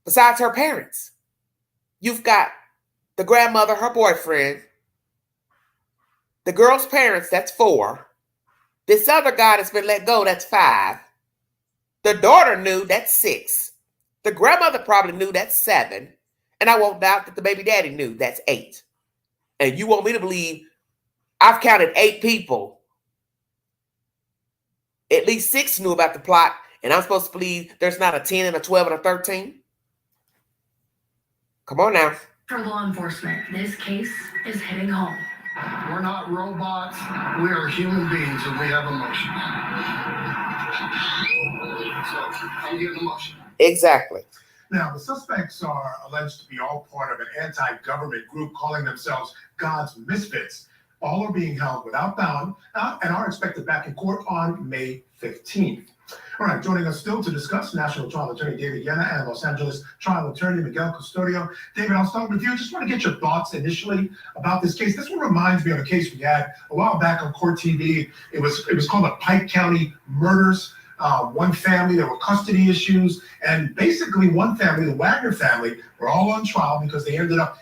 besides her parents. You've got the grandmother, her boyfriend, the girl's parents, that's 4. This other guy that's been let go, that's 5. The daughter knew, that's 6. The grandmother probably knew, that's 7. And I won't doubt that the baby daddy knew, that's 8. And you want me to believe I've counted 8 people. At least 6 knew about the plot, and I'm supposed to believe there's not a 10 and a 12 and a 13? Come on now. For law enforcement, this case is hitting home. We're not robots. We are human beings and we have emotions. So I'm getting emotional. Exactly. Now, the suspects are alleged to be all part of an anti-government group calling themselves God's Misfits. All are being held without bond and are expected back in court on May 15th. All right, joining us still to discuss, National Trial Attorney David Yena and Los Angeles Trial Attorney Miguel Custodio. David, I'll start with you. Just want to get your thoughts initially about this case. This one reminds me of a case we had a while back on Court TV. It was called the Pike County Murders. One family, there were custody issues, and basically one family, the Wagner family, were all on trial because they ended up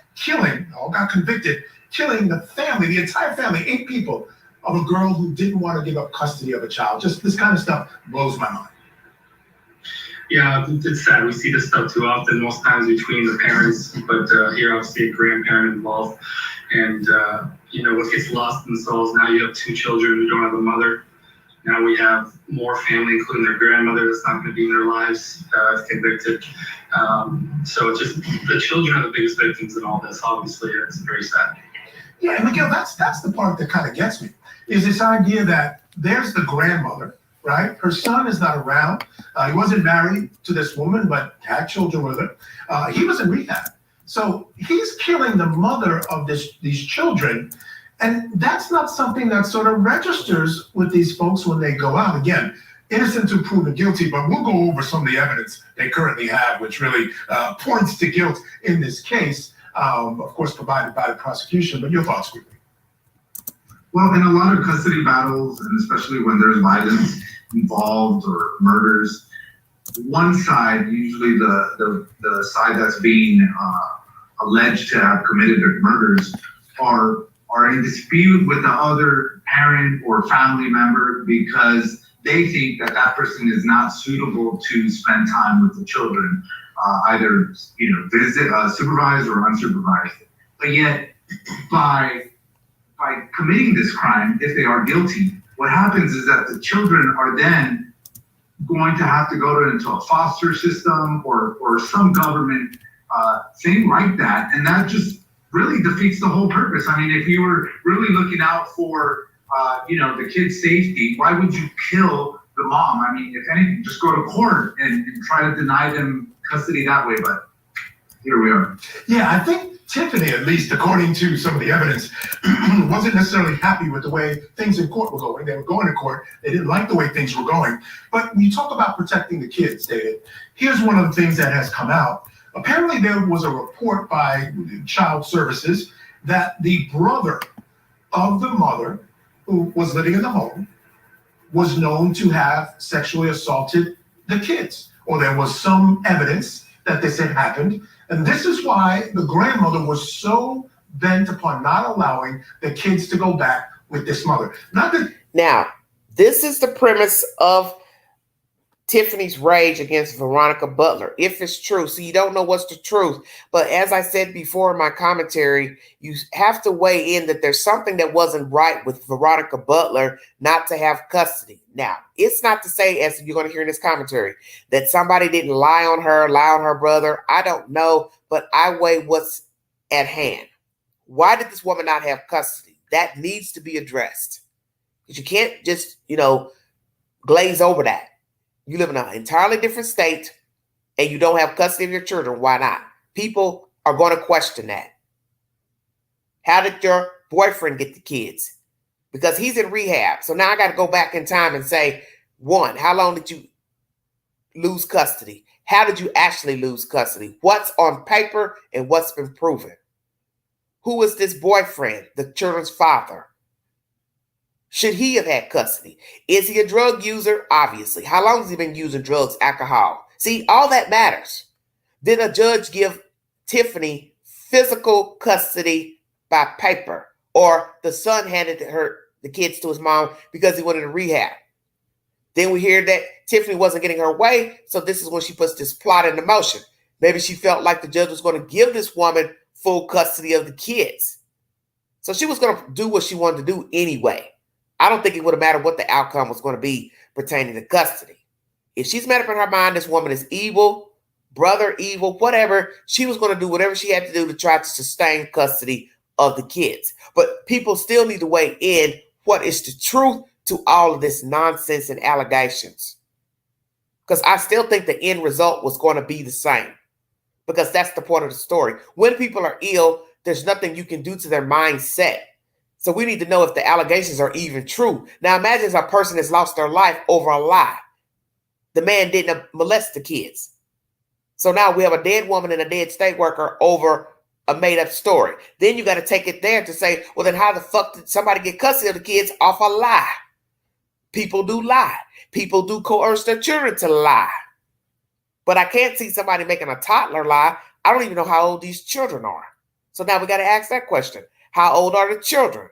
all got convicted, killing the family, the entire family, 8 people, of a girl who didn't want to give up custody of a child. Just this kind of stuff blows my mind. Yeah, it's sad. We see this stuff too often, most times between the parents, but here obviously a grandparent involved. And, what gets lost in the souls, now you have two children who don't have a mother. Now we have more family, including their grandmother, that's not going to be in their lives convicted. So it's just the children are the biggest victims in all this, obviously. It's very sad. Yeah, and Miguel, that's the part that kind of gets me, is this idea that there's the grandmother, right? Her son is not around. He wasn't married to this woman, but had children with her. He was in rehab. So he's killing the mother of these children. And that's not something that sort of registers with these folks when they go out. Again, innocent to proven guilty, but we'll go over some of the evidence they currently have, which really points to guilt in this case, of course, provided by the prosecution. But your thoughts, quickly. Well, in a lot of custody battles, and especially when there's violence involved or murders, one side, usually the side that's being alleged to have committed the murders, are in dispute with the other parent or family member because they think that that person is not suitable to spend time with the children, either visit, supervised or unsupervised. But yet, by committing this crime, if they are guilty, what happens is that the children are then going to have to go into a foster system or some government thing like that, and that just really defeats the whole purpose. I mean, if you were really looking out for the kid's safety, why would you kill the mom? I mean, if anything, just go to court and try to deny them custody that way. But here we are. Yeah, I think Tiffany, at least according to some of the evidence, wasn't necessarily happy with the way things in court were going. They were going to court. They didn't like the way things were going. But when you talk about protecting the kids, David, here's one of the things that has come out. Apparently, there was a report by Child Services that the brother of the mother who was living in the home was known to have sexually assaulted the kids, or there was some evidence that this had happened. And this is why the grandmother was so bent upon not allowing the kids to go back with this mother. Now, this is the premise of Tiffany's rage against Veronica Butler, if it's true. So you don't know what's the truth. But as I said before in my commentary, you have to weigh in that there's something that wasn't right with Veronica Butler not to have custody. Now, it's not to say, as you're going to hear in this commentary, that somebody didn't lie on her brother. I don't know, but I weigh what's at hand. Why did this woman not have custody? That needs to be addressed. Because you can't just, glaze over that. You live in an entirely different state and you don't have custody of your children. Why not? People are going to question that. How did your boyfriend get the kids? Because he's in rehab. So now I got to go back in time and say, one, how long did you lose custody? How did you actually lose custody? What's on paper and what's been proven? Who is this boyfriend, the children's father? Should he have had custody? Is he a drug user? Obviously. How long has he been using drugs, alcohol? See, all that matters. Did a judge give Tiffany physical custody by paper? Or the son handed the kids to his mom because he went into rehab? Then we hear that Tiffany wasn't getting her way, so this is when she puts this plot into motion. Maybe she felt like the judge was going to give this woman full custody of the kids. So she was going to do what she wanted to do anyway. I don't think it would have mattered what the outcome was going to be pertaining to custody. If she's made up in her mind this woman is evil, brother evil, whatever, she was going to do whatever she had to do to try to sustain custody of the kids. But people still need to weigh in what is the truth to all of this nonsense and allegations. Because I still think the end result was going to be the same. Because that's the point of the story. When people are ill, there's nothing you can do to their mindset. So we need to know if the allegations are even true. Now imagine a person has lost their life over a lie. The man didn't molest the kids. So now we have a dead woman and a dead state worker over a made up story. Then you got to take it there to say, well, then how the fuck did somebody get custody of the kids off a lie? People do lie. People do coerce their children to lie. But I can't see somebody making a toddler lie. I don't even know how old these children are. So now we got to ask that question. How old are the children?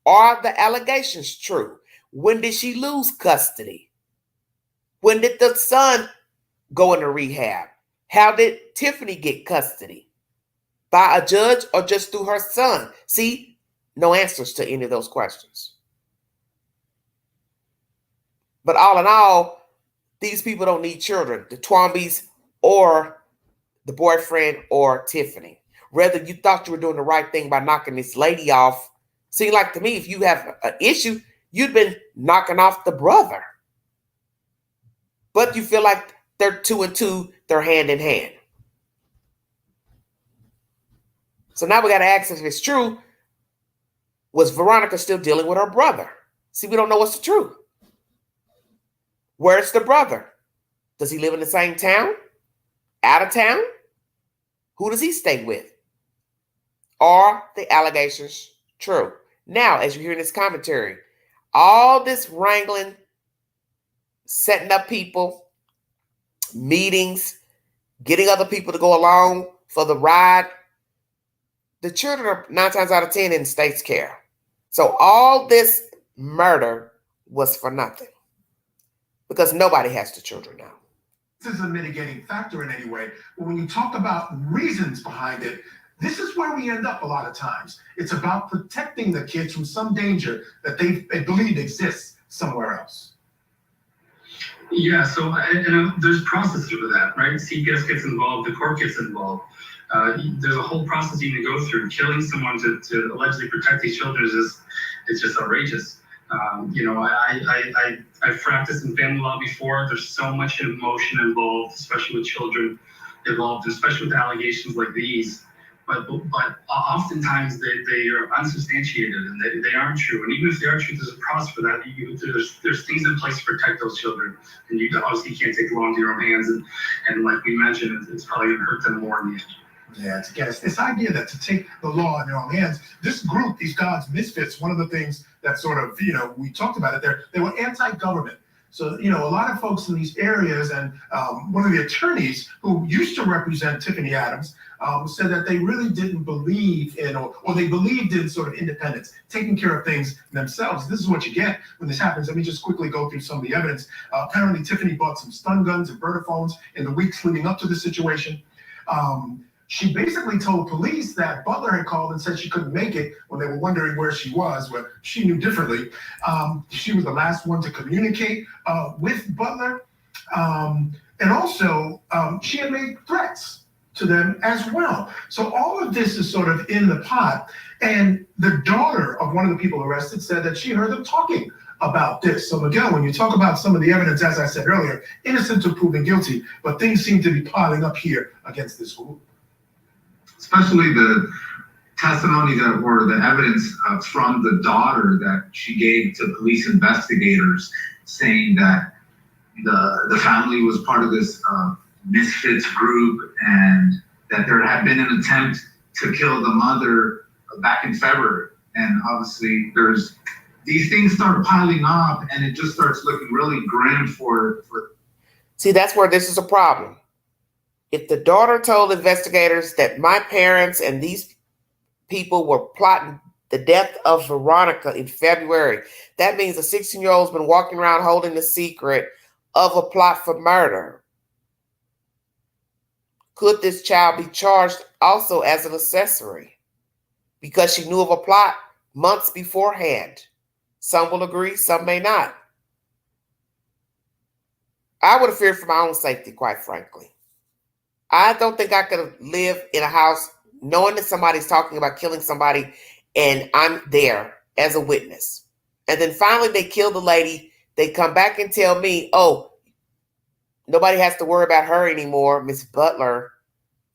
Are the allegations true? When did she lose custody? When did the son go into rehab? How did Tiffany get custody? By a judge or just through her son? See, no answers to any of those questions. But all in all, these people don't need children, the Twombeys or the boyfriend or Tiffany. Whether you thought you were doing the right thing by knocking this lady off, seems like to me, if you have an issue, you'd been knocking off the brother. But you feel like they're 2 and 2, they're hand in hand. So now we got to ask if it's true. Was Veronica still dealing with her brother? See, we don't know what's the truth. Where's the brother? Does he live in the same town? Out of town? Who does he stay with? Are the allegations true? Now, as you hear in this commentary, all this wrangling, setting up people, meetings, getting other people to go along for the ride, the children are 9 times out of 10 in state's care. So all this murder was for nothing because nobody has the children now. This is a mitigating factor in any way. But when you talk about reasons behind it, this is where we end up a lot of times. It's about protecting the kids from some danger that they believe exists somewhere else. Yeah, so there's processes for that, right? CPS gets involved, the court gets involved. There's a whole process you need to go through. Killing someone to allegedly protect these children is just outrageous. I've practiced in family law before. There's so much emotion involved, especially with children involved, especially with allegations like these. But oftentimes they are unsubstantiated and they aren't true. And even if they are true, there's a process for that. There's things in place to protect those children. And you obviously can't take the law into your own hands. And like we mentioned, it's probably going to hurt them more in the end. Yeah, it's this idea that to take the law in their own hands, this group, these God's Misfits, one of the things that sort of, we talked about it, they were anti-government. So, a lot of folks in these areas, and one of the attorneys who used to represent Tiffany Adams said that they really didn't believe in, or they believed in sort of independence, taking care of things themselves. This is what you get when this happens. Let me just quickly go through some of the evidence. Apparently, Tiffany bought some stun guns and vertiphones in the weeks leading up to the situation. She basically told police that Butler had called and said she couldn't make it when they were wondering where she was, but she knew differently. She was the last one to communicate with Butler. And also, she had made threats to them as well. So all of this is sort of in the pot. And the daughter of one of the people arrested said that she heard them talking about this. So Miguel, when you talk about some of the evidence, as I said earlier, innocent to proven guilty, but things seem to be piling up here against this group. Especially the testimony or the evidence from the daughter that she gave to police investigators, saying that the family was part of this Misfits group and that there had been an attempt to kill the mother back in February. And obviously these things start piling up and it just starts looking really grim for. See, that's where this is a problem. If the daughter told investigators that my parents and these people were plotting the death of Veronica in February, that means a 16-year-old's been walking around holding the secret of a plot for murder. Could this child be charged also as an accessory because she knew of a plot months beforehand? Some will agree, some may not. I would have feared for my own safety, quite frankly. I don't think I could live in a house knowing that somebody's talking about killing somebody and I'm there as a witness. And then finally they kill the lady. They come back and tell me, oh, nobody has to worry about her anymore, Miss Butler.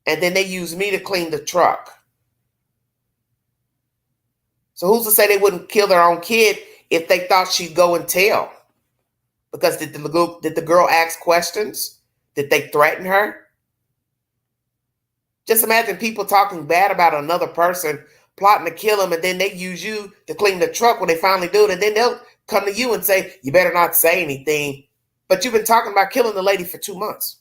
And then they use me to clean the truck. So who's to say they wouldn't kill their own kid if they thought she'd go and tell? Because did the girl ask questions? Did they threaten her? Just imagine people talking bad about another person, plotting to kill them, and then they use you to clean the truck when they finally do it, and then they'll come to you and say, you better not say anything. But you've been talking about killing the lady for 2 months.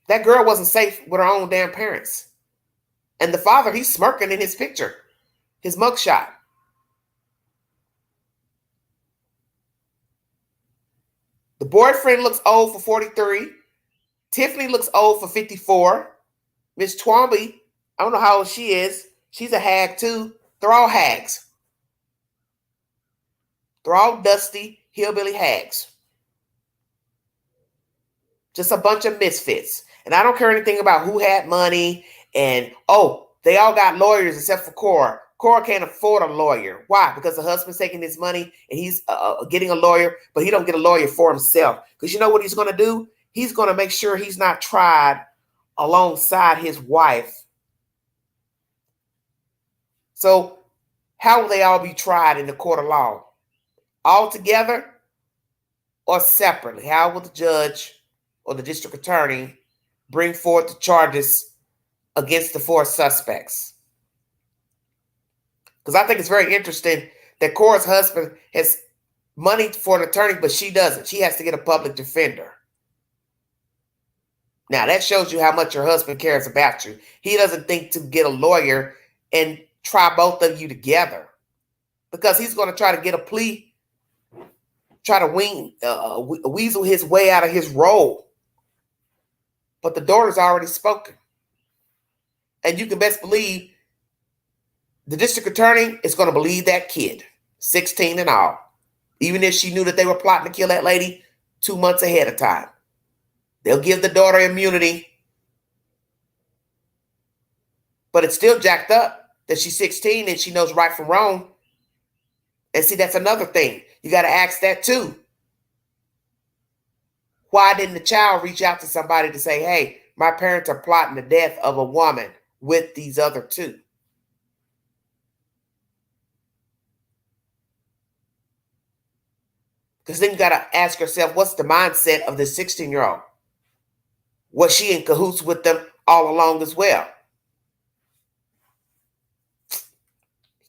That girl wasn't safe with her own damn parents. And the father, he's smirking in his picture, his mugshot. The boyfriend looks old for 43. Tiffany looks old for 54. Miss Twombly, I don't know how old she is. She's a hag too. They're all hags. They're all dusty, hillbilly hags. Just a bunch of misfits. And I don't care anything about who had money. And, oh, they all got lawyers except for Cora. Cora can't afford a lawyer. Why? Because the husband's taking his money and he's getting a lawyer, but he don't get a lawyer for himself. Because you know what he's going to do? He's going to make sure he's not tried alongside his wife. So how will they all be tried in the court of law? All together or separately? How will the judge or the district attorney bring forth the charges against the 4 suspects? Because I think it's very interesting that Cora's husband has money for an attorney, but she doesn't. She has to get a public defender. Now, that shows you how much your husband cares about you. He doesn't think to get a lawyer and try both of you together because he's going to try to get a plea, try to weasel his way out of his role. But the daughter's already spoken. And you can best believe the district attorney is going to believe that kid, 16 and all, even if she knew that they were plotting to kill that lady 2 months ahead of time. They'll give the daughter immunity. But it's still jacked up that she's 16 and she knows right from wrong. And see, that's another thing. You got to ask that too. Why didn't the child reach out to somebody to say, hey, my parents are plotting the death of a woman with these other 2? Because then you got to ask yourself, what's the mindset of the 16-year-old? Was she in cahoots with them all along as well?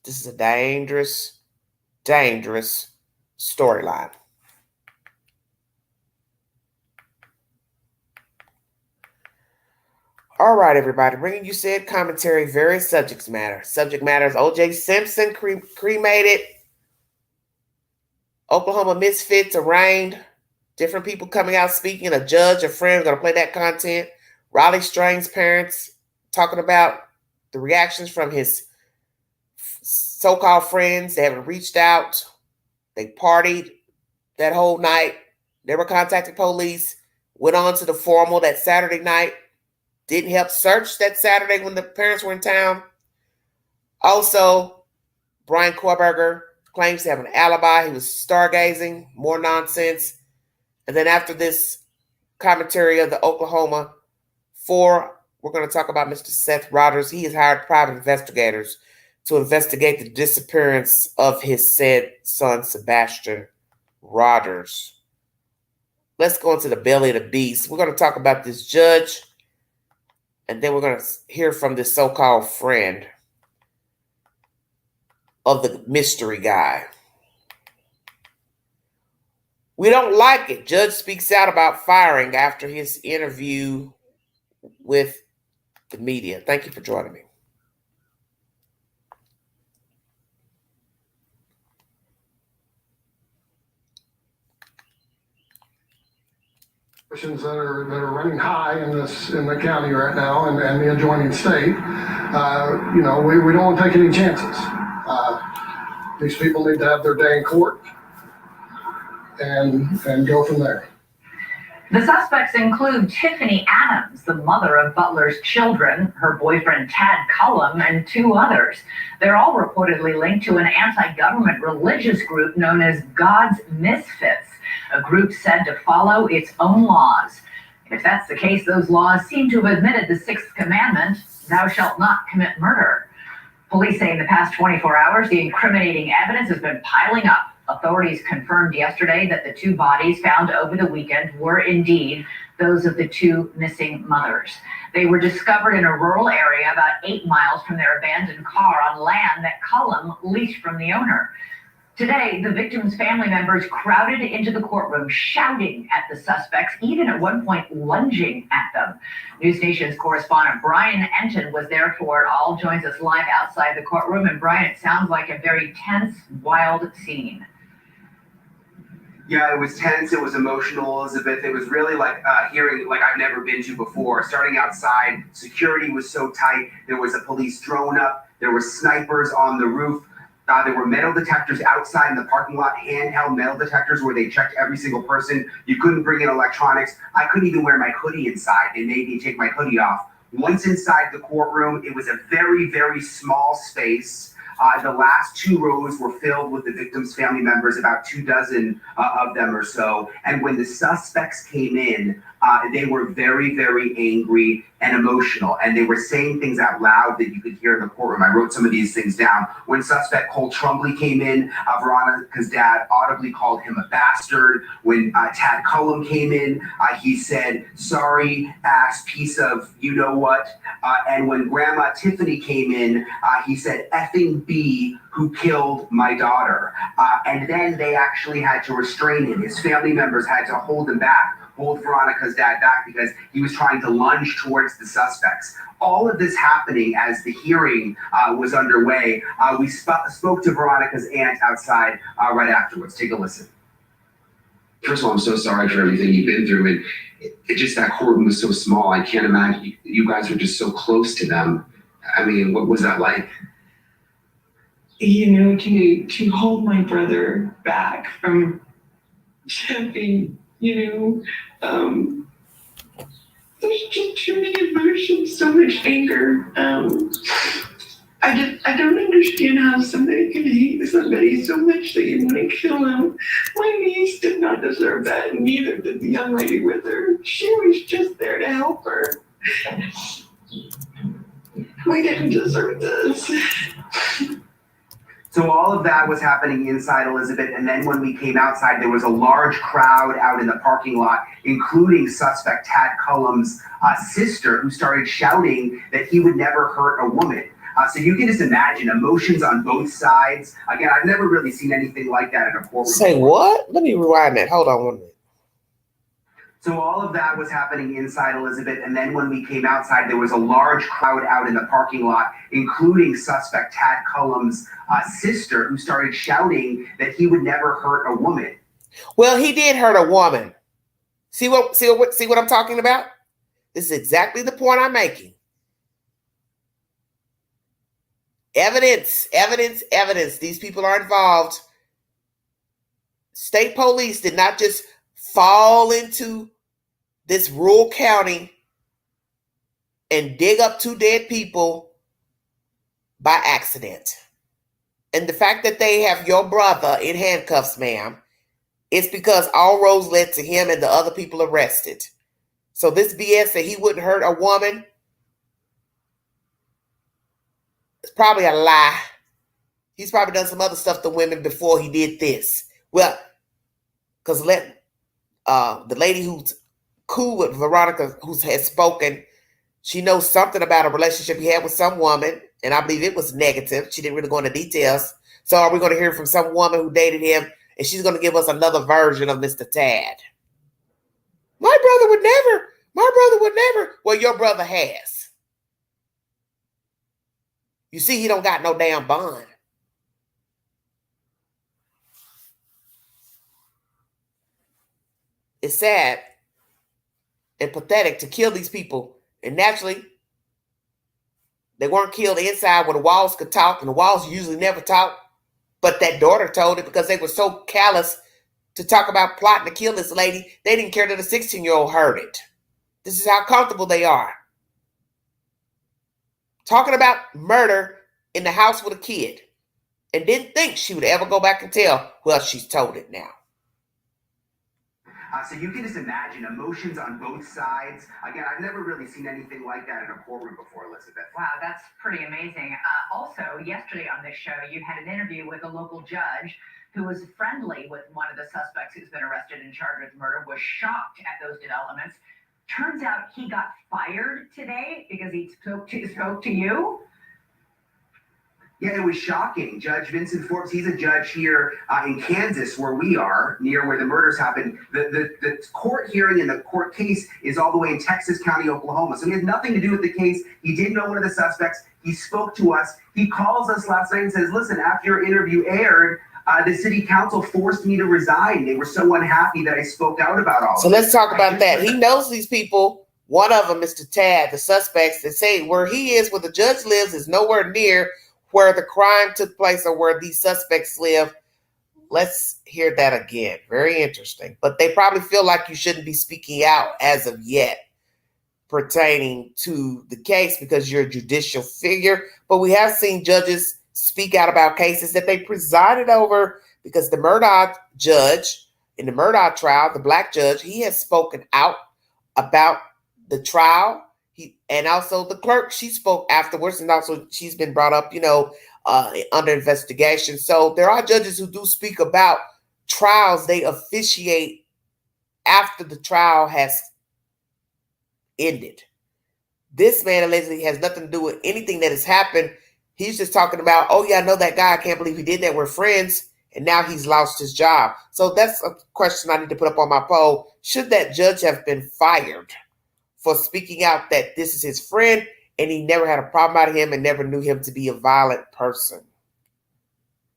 This is a dangerous, dangerous storyline. All right, everybody. Bringing you said commentary, various subject matter. Subject matters: O.J. Simpson, cremated. Oklahoma Misfits, arraigned. Different people coming out speaking. A judge, a friend, going to play that content. Riley Strain's parents talking about the reactions from his so-called friends. They haven't reached out. They partied that whole night. Never contacted police. Went on to the formal that Saturday night. Didn't help search that Saturday when the parents were in town. Also, Brian Kohlberger claims to have an alibi. He was stargazing. More nonsense. And then after this commentary of the Oklahoma 4, we're going to talk about Mr. Seth Rogers. He has hired private investigators to investigate the disappearance of his said son, Sebastian Rogers. Let's go into the belly of the beast. We're going to talk about this judge, and then we're going to hear from this so-called friend of the mystery guy. We don't like it. Judge speaks out about firing after his interview with the media. Thank you for joining me. That are running high in the county right now and the adjoining state. We don't want to take any chances. These people need to have their day in court and go from there. The suspects include Tiffany Adams, the mother of Butler's children, her boyfriend Tad Cullum, and 2 others. They're all reportedly linked to an anti-government religious group known as God's Misfits, a group said to follow its own laws. If that's the case, those laws seem to have admitted the 6th commandment, thou shalt not commit murder. Police say in the past 24 hours, the incriminating evidence has been piling up. Authorities confirmed yesterday that the 2 bodies found over the weekend were indeed those of the 2 missing mothers. They were discovered in a rural area about 8 miles from their abandoned car on land that Cullum leased from the owner. Today, the victims' family members crowded into the courtroom, shouting at the suspects, even at one point lunging at them. News Nation's correspondent Brian Enton was there for it all, joins us live outside the courtroom. And Brian, it sounds like a very tense, wild scene. Yeah, it was tense. It was emotional, Elizabeth. It was really like hearing like I've never been to before. Starting outside, security was so tight. There was a police drone up. There were snipers on the roof. There were metal detectors outside in the parking lot, handheld metal detectors where they checked every single person. You couldn't bring in electronics. I couldn't even wear my hoodie inside. They made me take my hoodie off. Once inside the courtroom, it was a very, very small space. The last 2 rows were filled with the victims' family members, about 24 of them or so. And when the suspects came in, they were very, very angry and emotional. And they were saying things out loud that you could hear in the courtroom. I wrote some of these things down. When suspect Cole Trumbley came in, Veronica's dad audibly called him a bastard. When Tad Cullum came in, he said, sorry, ass piece of you-know-what. And when Grandma Tiffany came in, he said, effing B, who killed my daughter. And then they actually had to restrain him. His family members had to hold him back, hold Veronica's dad back because he was trying to lunge towards the suspects. All of this happening as the hearing was underway. We spoke to Veronica's aunt outside right afterwards. Take a listen. First of all, I'm so sorry for everything you've been through. And it just, that courtroom was so small. I can't imagine you guys were just so close to them. I mean, what was that like? You know, to hold my brother back from having, there's just too many emotions, so much anger. I don't understand how somebody can hate somebody so much that you want to kill them. My niece did not deserve that, and neither did the young lady with her. She was just there to help her. We didn't deserve this. So all of that was happening inside, Elizabeth, and then when we came outside, there was a large crowd out in the parking lot, including suspect Tad Cullum's sister, who started shouting that he would never hurt a woman. So you can just imagine emotions on both sides. Again, I've never really seen anything like that in a courtroom. Say what? Let me rewind that. Hold on 1 minute. So all of that was happening inside, Elizabeth, and then when we came outside, there was a large crowd out in the parking lot, including suspect Tad Cullum's sister, who started shouting that he would never hurt a woman. Well, he did hurt a woman. See what I'm talking about? This is exactly the point I'm making. Evidence. These people are involved. State police did not just fall into this rural county and dig up 2 dead people by accident. And the fact that they have your brother in handcuffs, ma'am, it's because all roads led to him and the other people arrested. So this BS that he wouldn't hurt a woman, it's probably a lie. He's probably done some other stuff to women before he did this. Well, because the lady who's cool with Veronica, who has spoken, she knows something about a relationship he had with some woman, and I believe it was negative. She didn't really go into details. So are we going to hear from some woman who dated him, and she's going to give us another version of Mr. Tad? My brother would never. Well, your brother has. You see, he don't got no damn bond. It's sad and pathetic to kill these people. And naturally, they weren't killed inside where the walls could talk, and the walls usually never talk. But that daughter told it because they were so callous to talk about plotting to kill this lady. They didn't care that a 16-year-old heard it. This is how comfortable they are. Talking about murder in the house with a kid, and didn't think she would ever go back and tell. Well, she's told it now. So you can just imagine emotions on both sides. Again, I've never really seen anything like that in a courtroom before, Elizabeth. Wow, that's pretty amazing. Also, yesterday on this show, you had an interview with a local judge who was friendly with one of the suspects who's been arrested and charged with murder, was shocked at those developments. Turns out he got fired today because he spoke to you. Yeah, it was shocking. Judge Vincent Forbes, he's a judge here in Kansas, where we are, near where the murders happened. The court hearing and the court case is all the way in Texas County, Oklahoma. So he had nothing to do with the case. He didn't know one of the suspects. He spoke to us. He calls us last night and says, listen, after your interview aired, The city council forced me to resign. They were so unhappy that I spoke out about all So of it. let's talk about that. He knows these people. One of them, Mr. Tad, the suspects, that say where he is, where the judge lives, is nowhere near where the crime took place or where these suspects live. Let's hear that again. Very interesting. But they probably feel like you shouldn't be speaking out as of yet pertaining to the case because you're a judicial figure. But we have seen judges speak out about cases that they presided over because the Murdaugh judge in the Murdaugh trial, the black judge, he has spoken out about the trial. And also the clerk, she spoke afterwards, and also she's been brought up, under investigation. So there are judges who do speak about trials they officiate after the trial has ended. This man allegedly has nothing to do with anything that has happened. He's just talking about, oh yeah, I know that guy. I can't believe he did that. We're friends. And now he's lost his job. So that's a question I need to put up on my poll. Should that judge have been fired for speaking out that this is his friend and he never had a problem out of him and never knew him to be a violent person?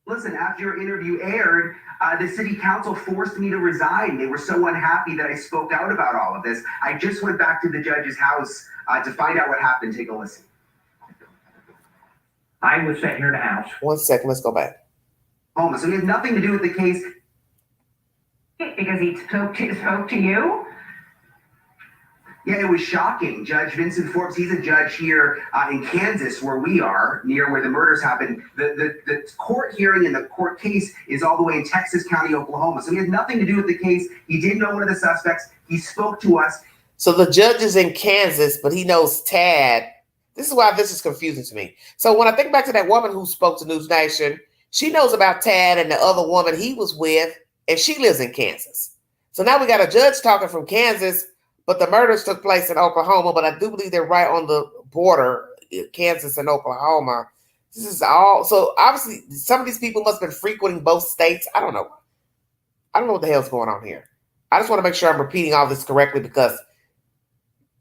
Listen, after your interview aired, the city council forced me to resign. They were so unhappy that I spoke out about all of this. I just went back to the judge's house to find out what happened. Take a listen. I was sitting here in the house. 1 second, let's go back. So he has nothing to do with the case. Because he spoke to you? Yeah, it was shocking. Judge Vincent Forbes, he's a judge here in Kansas where we are, near where the murders happened. The court hearing and the court case is all the way in Texas County, Oklahoma. So he has nothing to do with the case. He did know one of the suspects. He spoke to us. So the judge is in Kansas, but he knows Tad. This is why this is confusing to me. So when I think back to that woman who spoke to News Nation, she knows about Tad and the other woman he was with, and she lives in Kansas. So now we got a judge talking from Kansas, but the murders took place in Oklahoma, but I do believe they're right on the border, Kansas and Oklahoma. This is all. So obviously some of these people must have been frequenting both states. I don't know. I don't know what the hell's going on here. I just want to make sure I'm repeating all this correctly because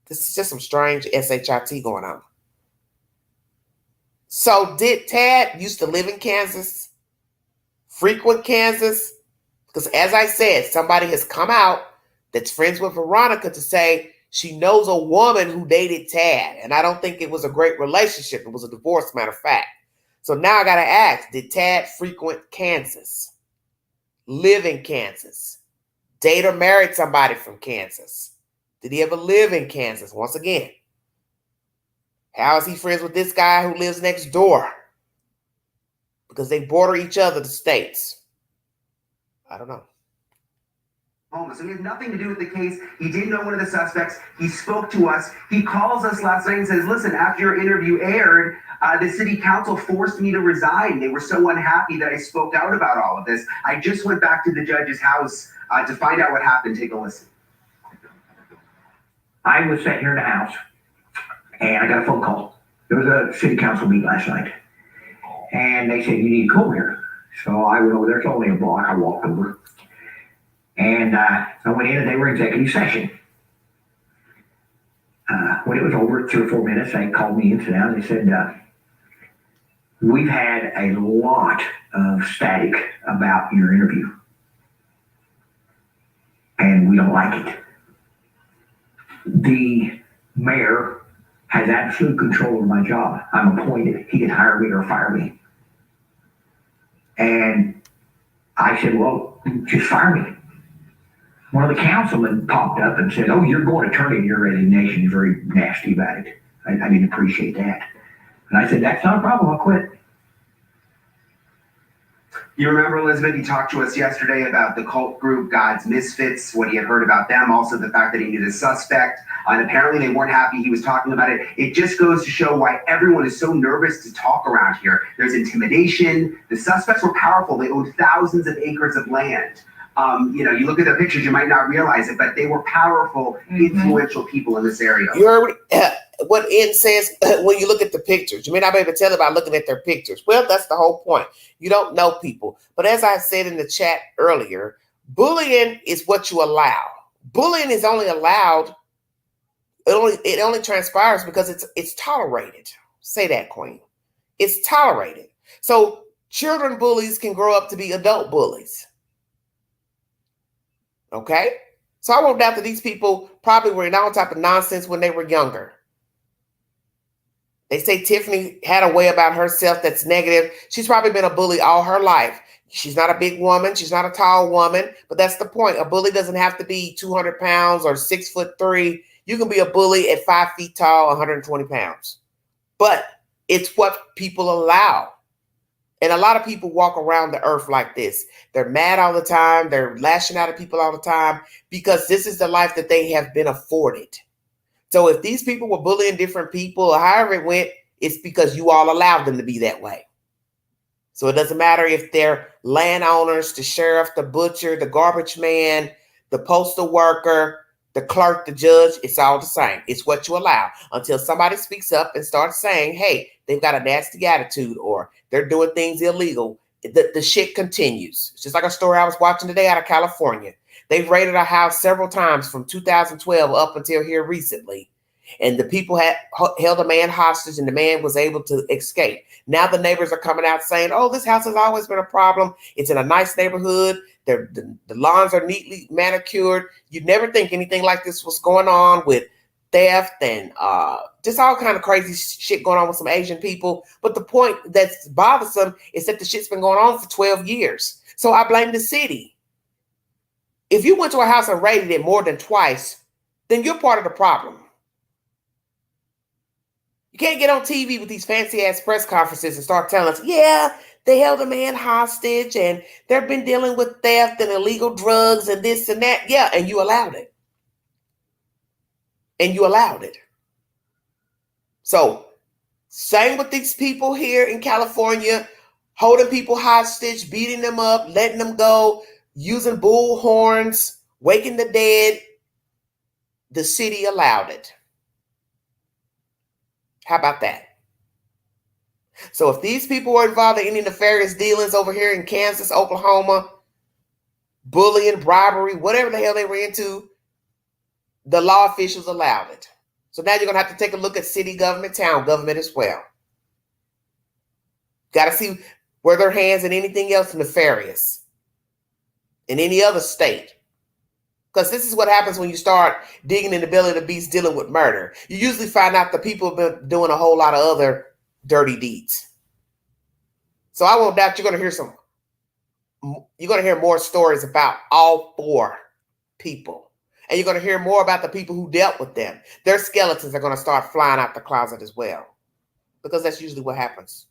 this is just some strange SHIT going on. So did Tad used to live in Kansas? Frequent Kansas? Because as I said, somebody has come out that's friends with Veronica to say she knows a woman who dated Tad. And I don't think it was a great relationship. It was a divorce, matter of fact. So now I got to ask, did Tad frequent Kansas? Live in Kansas? Date or married somebody from Kansas? Did he ever live in Kansas? Once again, how is he friends with this guy who lives next door? Because they border each other, the states. I don't know. So he has nothing to do with the case. He did know one of the suspects. He spoke to us. He calls us last night and says, listen, after your interview aired, the city council forced me to resign. They were so unhappy that I spoke out about all of this. I just went back to the judge's house to find out what happened. Take a listen. I was sitting here in the house, and I got a phone call. There was a city council meeting last night, and they said, you need to come here. So I went over there. It's only a block. I walked over. And I went in and they were in executive session. When it was over 2 or 4 minutes, they called me in, and they said, we've had a lot of static about your interview. And we don't like it. The mayor has absolute control over my job. I'm appointed. He can hire me or fire me. And I said, well, just fire me. One of the councilmen popped up and said, oh, you're going to turn in your resignation. You're very nasty about it. I didn't appreciate that. And I said, that's not a problem. I'll quit. You remember, Elizabeth, he talked to us yesterday about the cult group God's Misfits, what he had heard about them, also the fact that he knew the suspect. And apparently they weren't happy he was talking about it. It just goes to show why everyone is so nervous to talk around here. There's intimidation. The suspects were powerful. They owned thousands of acres of land. You look at the pictures, you might not realize it, but they were powerful, influential people in this area. You heard what N says when you look at the pictures. You may not be able to tell by looking at their pictures. Well, that's the whole point. You don't know people. But as I said in the chat earlier, bullying is what you allow. Bullying is only allowed, it only transpires because it's tolerated. Say that, Queen. It's tolerated. So Children bullies can grow up to be adult bullies. Okay? So I won't doubt that these people probably were in all type of nonsense when they were younger. They say Tiffany had a way about herself that's negative. She's probably been a bully all her life. She's not a big woman. She's not a tall woman. But that's the point. A bully doesn't have to be 200 pounds or 6'3". You can be a bully at 5 feet tall, 120 pounds. But it's what people allow. And a lot of people walk around the earth like this. They're mad all the time. They're lashing out at people all the time because this is the life that they have been afforded. So if these people were bullying different people, or however it went, it's because you all allowed them to be that way. So it doesn't matter if they're landowners, the sheriff, the butcher, the garbage man, the postal worker, the clerk, the judge, it's all the same. It's what you allow until somebody speaks up and starts saying, hey, they've got a nasty attitude or they're doing things illegal. The shit continues. It's just like a story I was watching today out of California. They've raided a house several times from 2012 up until here recently. And the people had held a man hostage and the man was able to escape. Now the neighbors are coming out saying, oh, this house has always been a problem. It's in a nice neighborhood. The lawns are neatly manicured. You'd never think anything like this was going on with theft and just all kind of crazy shit going on with some Asian people. But the point that's bothersome is that the shit's been going on for 12 years. So I blame the city. If you went to a house and raided it more than twice, then you're part of the problem. You can't get on TV with these fancy ass press conferences and start telling us, yeah, they held a man hostage and they've been dealing with theft and illegal drugs and this and that. Yeah, and you allowed it. And you allowed it. So, same with these people here in California, holding people hostage, beating them up, letting them go, using bull horns, waking the dead. The city allowed it. How about that? So if these people were involved in any nefarious dealings over here in Kansas, Oklahoma, bullying, bribery, whatever the hell they were into, the law officials allowed it. So now you're going to have to take a look at city government, town government as well. Got to see were their hands in anything else nefarious in any other state. Because this is what happens when you start digging in the belly of the beast dealing with murder. You usually find out the people have been doing a whole lot of other dirty deeds. So I won't doubt you're going to hear more stories about all four people. And you're going to hear more about the people who dealt with them. Their skeletons are going to start flying out the closet as well. Because that's usually what happens.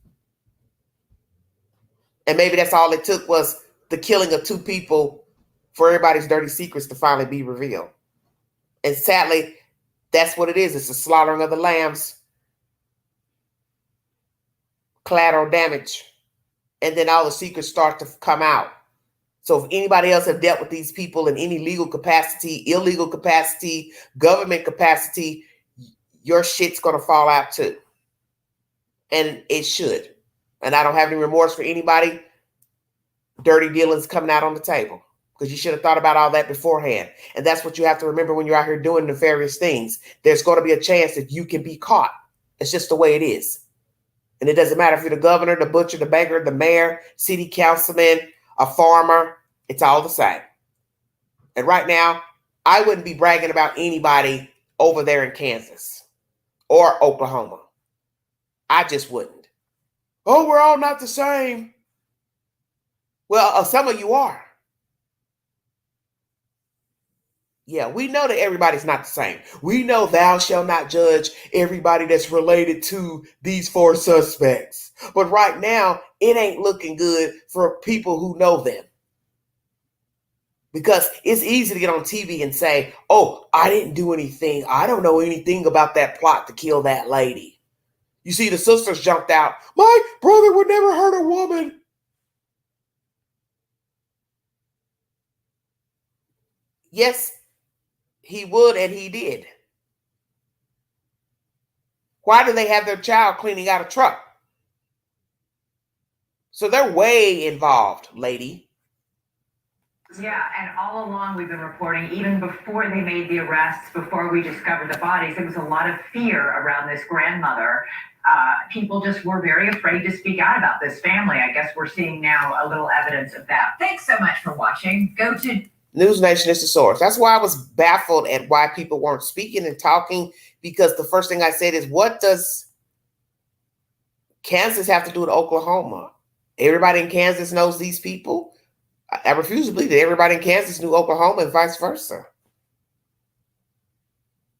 And maybe that's all it took was the killing of two people for everybody's dirty secrets to finally be revealed. And sadly, that's what it is. It's the slaughtering of the lambs. Collateral damage. And then all the secrets start to come out. So if anybody else have dealt with these people in any legal capacity, illegal capacity, government capacity, your shit's going to fall out too. And it should. And I don't have any remorse for anybody. Dirty dealings coming out on the table. Because you should have thought about all that beforehand. And that's what you have to remember when you're out here doing nefarious things. There's going to be a chance that you can be caught. It's just the way it is. And it doesn't matter if you're the governor, the butcher, the banker, the mayor, city councilman, a farmer. It's all the same. And right now, I wouldn't be bragging about anybody over there in Kansas or Oklahoma. I just wouldn't. Oh, we're all not the same. Well, some of you are. Yeah, we know that everybody's not the same. We know thou shalt not judge everybody that's related to these four suspects. But right now, it ain't looking good for people who know them. Because it's easy to get on TV and say, oh, I didn't do anything. I don't know anything about that plot to kill that lady. You see, the sisters jumped out. My brother would never hurt a woman. Yes, he would, and he did. Why do they have their child cleaning out a truck? So they're way involved, lady. Yeah, and all along we've been reporting, even before they made the arrests, before we discovered the bodies, there was a lot of fear around this grandmother. people just were very afraid to speak out about this family. I guess we're seeing now a little evidence of that. Thanks so much for watching. Go to News Nation is the source. That's why I was baffled at why people weren't speaking and talking, because the first thing I said is, what does Kansas have to do with Oklahoma? Everybody in Kansas knows these people. I refuse to believe that everybody in Kansas knew Oklahoma and vice versa.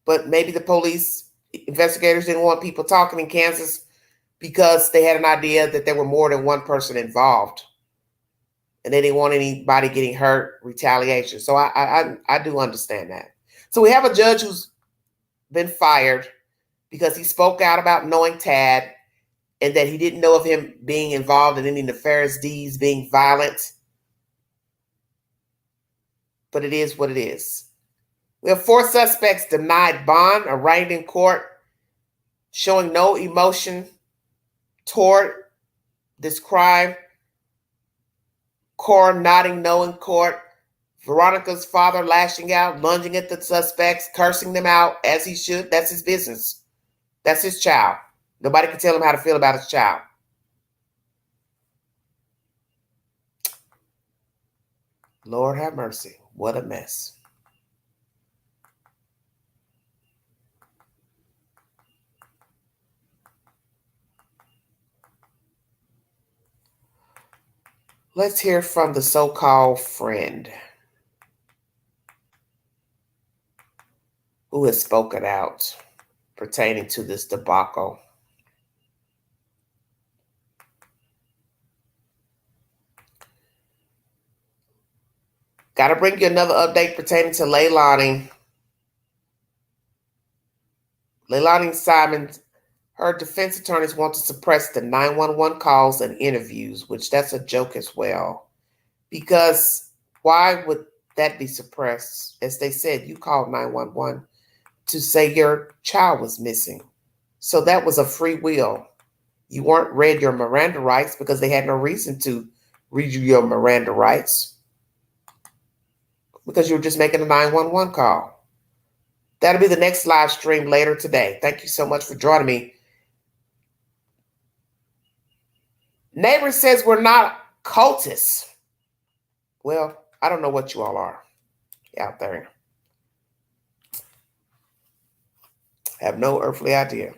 But maybe the police investigators didn't want people talking in Kansas because they had an idea that there were more than one person involved. And they didn't want anybody getting hurt, retaliation. So I do understand that. So we have a judge who's been fired because he spoke out about knowing Tad and that he didn't know of him being involved in any nefarious deeds, being violent. But it is what it is. We have 4 suspects denied bond, arraigned in court, showing no emotion toward this crime. Cora nodding no in court. Veronica's father lashing out, lunging at the suspects, cursing them out as he should. That's his business. That's his child. Nobody can tell him how to feel about his child. Lord have mercy. What a mess. Let's hear from the so-called friend who has spoken out pertaining to this debacle. Got to bring you another update pertaining to Leilani. Leilani Simon, her defense attorneys want to suppress the 911 calls and interviews, which that's a joke as well. Because why would that be suppressed? As they said, you called 911 to say your child was missing. So that was a free will. You weren't read your Miranda rights because they had no reason to read you your Miranda rights, because you were just making a 911 call. That'll be the next live stream later today. Thank you so much for joining me. Neighbor says we're not cultists. Well, I don't know what you all are out there. I have no earthly idea.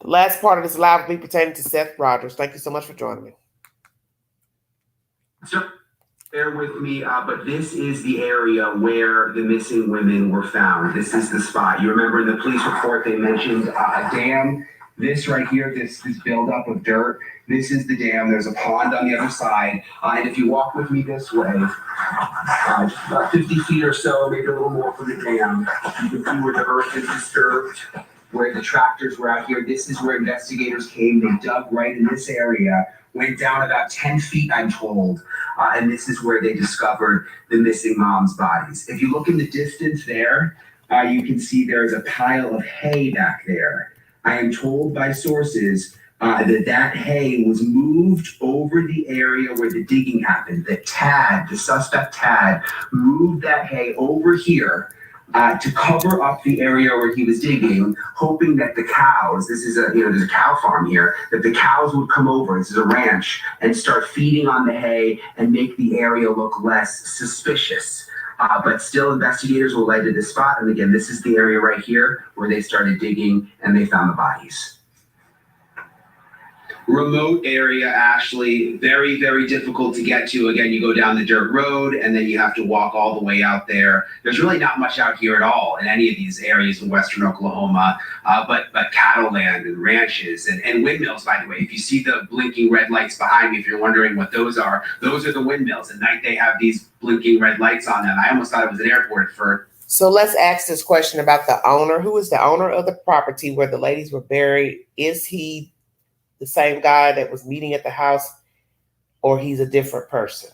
The last part of this live will be pertaining to Seth Rogers. Thank you so much for joining me. So, bear with me, but this is the area where the missing women were found. This is the spot. You remember in the police report they mentioned a dam. This right here, this buildup of dirt, this is the dam. There's a pond on the other side. And if you walk with me this way, just about 50 feet or so, maybe a little more from the dam, you can see where the earth is disturbed, where the tractors were out here. This is where investigators came. They dug right in this area, went down about 10 feet, I'm told. And this is where they discovered the missing mom's bodies. If you look in the distance there, you can see there's a pile of hay back there. I am told by sources that hay was moved over the area where the digging happened. The suspect Tad, moved that hay over here to cover up the area where he was digging, hoping that the cows, this is there's a cow farm here, that the cows would come over, this is a ranch, and start feeding on the hay and make the area look less suspicious. But still, investigators were led to this spot. And again, this is the area right here where they started digging and they found the bodies. Remote area, Ashley, very, very difficult to get to. Again, you go down the dirt road and then you have to walk all the way out there. There's really not much out here at all in any of these areas in western Oklahoma, but cattle land and ranches and windmills, by the way. If you see the blinking red lights behind me, if you're wondering what those are the windmills. At night, they have these blinking red lights on them. I almost thought it was an airport at first. So let's ask this question about the owner. Who is the owner of the property where the ladies were buried? Is he the same guy that was meeting at the house, or he's a different person?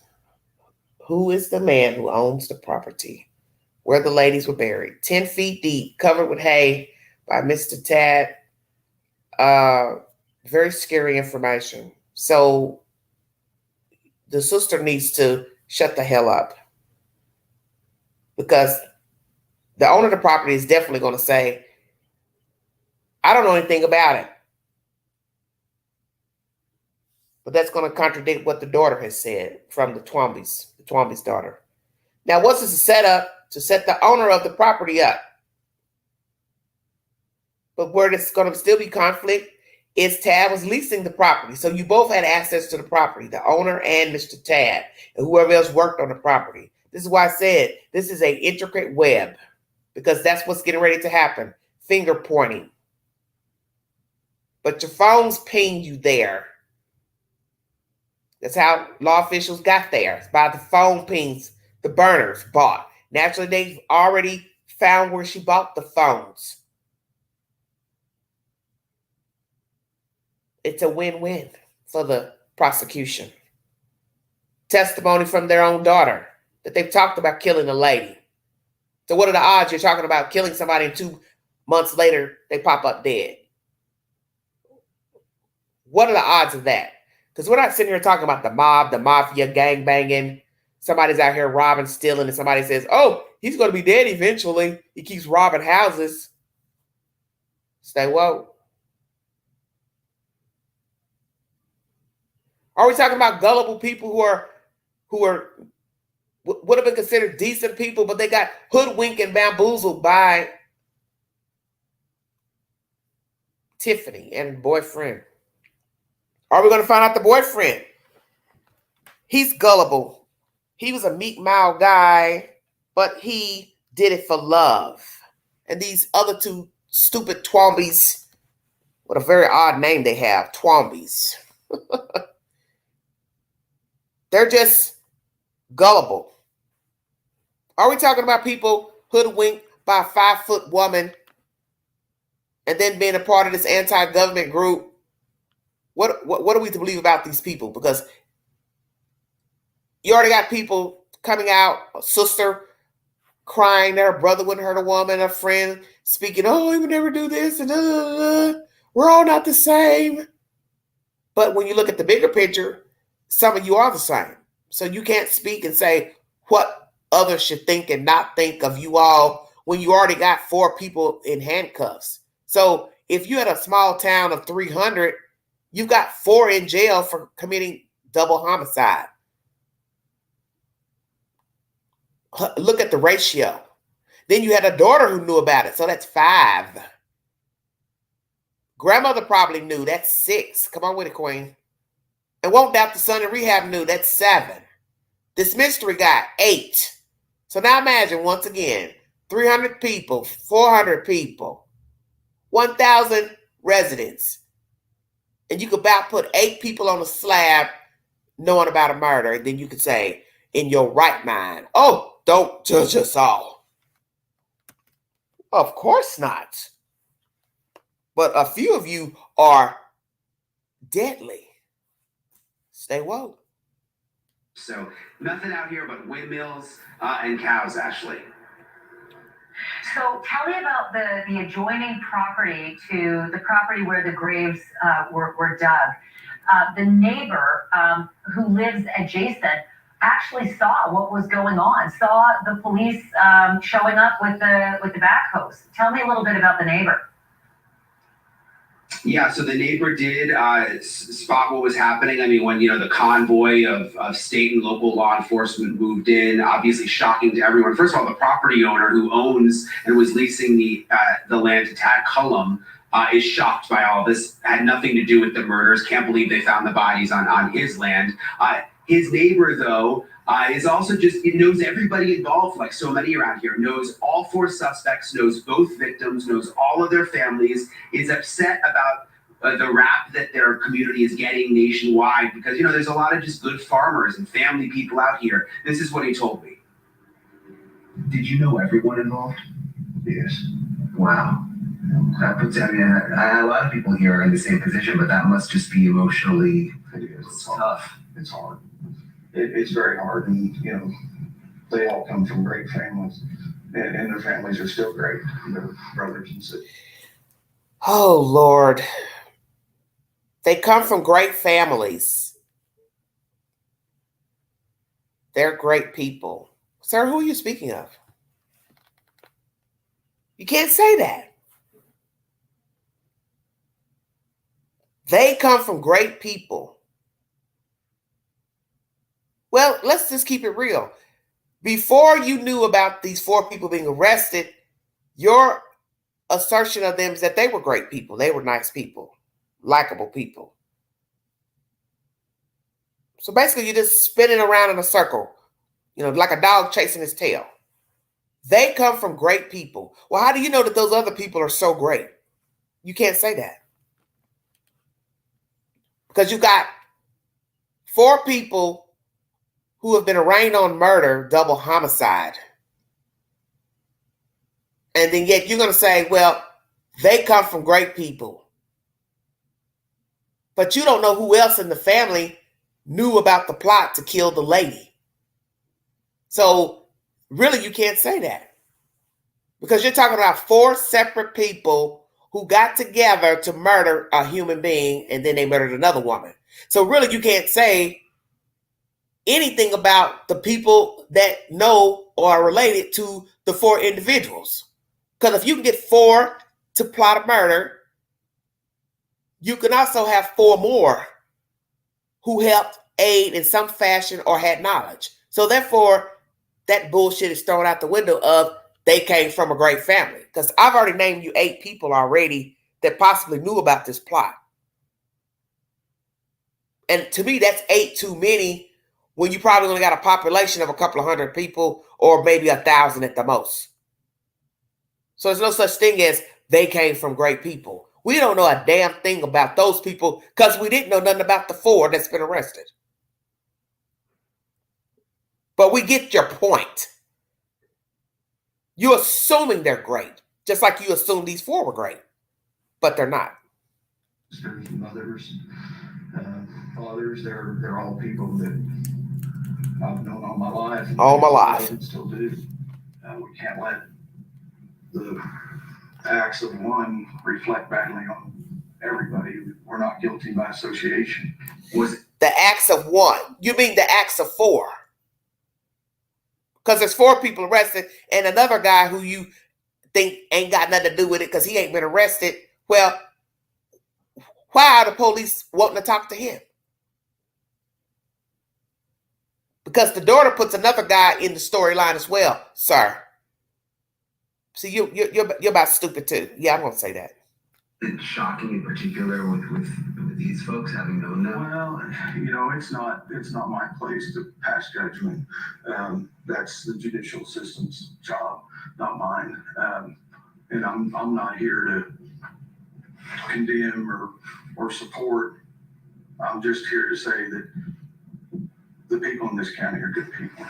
Who is the man who owns the property where the ladies were buried? 10 feet deep, covered with hay by Mr. Tad. Very scary information. So the sister needs to shut the hell up, because the owner of the property is definitely going to say, I don't know anything about it. But that's going to contradict what the daughter has said from the Twomby's daughter. Now, what's this a setup to set the owner of the property up? But where there's going to still be conflict is Tad was leasing the property. So you both had access to the property, the owner and Mr. Tad, and whoever else worked on the property. This is why I said this is an intricate web, because that's what's getting ready to happen. Finger pointing. But your phones ping you there. That's how law officials got there. It's by the phone pings the burners bought. Naturally, they've already found where she bought the phones. It's a win-win for the prosecution. Testimony from their own daughter that they've talked about killing a lady. So what are the odds you're talking about killing somebody and 2 months later they pop up dead? What are the odds of that? Because we're not sitting here talking about the mob, the mafia, gang banging. Somebody's out here robbing, stealing, and somebody says, oh, he's going to be dead eventually. He keeps robbing houses. Stay woke. Are we talking about gullible people who would have been considered decent people, but they got hoodwinked and bamboozled by Tiffany and her boyfriend? Are we going to find out the boyfriend? He's gullible. He was a meek, mild guy, but he did it for love. And these other two stupid Twombies, what a very odd name they have, Twombies. They're just gullible. Are we talking about people hoodwinked by a 5-foot woman and then being a part of this anti-government group? What are we to believe about these people? Because you already got people coming out, a sister crying that her brother wouldn't hurt a woman, a friend speaking, oh, he would never do this, and we're all not the same. But when you look at the bigger picture, some of you are the same. So you can't speak and say what others should think and not think of you all when you already got 4 people in handcuffs. So if you had a small town of 300, you've got 4 in jail for committing double homicide. Look at the ratio. Then you had a daughter who knew about it. So that's 5. Grandmother probably knew. That's 6. Come on with it, Queen. And won't doubt the son in rehab knew. That's 7. This mystery guy, 8. So now imagine, once again, 300 people, 400 people, 1,000 residents. And you could about put 8 people on a slab knowing about a murder. And then you could say, in your right mind, oh, don't judge us all. Of course not. But a few of you are deadly. Stay woke. So nothing out here but windmills and cows, Ashley. So tell me about the adjoining property to the property where the graves were dug. The neighbor who lives adjacent actually saw what was going on, saw the police showing up with the backhoes. Tell me a little bit about the neighbor. Yeah, so the neighbor did spot what was happening. I mean, when, the convoy of state and local law enforcement moved in, obviously shocking to everyone. First of all, the property owner who owns and was leasing the land to Tad Cullum is shocked by all this. Had nothing to do with the murders. Can't believe they found the bodies on his land. His neighbor, though, is also knows everybody involved, like so many around here, knows all 4 suspects, knows both victims, knows all of their families, is upset about the rap that their community is getting nationwide because, there's a lot of just good farmers and family people out here. This is what he told me. Did you know everyone involved? Yes. Wow. That puts, a lot of people here are in the same position, but that must just be emotionally tough. It's hard. It's very hard, and they all come from great families, and their families are still great. They're brothers and sisters. Oh Lord, they come from great families. They're great people, sir. Who are you speaking of? You can't say that. They come from great people. Well, let's just keep it real. Before you knew about these 4 people being arrested, your assertion of them is that they were great people. They were nice people, likable people. So basically, you're just spinning around in a circle, like a dog chasing his tail. They come from great people. Well, how do you know that those other people are so great? You can't say that. Because you got 4 people who have been arraigned on murder, double homicide. And then yet you're going to say, well, they come from great people. But you don't know who else in the family knew about the plot to kill the lady. So really, you can't say that. Because you're talking about 4 separate people who got together to murder a human being, and then they murdered another woman. So really, you can't say anything about the people that know or are related to the 4 individuals. Because if you can get 4 to plot a murder, you can also have 4 more who helped aid in some fashion or had knowledge. So therefore, that bullshit is thrown out the window of they came from a great family. Because I've already named you 8 people already that possibly knew about this plot. And to me, that's 8 too many when you probably only got a population of a couple of hundred people or maybe 1,000 at the most. So there's no such thing as they came from great people. We don't know a damn thing about those people because we didn't know nothing about the 4 that's been arrested. But we get your point. You're assuming they're great, just like you assume these 4 were great, but they're not. Sisters, mothers, fathers, they're all people that I've known all my life. All my life. And still do. We can't let the acts of one reflect badly on everybody. We're not guilty by association. Was the acts of 1? You mean the acts of 4? Because there's 4 people arrested and another guy who you think ain't got nothing to do with it because he ain't been arrested. Well, why are the police wanting to talk to him? Because the daughter puts another guy in the storyline as well, sir. See, you're about stupid too. Yeah, I'm going to say that. It's shocking in particular with these folks having known them. Well, it's not my place to pass judgment. That's the judicial system's job, not mine. And I'm not here to condemn or support. I'm just here to say that the people in this county are good people.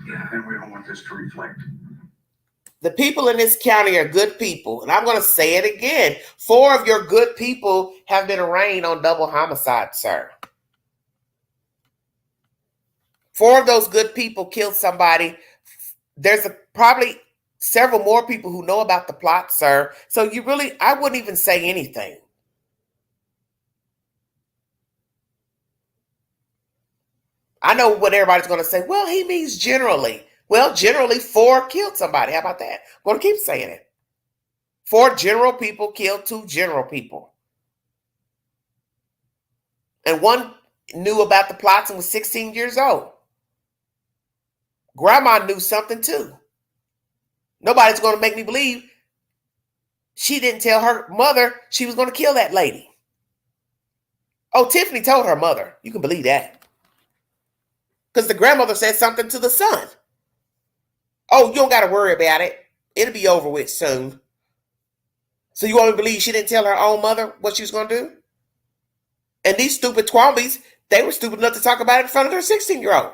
Yeah. And we don't want this to reflect. The people in this county are good people. And I'm going to say it again. 4 of your good people have been arraigned on double homicide, sir. 4 of those good people killed somebody. There's probably several more people who know about the plot, sir. So I wouldn't even say anything. I know what everybody's going to say. Well, he means generally. Well, generally 4 killed somebody. How about that? I'm going to keep saying it. 4 general people killed 2 general people. And 1 knew about the plots and was 16 years old. Grandma knew something too. Nobody's going to make me believe she didn't tell her mother she was going to kill that lady. Oh, Tiffany told her mother. You can believe that. Because the grandmother said something to the son. Oh, you don't got to worry about it. It'll be over with soon. So you want me to believe she didn't tell her own mother what she was going to do? And these stupid Twombies, they were stupid enough to talk about it in front of their 16-year-old.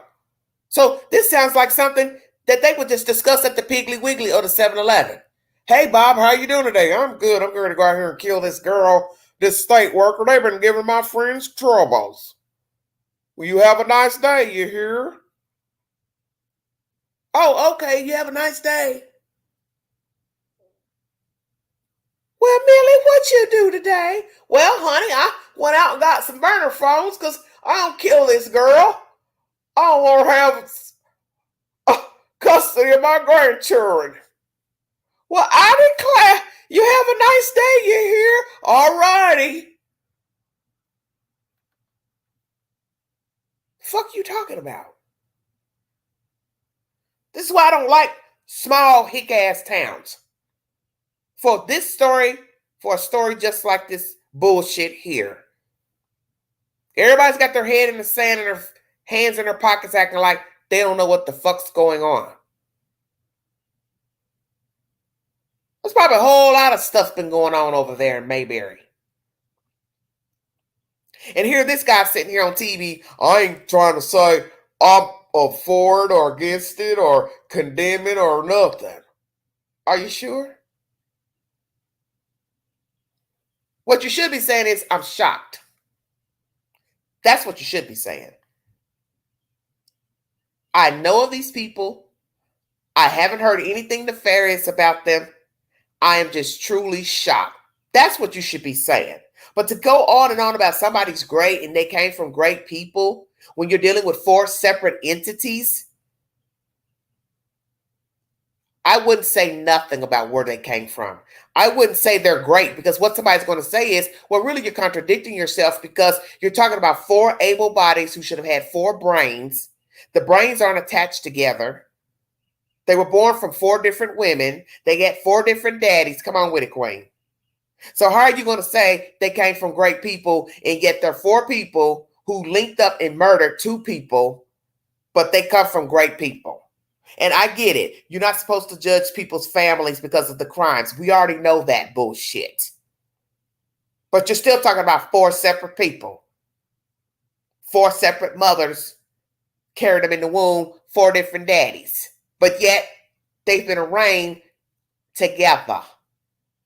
So this sounds like something that they would just discuss at the Piggly Wiggly or the 7-Eleven. Hey, Bob, how you doing today? I'm good. I'm going to go out here and kill this girl, this state worker. They've been giving my friends troubles. Will you have a nice day, you hear? Oh, okay, you have a nice day. Well, Millie, what you do today? Well, honey, I went out and got some burner phones because I don't kill this girl. I don't want to have custody of my grandchildren. Well, I declare you have a nice day, you hear? All righty. Fuck you talking about? This is why I don't like small hick ass towns. For this story, for a story just like this bullshit here. Everybody's got their head in the sand and their hands in their pockets acting like they don't know what the fuck's going on. There's probably a whole lot of stuff been going on over there in Mayberry. And here this guy sitting here on TV, I ain't trying to say I'm for it or against it or condemn it or nothing. Are you sure? What you should be saying is, I'm shocked. That's what you should be saying. I know of these people. I haven't heard anything nefarious about them. I am just truly shocked. That's what you should be saying. But to go on and on about somebody's great and they came from great people when you're dealing with 4 separate entities, I wouldn't say nothing about where they came from. I wouldn't say they're great, because what somebody's going to say is, well, really, you're contradicting yourself, because you're talking about 4 able bodies who should have had 4 brains. The brains aren't attached together. They were born from 4 different women. They get 4 different daddies. Come on with it, Queen. So how are you going to say they came from great people, and yet they're 4 people who linked up and murdered 2 people, but they come from great people? And I get it. You're not supposed to judge people's families because of the crimes. We already know that bullshit. But you're still talking about 4 separate people. 4 separate mothers carried them in the womb, 4 different daddies. But yet, they've been arraigned together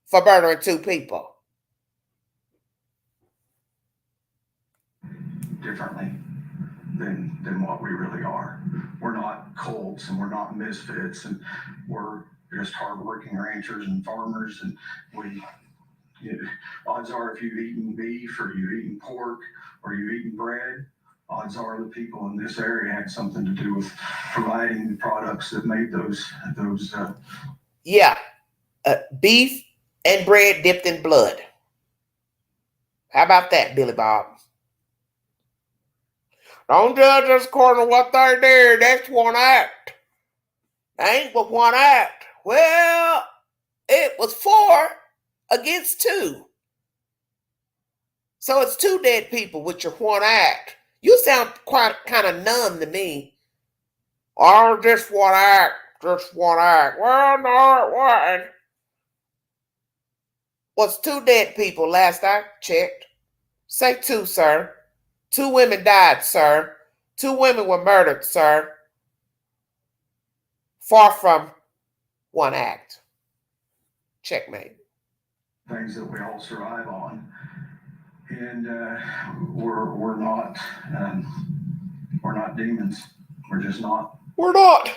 for murdering 2 people. Differently than what we really are. We're not cults and we're not misfits, and we're just hardworking ranchers and farmers, and odds are if you've eaten beef or you've eaten pork or you've eaten bread, odds are the people in this area had something to do with providing the products that made those. Beef and bread dipped in blood. How about that, Billy Bob? Don't judge us according to what they did. That's one act. That ain't but one act. Well, it was 4 against 2. So it's 2 dead people with your one act. You sound quite kind of numb to me. Oh, just one act. Just one act. Well, no, it wasn't. Was 2 dead people last I checked. Say 2, sir. 2 women died, sir. 2 women were murdered, sir. Far from one act. Checkmate. Things that we all survive on, and we're not demons. We're just not. We're not.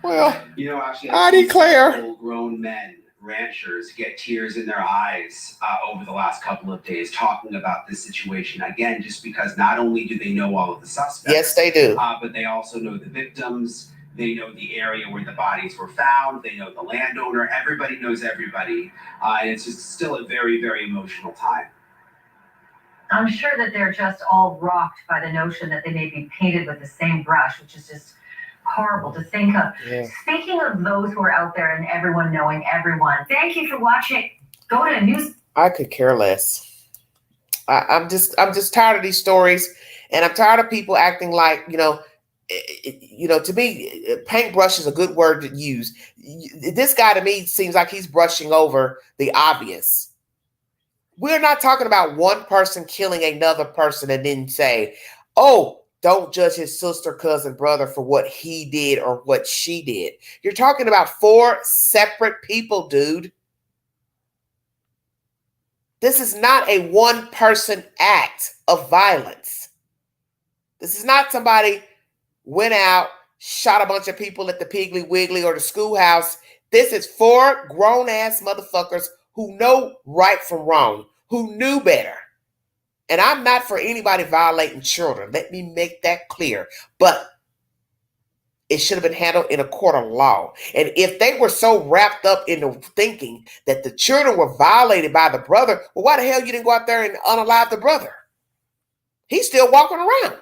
Well, actually, I declare. Full-grown men, ranchers, get tears in their eyes over the last couple of days talking about this situation. Again, just because not only do they know all of the suspects. Yes, they do. But they also know the victims. They know the area where the bodies were found. They know the landowner. Everybody knows everybody. And it's just still a very, very emotional time. I'm sure that they're just all rocked by the notion that they may be painted with the same brush, which is just horrible to think of. Yeah. Speaking of those who are out there and everyone knowing everyone, thank you for watching. Go to news. I could care less. I'm just tired of these stories, and I'm tired of people acting like, to me, paintbrush is a good word to use. This guy to me seems like he's brushing over the obvious. We're not talking about one person killing another person and then say, oh, don't judge his sister, cousin, brother for what he did or what she did. You're talking about 4 separate people, dude. This is not a one-person act of violence. This is not somebody went out, shot a bunch of people at the Piggly Wiggly or the schoolhouse. This is 4 grown-ass motherfuckers who know right from wrong, who knew better. And I'm not for anybody violating children. Let me make that clear. But it should have been handled in a court of law. And if they were so wrapped up into thinking that the children were violated by the brother, well, why the hell you didn't go out there and unalive the brother? He's still walking around.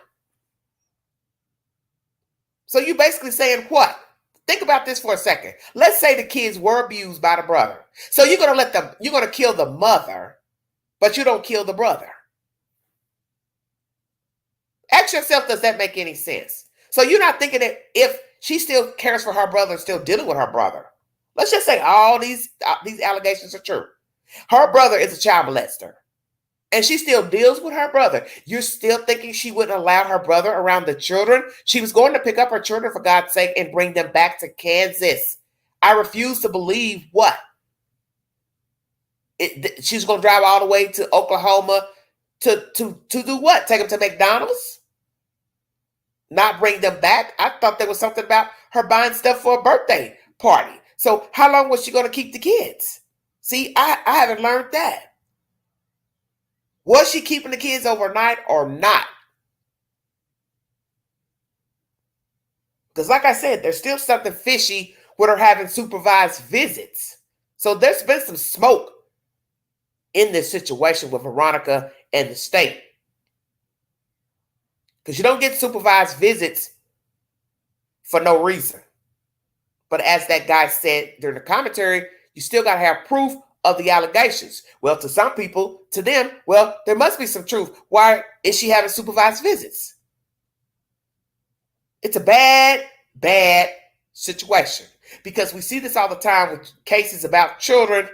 So you basically saying what? Think about this for a second. Let's say the kids were abused by the brother. So you're gonna kill the mother, but you don't kill the brother. Ask yourself, does that make any sense? So you're not thinking that if she still cares for her brother and still dealing with her brother. Let's just say all these allegations are true. Her brother is a child molester. And she still deals with her brother. You're still thinking she wouldn't allow her brother around the children? She was going to pick up her children, for God's sake, and bring them back to Kansas. I refuse to believe what? She's going to drive all the way to Oklahoma to do what? Take them to McDonald's? Not bring them back? I thought there was something about her buying stuff for a birthday party. So how long was she going to keep the kids? See, I haven't learned that. Was she keeping the kids overnight or not? Because like I said, there's still something fishy with her having supervised visits. So there's been some smoke in this situation with Veronica and the state. Because you don't get supervised visits for no reason. But as that guy said during the commentary, you still got to have proof of the allegations. Well, to some people, to them, well, there must be some truth. Why is she having supervised visits? It's a bad, bad situation because we see this all the time with cases about children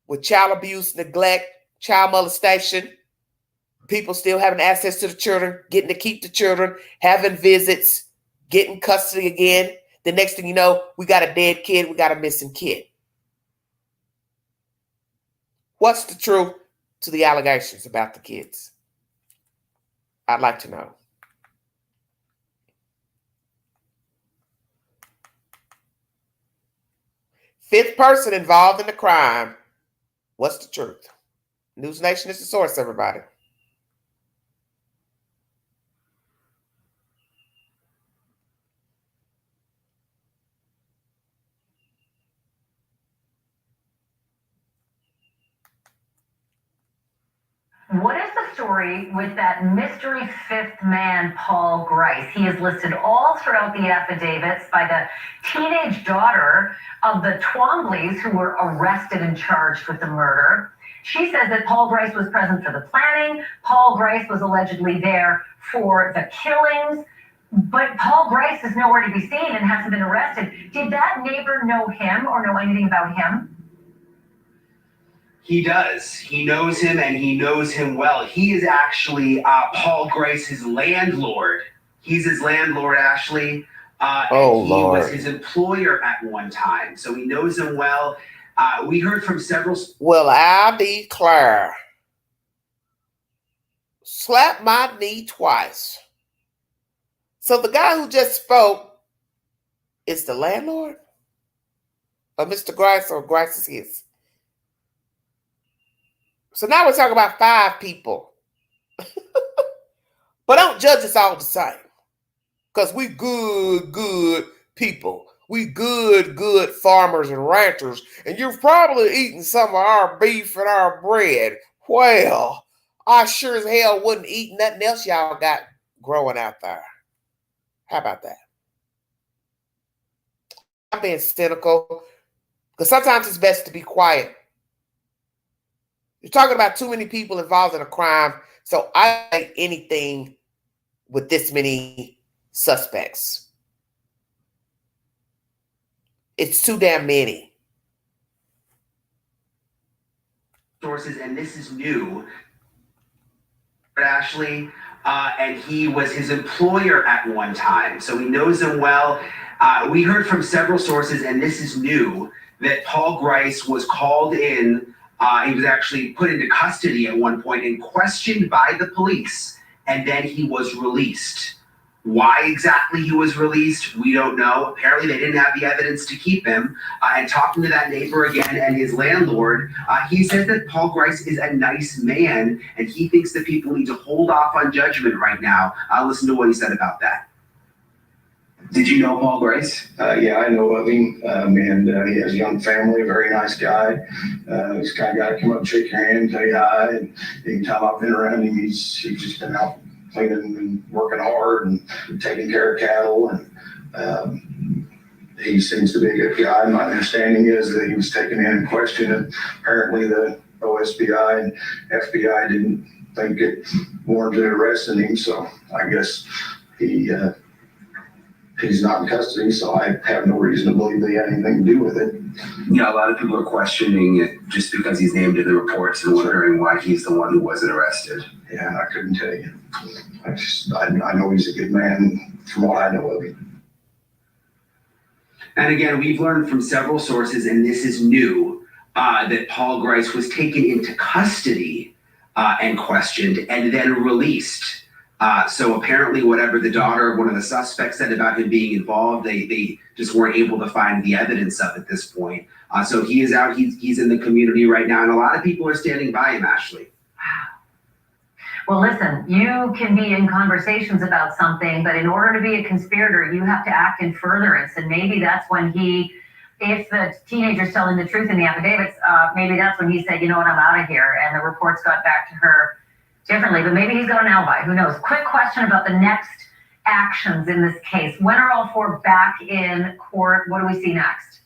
with child abuse, neglect, child molestation, people still having access to the children, getting to keep the children, having visits, getting custody again. The next thing you know, we got a dead kid, we got a missing kid. What's the truth to the allegations about the kids? I'd like to know. Fifth person involved in the crime. What's the truth? News Nation is the source, everybody. What is the story with that mystery fifth man, Paul Grice? He is listed all throughout the affidavits by the teenage daughter of the Twombleys who were arrested and charged with the murder. She says that Paul Grice was present for the planning. Paul Grice was allegedly there for the killings. But Paul Grice is nowhere to be seen and hasn't been arrested. Did that neighbor know him or know anything about him? He does. He knows him and he knows him well. He is actually Paul Grice's landlord. He's his landlord, Ashley. Oh, he Lord. was his employer at one time. So he knows him well. We heard from several. Well, I declare. Slap my knee twice. So the guy who just spoke is the landlord? Or Mr. Grice, or Grice is his? So now we're talking about 5 people. But don't judge us all the same. Because we good people. We good farmers and ranchers. And you're probably eating some of our beef and our bread. Well, I sure as hell wouldn't eat nothing else y'all got growing out there. How about that? I'm being cynical. Because sometimes it's best to be quiet. You're talking about too many people involved in a crime, so I don't like anything with this many suspects. It's too damn many. Sources, and this is new. Ashley, and he was his employer at one time, so he knows him well. We heard from several sources, and this is new, that Paul Grice was called in. He was actually put into custody at one point and questioned by the police, and then he was released. Why exactly he was released, we don't know. Apparently they didn't have the evidence to keep him. And talking to that neighbor again and his landlord, he says that Paul Grice is a nice man, and he thinks that people need to hold off on judgment right now. Listen to what he said about that. Did you know Paul Grice? Yeah, I know of him, and he has a young family, a very nice guy. He's the kind of guy to come up and shake your hand, tell you hi, and anytime I've been around him, he's just been out cleaning and working hard and taking care of cattle. And he seems to be a good guy. My understanding is that he was taken in and questioned, and apparently the OSBI and FBI didn't think it warranted arresting him. So I guess he's not in custody, so I have no reason to believe they had anything to do with it. Yeah, a lot of people are questioning it just because he's named in the reports and wondering why he's the one who wasn't arrested. Yeah, I couldn't tell you. I know he's a good man from what I know of him. And again, we've learned from several sources, and this is new, that Paul Grice was taken into custody and questioned and then released. So apparently whatever the daughter of one of the suspects said about him being involved, they just weren't able to find the evidence of at this point. So he is out, he's in the community right now, and a lot of people are standing by him, Ashley. Well, listen, you can be in conversations about something, but in order to be a conspirator, you have to act in furtherance. And maybe that's when if the teenager's telling the truth in the affidavits, maybe that's when he said, you know what, I'm out of here. And the reports got back to her differently, but maybe he's got an alibi. Who knows? Quick question about the next actions in this case. When are all four back in court? What do we see next?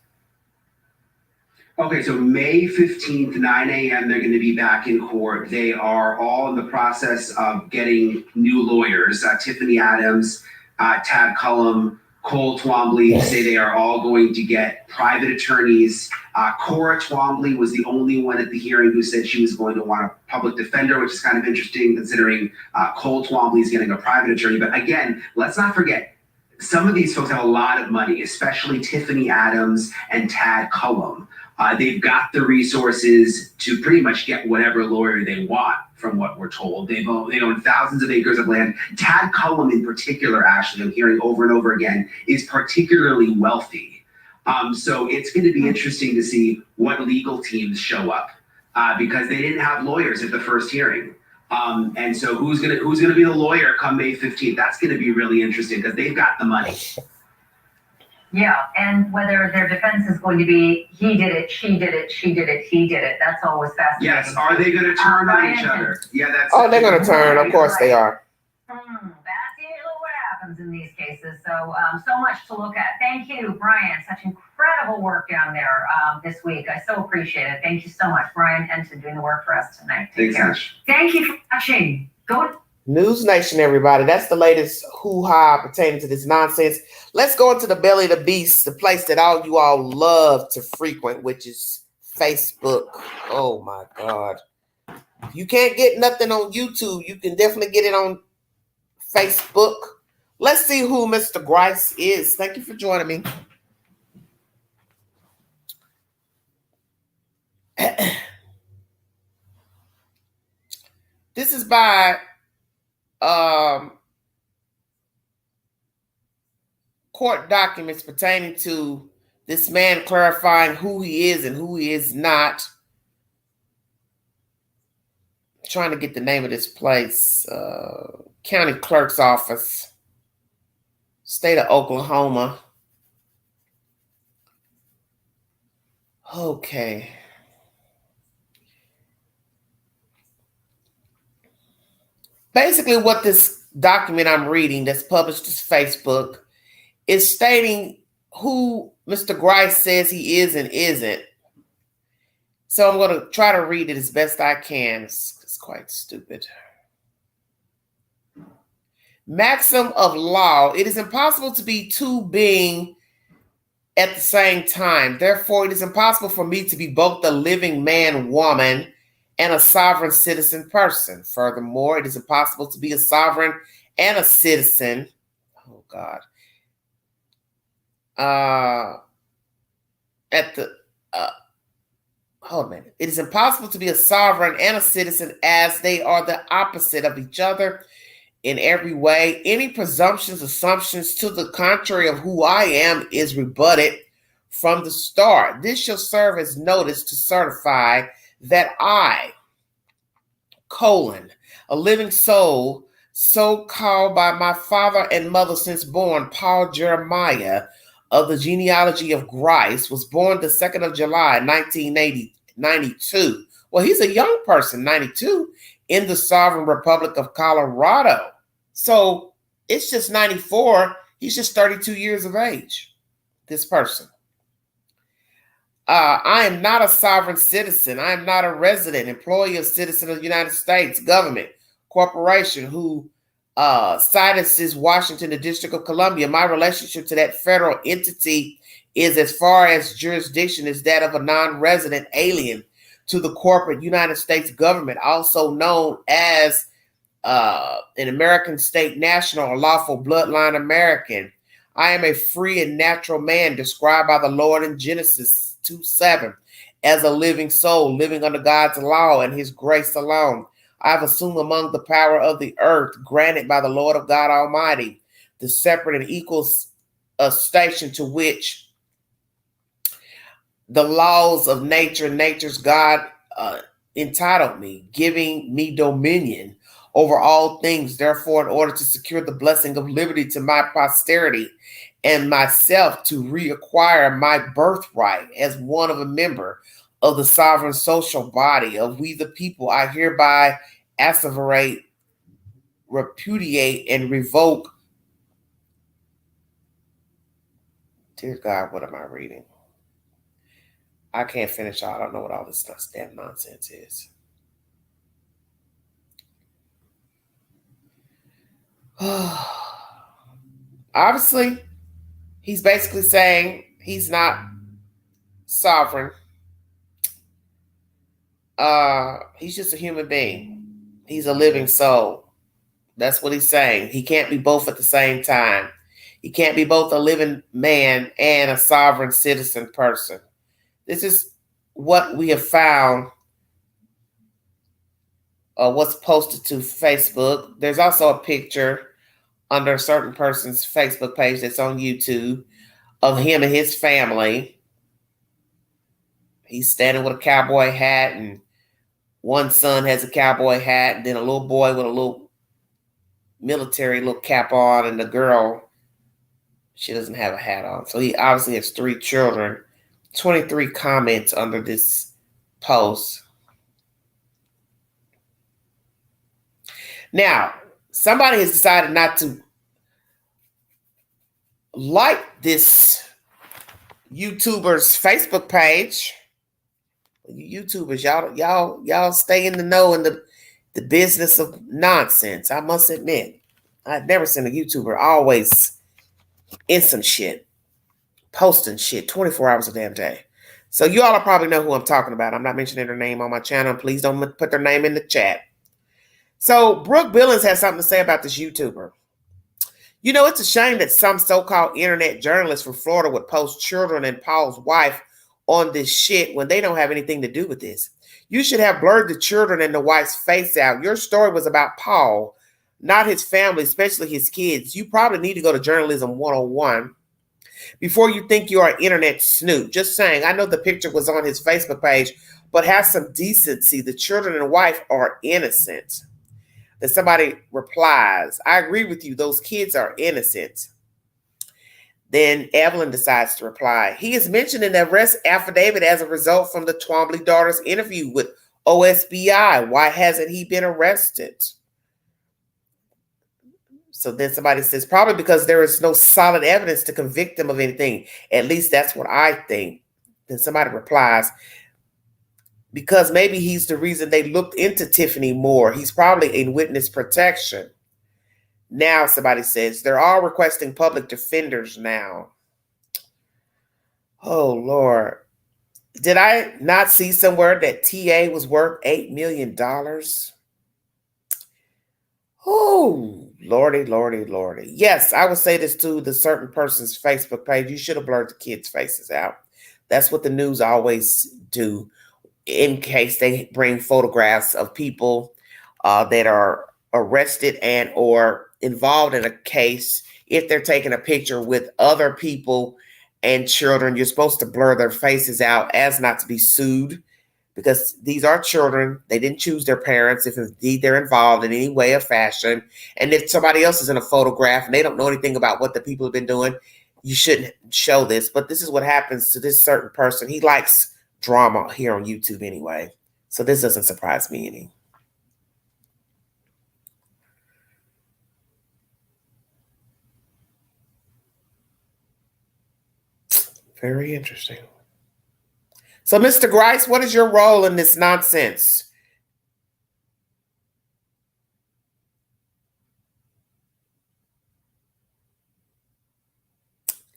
Okay, so May 15th, 9 a.m., they're going to be back in court. They are all in the process of getting new lawyers. Tiffany Adams, Tad Cullum, Cole Twombly say they are all going to get private attorneys. Cora Twombly was the only one at the hearing who said she was going to want a public defender, which is kind of interesting considering Cole Twombly is getting a private attorney. But again, let's not forget, some of these folks have a lot of money, especially Tiffany Adams and Tad Cullum. They've got the resources to pretty much get whatever lawyer they want, from what we're told. They own thousands of acres of land. Tad Cullum in particular, Ashley, I'm hearing over and over again, is particularly wealthy. So it's going to be interesting to see what legal teams show up because they didn't have lawyers at the first hearing. And so who's gonna be the lawyer come May 15th? That's going to be really interesting because they've got the money. Yeah, and whether their defense is going to be, he did it, she did it, she did it, he did it. That's always fascinating. Yes, are they going to turn on each other? Yeah, that's. Oh, they're going to turn. Of course they are. That's usually what happens in these cases. So, so much to look at. Thank you, Brian. Such incredible work down there this week. I so appreciate it. Thank you so much, Brian Henson, doing the work for us tonight. Take care. Ash. Thank you for watching. Go. News Nation, everybody. That's the latest hoo-ha pertaining to this nonsense. Let's go into the belly of the beast, the place that all you all love to frequent, which is Facebook. Oh, my God. If you can't get nothing on YouTube, you can definitely get it on Facebook. Let's see who Mr. Grice is. Thank you for joining me. This is by court documents pertaining to this man clarifying who he is and who he is not. I'm trying to get the name of this place. County Clerk's Office, State of Oklahoma. Okay. Basically, what this document I'm reading that's published as Facebook is stating who Mr. Grice says he is and isn't. So I'm going to try to read it as best I can. It's quite stupid. Maxim of law. It is impossible to be two beings at the same time. Therefore, it is impossible for me to be both a living man, woman, and a sovereign citizen person. Furthermore, it is impossible to be a sovereign and a citizen. Oh, God. Hold a minute. It is impossible to be a sovereign and a citizen as they are the opposite of each other in every way. Any presumptions, assumptions to the contrary of who I am is rebutted from the start. This shall serve as notice to certify that I, a living soul, so called by my father and mother since born, Paul Jeremiah, of the genealogy of Grice, was born the 2nd of July, 1992. Well, he's a young person, 92, in the Sovereign Republic of Colorado. So it's just 94. He's just 32 years of age, this person. I am not a sovereign citizen. I am not a resident, employee, or citizen of the United States government, corporation who situs Washington, the District of Columbia. My relationship to that federal entity is as far as jurisdiction is that of a non-resident alien to the corporate United States government, also known as an American state national or lawful bloodline American. I am a free and natural man described by the Lord in Genesis 2:7 as a living soul, living under God's law and his grace alone. I have assumed among the power of the earth granted by the Lord of God Almighty the separate and equal station to which the laws of nature, nature's God entitled me, giving me dominion over all things. Therefore, in order to secure the blessing of liberty to my posterity and myself to reacquire my birthright as one of a member of the sovereign social body of we the people, I hereby asseverate, repudiate, and revoke. Dear God, what am I reading? I can't finish all. I don't know what all this damn nonsense is. Obviously, he's basically saying he's not sovereign. He's just a human being. He's a living soul. That's what he's saying. He can't be both at the same time. He can't be both a living man and a sovereign citizen person. This is what we have found. What's posted to Facebook. There's also a picture under a certain person's Facebook page that's on YouTube of him and his family. He's standing with a cowboy hat, and one son has a cowboy hat, and then a little boy with a little military little cap on, and the girl, she doesn't have a hat on. So he obviously has 3 children. 23 comments under this post. Now, somebody has decided not to like this YouTuber's Facebook page. YouTubers, y'all stay in the know in the business of nonsense. I must admit, I've never seen a YouTuber always in some shit, posting shit 24 hours a damn day. So you all probably know who I'm talking about. I'm not mentioning their name on my channel. Please don't put their name in the chat. So Brooke Billings has something to say about this YouTuber. You know, it's a shame that some so-called internet journalists from Florida would post children and Paul's wife on this shit when they don't have anything to do with this. You should have blurred the children and the wife's face out. Your story was about Paul, not his family, especially his kids. You probably need to go to Journalism 101 before you think you're an internet snoop. Just saying, I know the picture was on his Facebook page, but have some decency. The children and wife are innocent. Then somebody replies, I agree with you. Those kids are innocent. Then Evelyn decides to reply. He is mentioned in the arrest affidavit as a result from the Twombly daughter's interview with OSBI. Why hasn't he been arrested? So then somebody says, probably because there is no solid evidence to convict him of anything. At least that's what I think. Then somebody replies, because maybe he's the reason they looked into Tiffany more. He's probably in witness protection. Now somebody says, they're all requesting public defenders now. Oh, Lord. Did I not see somewhere that TA was worth $8 million? Oh, Lordy, Lordy, Lordy. Yes, I would say this to the certain person's Facebook page. You should have blurred the kids' faces out. That's what the news always do in case they bring photographs of people that are arrested and or involved in a case. If they're taking a picture with other people and children, you're supposed to blur their faces out as not to be sued, because these are children. They didn't choose their parents if indeed they're involved in any way or fashion. And if somebody else is in a photograph and they don't know anything about what the people have been doing, you shouldn't show this. But this is what happens to this certain person. He likes drama here on YouTube anyway. So this doesn't surprise me any. Very interesting. So, Mr. Grice, what is your role in this nonsense?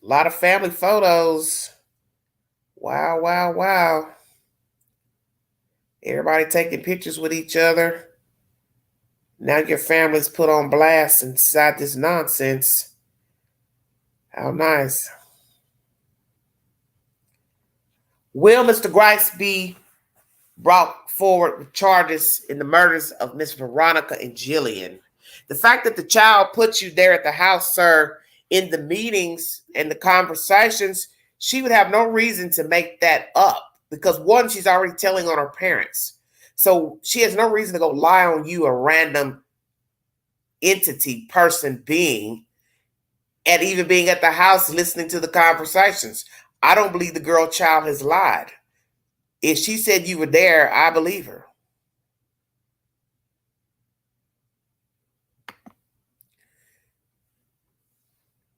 A lot of family photos. Wow, wow, wow. Everybody taking pictures with each other. Now your family's put on blast inside this nonsense. How nice. Will Mr. Grice be brought forward with charges in the murders of Miss Veronica and Jillian? The fact that the child put you there at the house, sir, in the meetings and the conversations, she would have no reason to make that up because, one, she's already telling on her parents. So she has no reason to go lie on you, a random entity, person, being, and even being at the house listening to the conversations. I don't believe the girl child has lied. If she said you were there, I believe her.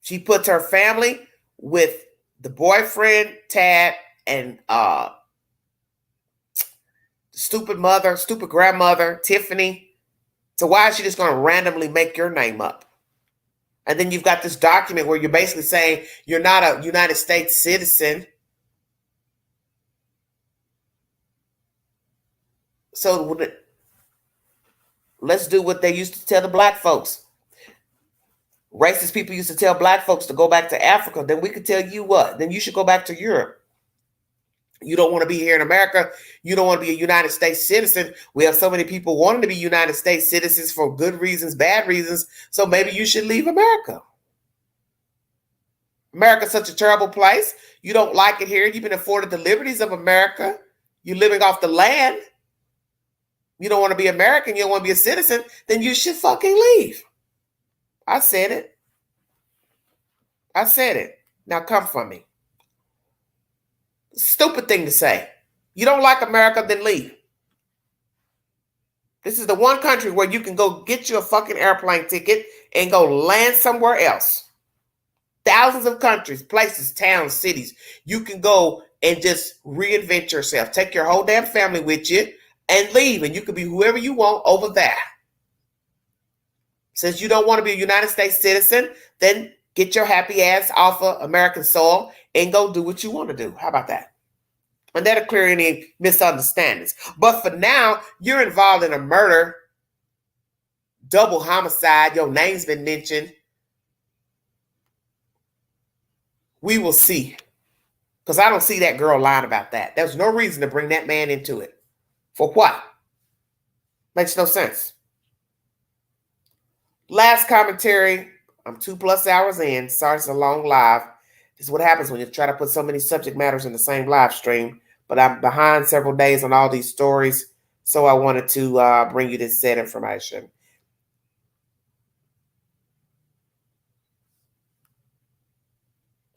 She puts her family with the boyfriend, Tad, and stupid mother, stupid grandmother, Tiffany. So why is she just going to randomly make your name up? And then you've got this document where you're basically saying you're not a United States citizen. So let's do what they used to tell the black folks. Racist people used to tell black folks to go back to Africa. Then we could tell you what? Then you should go back to Europe. You don't want to be here in America. You don't want to be a United States citizen. We have so many people wanting to be United States citizens for good reasons, bad reasons. So maybe you should leave America. America's such a terrible place. You don't like it here. You've been afforded the liberties of America. You're living off the land. You don't want to be American. You don't want to be a citizen. Then you should fucking leave. I said it. I said it. Now come from me. Stupid thing to say. You don't like America, then leave. This is the one country where you can go get you a fucking airplane ticket and go land somewhere else. Thousands of countries, places, towns, cities. You can go and just reinvent yourself. Take your whole damn family with you and leave. And you can be whoever you want over there. Since you don't want to be a United States citizen, then get your happy ass off of American soil and go do what you want to do. How about that? And that'll clear any misunderstandings. But for now, you're involved in a murder, double homicide. Your name's been mentioned. We will see. Because I don't see that girl lying about that. There's no reason to bring that man into it. For what? Makes no sense. Last commentary. I'm 2+ hours in. Sorry, it's a long live. This is what happens when you try to put so many subject matters in the same live stream. But I'm behind several days on all these stories. So I wanted to bring you this said information.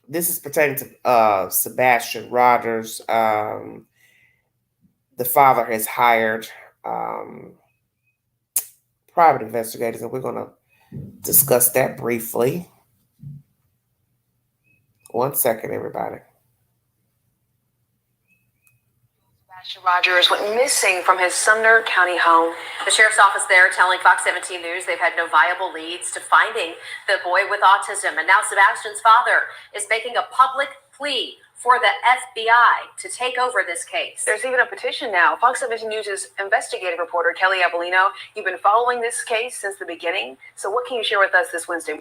This is pertaining to Sebastian Rogers. The father has hired private investigators, and we're going to discuss that briefly. 1 second, everybody. Sebastian Rogers went missing from his Sumner County home. The sheriff's office there telling Fox 17 News they've had no viable leads to finding the boy with autism. And now Sebastian's father is making a public plea for the FBI to take over this case. There's even a petition now. Fox 17 News' investigative reporter, Kelly Abolino, you've been following this case since the beginning. So what can you share with us this Wednesday?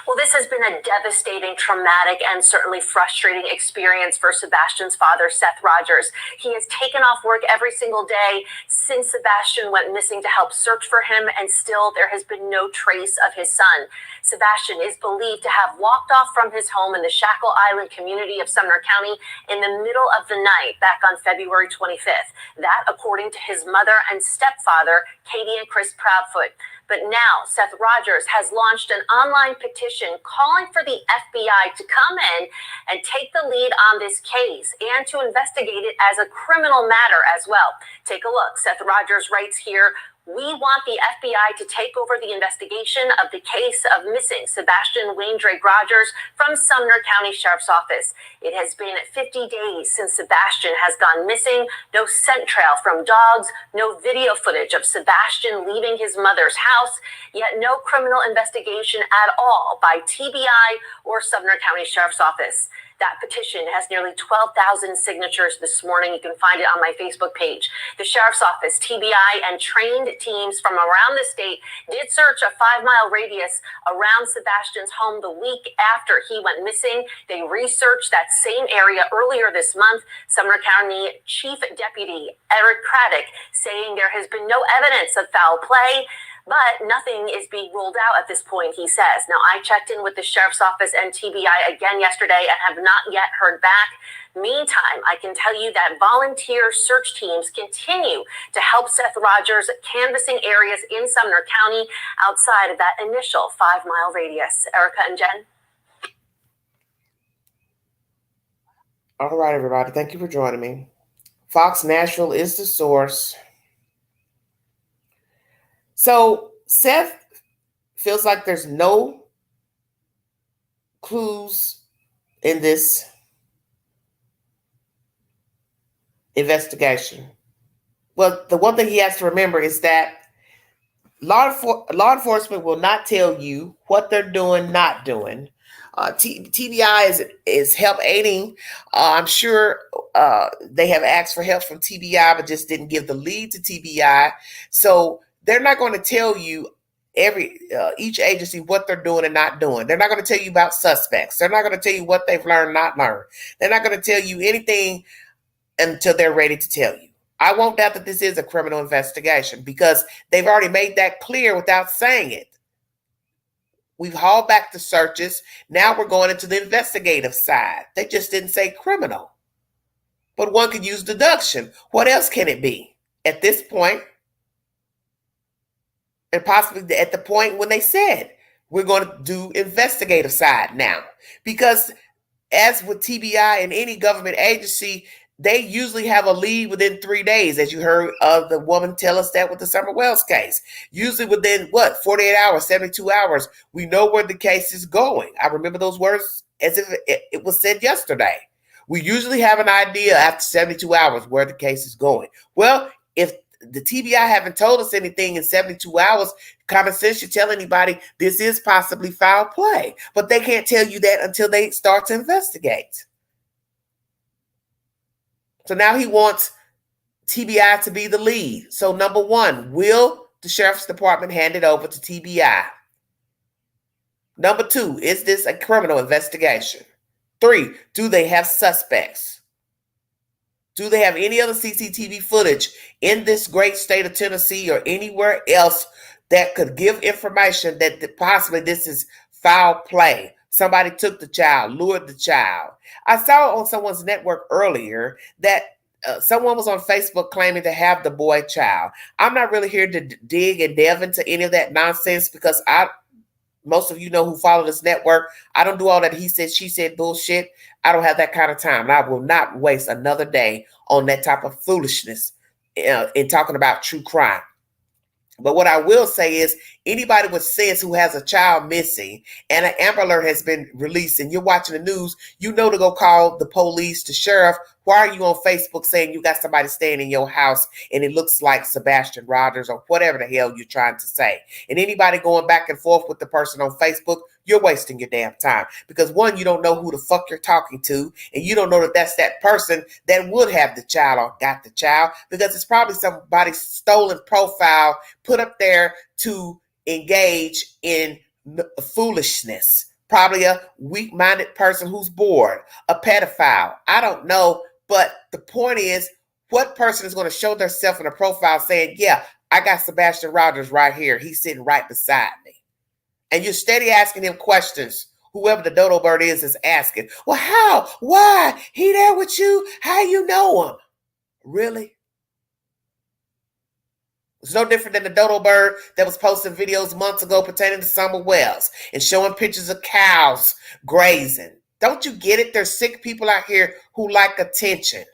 Well, this has been a devastating, traumatic, and certainly frustrating experience for Sebastian's father, Seth Rogers. He has taken off work every single day since Sebastian went missing to help search for him, and still there has been no trace of his son. Sebastian is believed to have walked off from his home in the Shackle Island community of Sumner County in the middle of the night back on February 25th. That, according to his mother and stepfather, Katie and Chris Proudfoot. But now Seth Rogers has launched an online petition calling for the FBI to come in and take the lead on this case and to investigate it as a criminal matter as well. Take a look. Seth Rogers writes here, We want the FBI to take over the investigation of the case of missing Sebastian Rogers from Sumner County Sheriff's Office. It has been 50 days since Sebastian has gone missing. No scent trail from dogs, no video footage of Sebastian leaving his mother's house, yet no criminal investigation at all by TBI or Sumner County Sheriff's Office. That petition has nearly 12,000 signatures this morning. You can find it on my Facebook page. The Sheriff's Office, TBI, and trained teams from around the state did search a 5-mile radius around Sebastian's home the week after he went missing. They researched that same area earlier this month. Sumner County Chief Deputy Eric Craddock saying there has been no evidence of foul play, but nothing is being ruled out at this point, he says. Now, I checked in with the Sheriff's Office and TBI again yesterday and have not yet heard back. Meantime, I can tell you that volunteer search teams continue to help Seth Rogers canvassing areas in Sumner County outside of that initial 5-mile radius. Erica and Jen? All right, everybody. Thank you for joining me. Fox Nashville is the source. So Seth feels like there's no clues in this investigation. Well, the one thing he has to remember is that law enforcement will not tell you what they're doing, not doing. TBI is help aiding. I'm sure they have asked for help from TBI, but just didn't give the lead to TBI. So they're not going to tell you each agency what they're doing and not doing. They're not going to tell you about suspects. They're not going to tell you what they've learned, not learned. They're not going to tell you anything until they're ready to tell you. I won't doubt that this is a criminal investigation because they've already made that clear without saying it. We've hauled back the searches. Now we're going into the investigative side. They just didn't say criminal. But one could use deduction. What else can it be at this point? And possibly at the point when they said, we're going to do investigative side now. Because as with TBI and any government agency, they usually have a lead within 3 days, as you heard the woman tell us that with the Summer Wells case. Usually within, 48 hours, 72 hours, we know where the case is going. I remember those words as if it was said yesterday. We usually have an idea after 72 hours where the case is going. Well, if the TBI haven't told us anything in 72 hours, common sense should tell anybody this is possibly foul play. But they can't tell you that until they start to investigate. So now he wants TBI to be the lead. So number one, will the Sheriff's Department hand it over to TBI? Number two, is this a criminal investigation? 3, do they have suspects? Do they have any other CCTV footage in this great state of Tennessee or anywhere else that could give information that possibly this is foul play? Somebody took the child, lured the child. I saw on someone's network earlier that someone was on Facebook claiming to have the boy child. I'm not really here to dig and delve into any of that nonsense because most of you know who follow this network. I don't do all that he said, she said bullshit. I don't have that kind of time. And I will not waste another day on that type of foolishness in talking about true crime. But what I will say is anybody with sense who has a child missing and an Amber Alert has been released and you're watching the news, you know to go call the police, the sheriff. Why are you on Facebook saying you got somebody staying in your house and it looks like Sebastian Rogers or whatever the hell you're trying to say? And anybody going back and forth with the person on Facebook, you're wasting your damn time. Because one, you don't know who the fuck you're talking to, and you don't know that that's that person that would have the child or got the child, because it's probably somebody's stolen profile put up there to engage in foolishness. Probably a weak-minded person who's bored, a pedophile. I don't know, but the point is, what person is going to show themselves in a profile saying, yeah, I got Sebastian Rogers right here. He's sitting right beside me. And you're steady asking him questions. Whoever the dodo bird is asking, well, how? Why? He there with you? How you know him? Really? It's no different than the dodo bird that was posting videos months ago pertaining to Summer Wells and showing pictures of cows grazing. Don't you get it? There's sick people out here who like attention.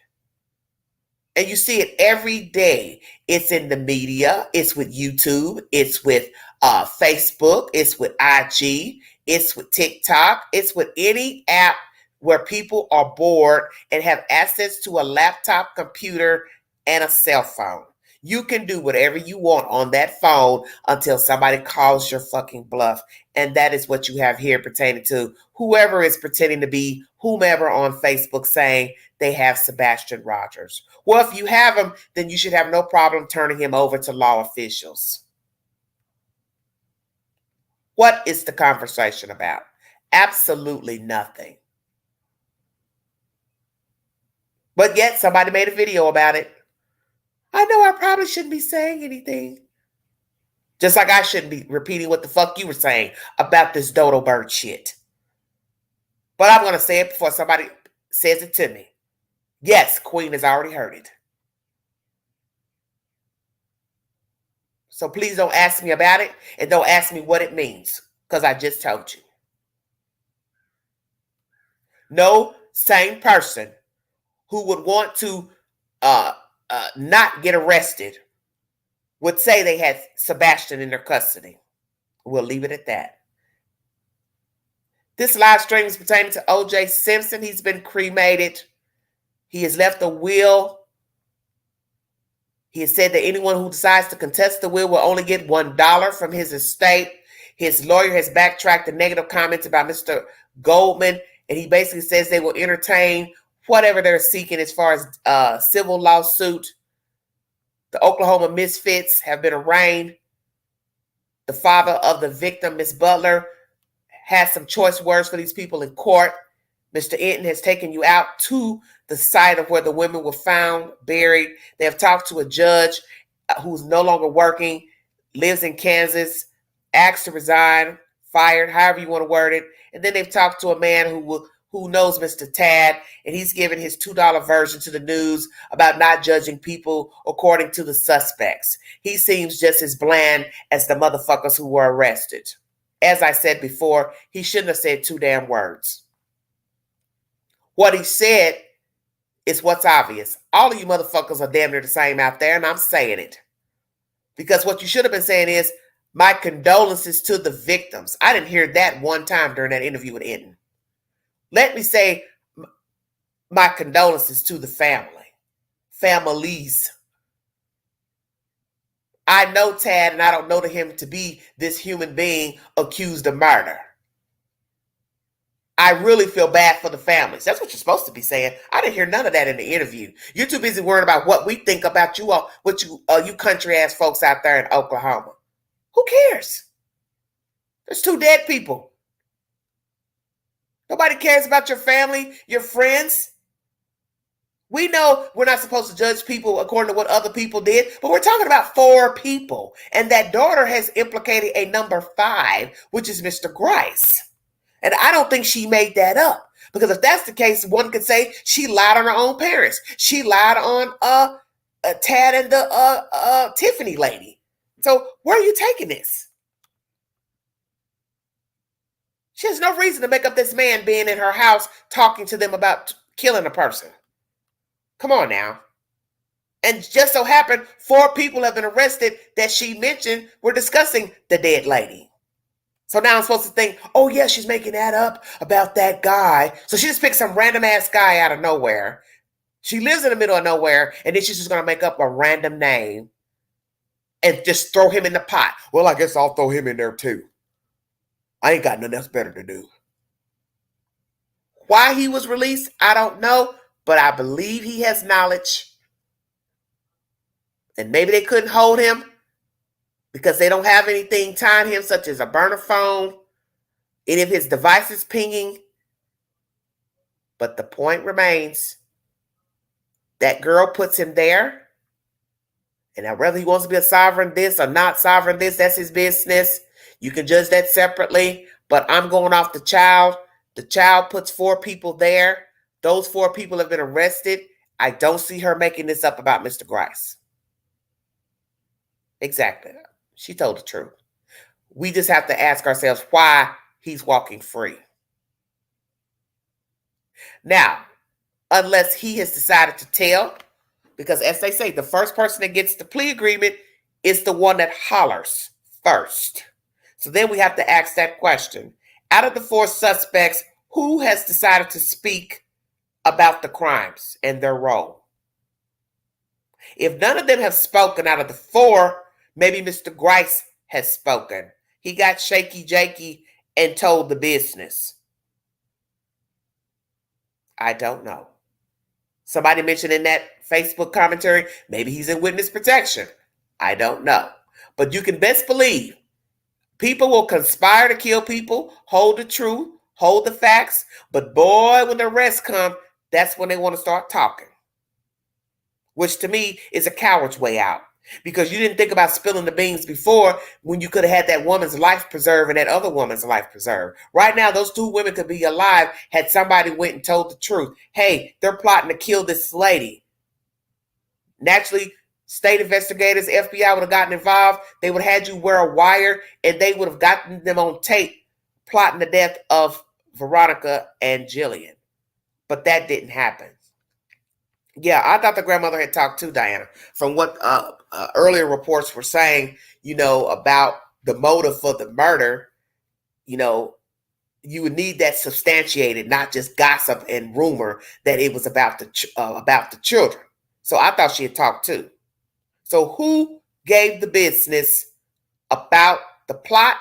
And you see it every day. It's in the media. It's with YouTube. It's with Facebook. It's with IG. It's with TikTok. It's with any app where people are bored and have access to a laptop, computer, and a cell phone. You can do whatever you want on that phone until somebody calls your fucking bluff. And that is what you have here pertaining to whoever is pretending to be whomever on Facebook saying they have Sebastian Rogers. Well, if you have him, then you should have no problem turning him over to law officials. What is the conversation about? Absolutely nothing. But yet somebody made a video about it. I know I probably shouldn't be saying anything. Just like I shouldn't be repeating what the fuck you were saying about this dodo bird shit. But I'm going to say it before somebody says it to me. Yes, Queen has already heard it. So please don't ask me about it and don't ask me what it means because I just told you. No sane person who would want to not get arrested would say they had Sebastian in their custody. We'll leave it at that. This live stream is pertaining to O.J. Simpson. He's been cremated. He has left a will. He has said that anyone who decides to contest the will only get $1 from his estate. His lawyer has backtracked the negative comments about Mr. Goldman, and he basically says they will entertain whatever they're seeking as far as civil lawsuit. The Oklahoma Misfits have been arraigned. The father of the victim, Miss Butler, has some choice words for these people in court. Mr. Enton has taken you out to the site of where the women were found, buried. They have talked to a judge who's no longer working, lives in Kansas, asked to resign, fired, however you want to word it. And then they've talked to a man who knows Mr. Tad, and he's given his $2 version to the news about not judging people according to the suspects. He seems just as bland as the motherfuckers who were arrested. As I said before, he shouldn't have said 2 damn words. What he said is what's obvious. All of you motherfuckers are damn near the same out there, and I'm saying it. Because what you should have been saying is, my condolences to the victims. I didn't hear that one time during that interview with Enton. Let me say my condolences to the family. Families. I know Tad, and I don't know him to be this human being accused of murder. I really feel bad for the families. That's what you're supposed to be saying. I didn't hear none of that in the interview. You're too busy worrying about what we think about you all, what you country ass folks out there in Oklahoma. Who cares? There's 2 dead people. Nobody cares about your family, your friends. We know we're not supposed to judge people according to what other people did, but we're talking about 4 people. And that daughter has implicated a number 5, which is Mr. Grice. And I don't think she made that up. Because if that's the case, one could say she lied on her own parents. She lied on Tad and the Tiffany lady. So where are you taking this? She has no reason to make up this man being in her house talking to them about killing a person. Come on now. And just so happened, 4 people have been arrested that she mentioned were discussing the dead lady. So now I'm supposed to think, oh yeah, she's making that up about that guy. So she just picked some random ass guy out of nowhere. She lives in the middle of nowhere, and then she's just going to make up a random name and just throw him in the pot. Well, I guess I'll throw him in there too. I ain't got nothing else better to do. Why he was released, I don't know, but I believe he has knowledge. And maybe they couldn't hold him because they don't have anything tying him, such as a burner phone, any of his devices pinging. But the point remains, that girl puts him there. And now whether he wants to be a sovereign this or not sovereign this, that's his business. You can judge that separately. But I'm going off the child. The child puts 4 people there. Those 4 people have been arrested. I don't see her making this up about Mr. Grice. Exactly. She told the truth. We just have to ask ourselves why he's walking free. Now, unless he has decided to tell, Because as they say, the first person that gets the plea agreement is the one that hollers first. So then we have to ask that question. Out of the 4 suspects, who has decided to speak about the crimes and their role? If none of them have spoken out of the 4, maybe Mr. Grice has spoken. He got shaky jakey and told the business. I don't know. Somebody mentioned in that Facebook commentary, maybe he's in witness protection. I don't know. But you can best believe people will conspire to kill people, hold the truth, hold the facts. But boy, when the arrests come, that's when they want to start talking. Which to me is a coward's way out. Because you didn't think about spilling the beans before when you could have had that woman's life preserved and that other woman's life preserved. Right now, those 2 women could be alive had somebody went and told the truth. Hey, they're plotting to kill this lady. Naturally, state investigators, FBI would have gotten involved. They would have had you wear a wire and they would have gotten them on tape plotting the death of Veronica and Jillian. But that didn't happen. Yeah, I thought the grandmother had talked to Diana. From what earlier reports were saying, about the motive for the murder, you would need that substantiated, not just gossip and rumor that it was about the children. So I thought she had talked too. So who gave the business about the plot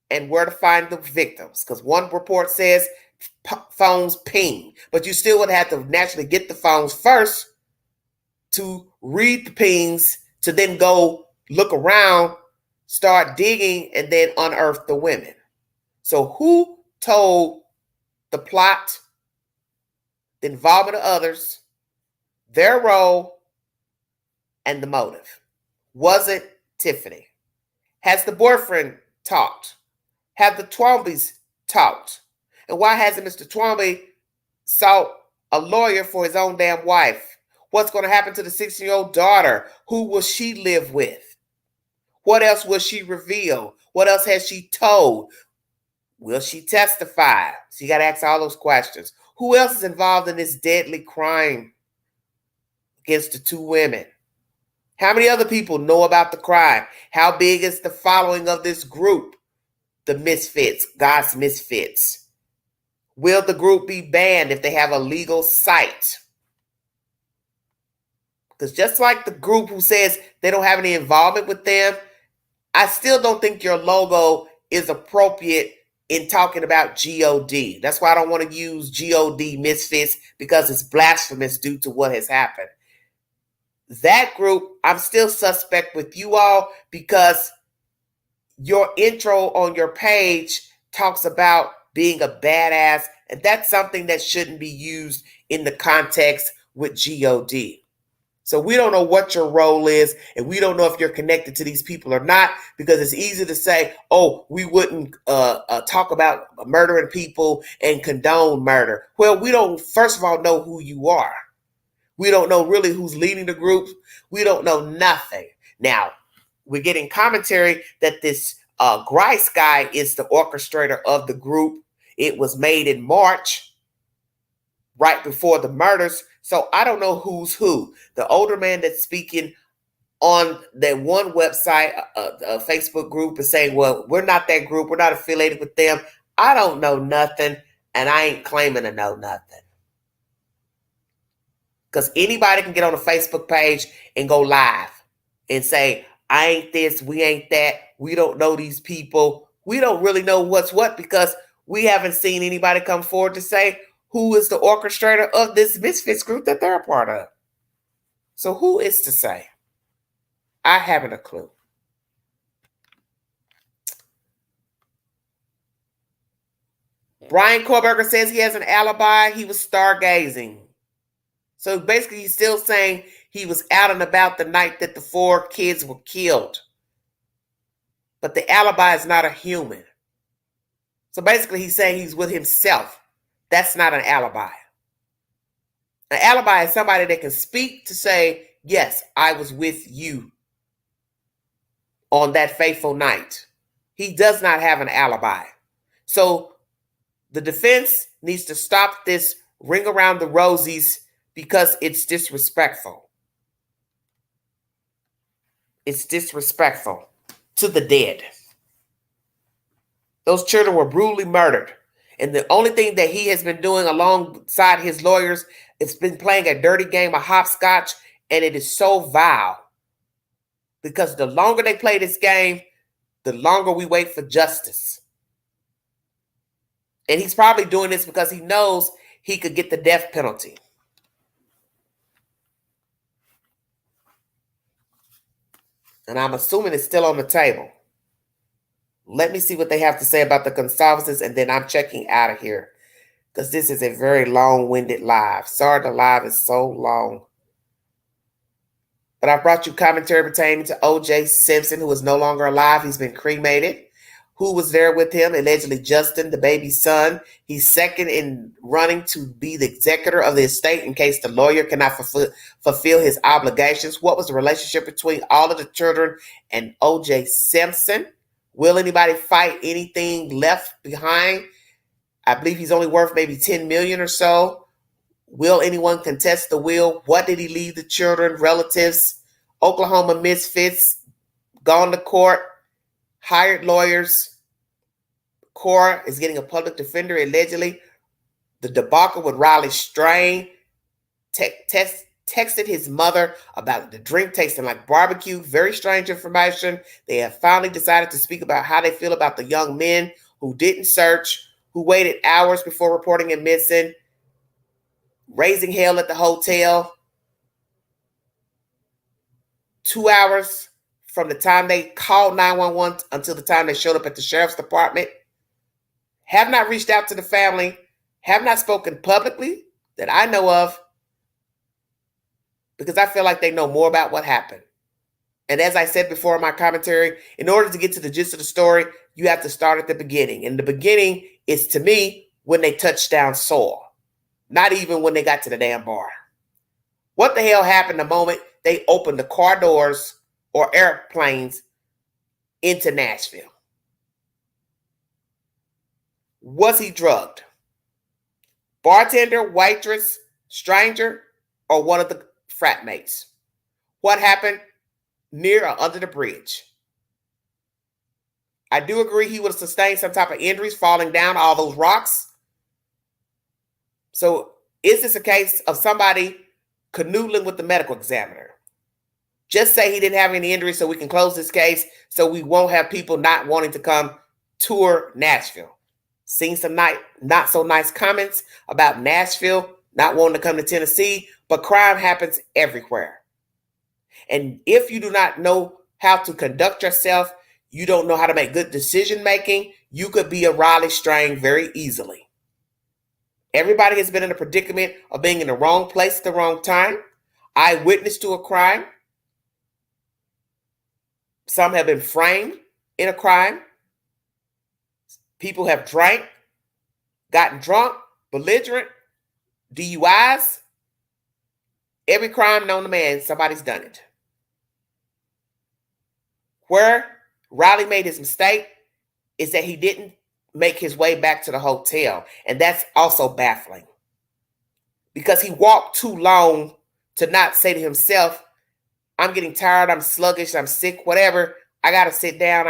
and where to find the victims? Because one report says phones ping, but you still would have to naturally get the phones first to read the pings, to then go look around, start digging, and then unearth the women. So who told the plot, the involvement of others, their role, and the motive? Was it Tiffany? Has the boyfriend talked? Have the Twombeys talked? And why hasn't Mr. Twombey sought a lawyer for his own damn wife? What's going to happen to the 16-year-old daughter? Who will she live with? What else will she reveal? What else has she told? Will she testify? So you got to ask all those questions. Who else is involved in this deadly crime against the 2 women? How many other people know about the crime? How big is the following of this group? The Misfits, God's Misfits. Will the group be banned if they have a legal site? Because just like the group who says they don't have any involvement with them, I still don't think your logo is appropriate in talking about GOD. That's why I don't want to use GOD Misfits, because it's blasphemous due to what has happened. That group, I'm still suspect with you all, because your intro on your page talks about being a badass, and that's something that shouldn't be used in the context with GOD. So we don't know what your role is, and we don't know if you're connected to these people or not, because it's easy to say, oh, we wouldn't talk about murdering people and condone murder. Well, we don't, first of all, know who you are. We don't know really who's leading the group. We don't know nothing. Now, we're getting commentary that this Grice guy is the orchestrator of the group. It was made in March, right before the murders. So I don't know who's who. The older man that's speaking on that one website, a Facebook group, is saying, well, we're not that group. We're not affiliated with them. I don't know nothing, and I ain't claiming to know nothing. Because anybody can get on a Facebook page and go live and say, I ain't this, we ain't that, we don't know these people. We don't really know what's what, because we haven't seen anybody come forward to say who is the orchestrator of this Misfits group that they're a part of. So who is to say? I haven't a clue. Brian Korberger says he has an alibi. He was stargazing. So basically he's still saying he was out and about the night that the 4 kids were killed. But the alibi is not a human. So basically he's saying he's with himself. That's not an alibi. An alibi is somebody that can speak to say, yes, I was with you on that fateful night. He does not have an alibi. So the defense needs to stop this ring around the rosies, because it's disrespectful. It's disrespectful to the dead. Those children were brutally murdered. And the only thing that he has been doing alongside his lawyers is been playing a dirty game of hopscotch. And it is so vile. Because the longer they play this game, the longer we wait for justice. And he's probably doing this because he knows he could get the death penalty. And I'm assuming it's still on the table. Let me see what they have to say about the conservancies, and then I'm checking out of here. Because this is a very long-winded live. Sorry, the live is so long. But I brought you commentary pertaining to O.J. Simpson, who is no longer alive. He's been cremated. Who was there with him? Allegedly Justin, the baby's son. He's second in running to be the executor of the estate in case the lawyer cannot fulfill his obligations. What was the relationship between all of the children and O.J. Simpson? Will anybody fight anything left behind? I believe he's only worth maybe $10 million or so. Will anyone contest the will? What did he leave the children, relatives? Oklahoma Misfits, gone to court, hired lawyers. Cora is getting a public defender, allegedly. The debacle with Riley Strain texted his mother about the drink tasting like barbecue. Very strange information. They have finally decided to speak about how they feel about the young men who didn't search, who waited hours before reporting him missing, raising hell at the hotel. 2 hours from the time they called 911 until the time they showed up at the sheriff's department. Have not reached out to the family, have not spoken publicly that I know of, because I feel like they know more about what happened. And as I said before in my commentary, in order to get to the gist of the story, you have to start at the beginning. And the beginning is, to me, when they touched down soil. Not even when they got to the damn bar. What the hell happened the moment they opened the car doors or airplanes into Nashville? Was he drugged? Bartender, waitress, stranger, or one of the frat mates? What happened near or under the bridge? I do agree he would have sustained some type of injuries falling down all those rocks. So is this a case of somebody canoodling with the medical examiner? Just say he didn't have any injuries so we can close this case, so we won't have people not wanting to come tour Nashville. Seen some not so nice comments about Nashville not wanting to come to Tennessee, but crime happens everywhere. And if you do not know how to conduct yourself, you don't know how to make good decision making, you could be a Riley Strain very easily. Everybody has been in a predicament of being in the wrong place at the wrong time. Eyewitness to a crime. Some have been framed in a crime. People have drank, gotten drunk, belligerent, DUIs. Every crime known to man, somebody's done it. Where Riley made his mistake is that he didn't make his way back to the hotel. And that's also baffling. Because he walked too long to not say to himself, I'm getting tired, I'm sluggish, I'm sick, whatever. I got to sit down.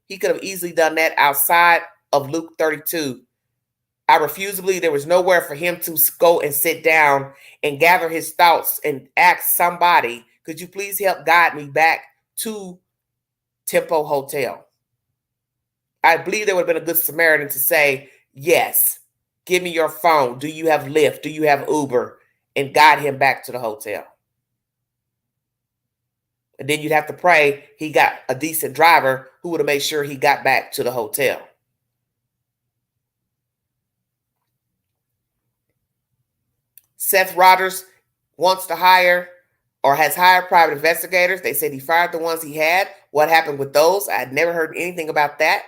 He could have easily done that outside of Luke 32. I refuse to believe there was nowhere for him to go and sit down and gather his thoughts and ask somebody, could you please help guide me back to Tempo Hotel? I believe there would have been a good Samaritan to say, yes, give me your phone. Do you have Lyft? Do you have Uber? And guide him back to the hotel. And then you'd have to pray he got a decent driver who would have made sure he got back to the hotel. Seth Rogers wants to hire or has hired private investigators. They said he fired the ones he had. What happened with those? I had never heard anything about that.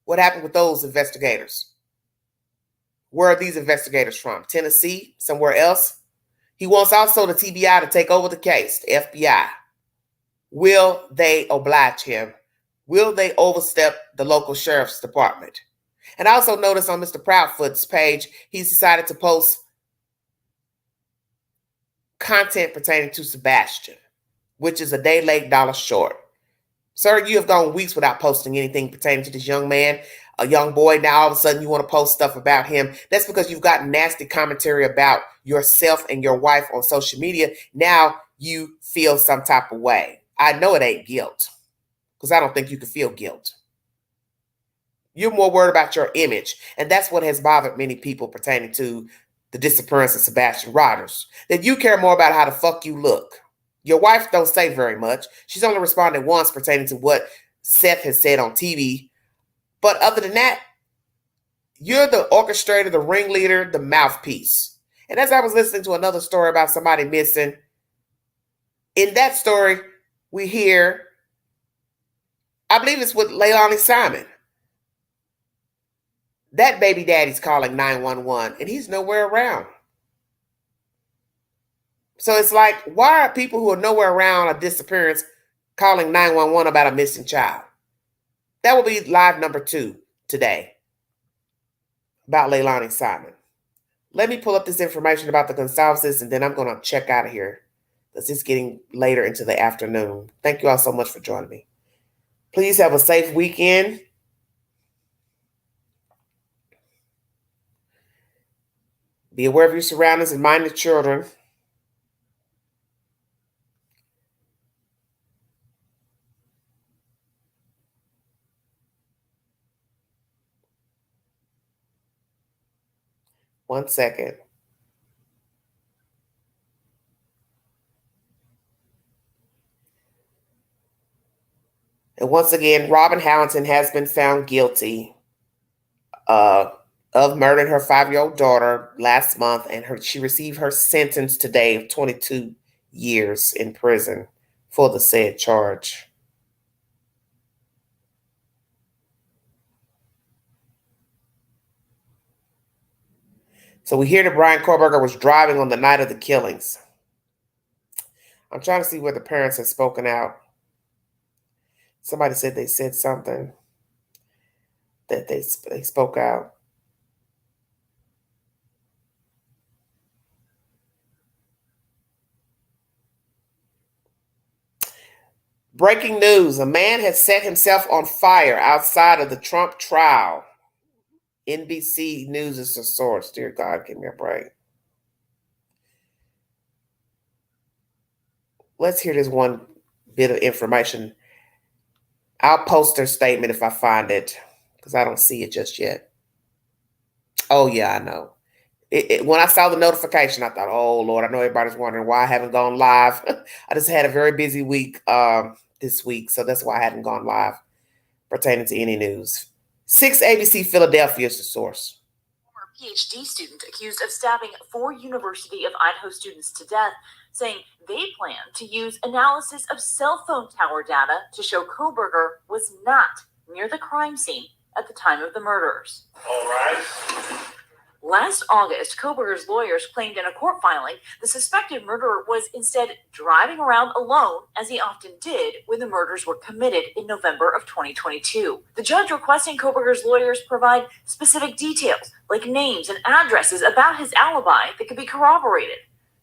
What happened with those investigators? Where are these investigators from? Tennessee? Somewhere else? He wants also the TBI to take over the case, the FBI. Will they oblige him? Will they overstep the local sheriff's department? And I also noticed on Mr. Proudfoot's page, he's decided to post content pertaining to Sebastian, which is a day late, dollar short. Sir, you have gone weeks without posting anything pertaining to this young man, a young boy. Now all of a sudden you want to post stuff about him. That's because you've got nasty commentary about yourself and your wife on social media. Now you feel some type of way. I know it ain't guilt, because I don't think you can feel guilt. You're more worried about your image. And that's what has bothered many people pertaining to the disappearance of Sebastian Rogers. That you care more about how the fuck you look. Your wife don't say very much. She's only responded once pertaining to what Seth has said on TV. But other than that, you're the orchestrator, the ringleader, the mouthpiece. And as I was listening to another story about somebody missing, in that story, we hear, I believe it's with Leilani Simon. That baby daddy's calling 911 and he's nowhere around. So it's like, why are people who are nowhere around a disappearance calling 911 about a missing child? That will be live number 2 today about Leilani Simon. Let me pull up this information about the Gonsalveses and then I'm going to check out of here because it's getting later into the afternoon. Thank you all so much for joining me. Please have a safe weekend. Be aware of your surroundings and mind the children. One second. And once again, Robin Howington has been found guilty of murdering her 5-year-old daughter last month, and she received her sentence today of 22 years in prison for the said charge. So we hear that Brian Kohlberger was driving on the night of the killings. I'm trying to see where the parents have spoken out. Somebody said they said something that they spoke out. Breaking news. A man has set himself on fire outside of the Trump trial. NBC News is the source. Dear God, give me a break. Let's hear this one bit of information. I'll post their statement if I find it, because I don't see it just yet. Oh, yeah, I know. When I saw the notification, I thought, oh, Lord, I know everybody's wondering why I haven't gone live. I just had a very busy week this week, so that's why I hadn't gone live pertaining to any news. 6 ABC Philadelphia is the source. Former PhD student accused of stabbing 4 University of Idaho students to death, saying they plan to use analysis of cell phone tower data to show Kohlberger was not near the crime scene at the time of the murders. All right. Last August, Kohlberger's lawyers claimed in a court filing the suspected murderer was instead driving around alone, as he often did when the murders were committed in November of 2022. The judge requesting Kohlberger's lawyers provide specific details, like names and addresses about his alibi that could be corroborated.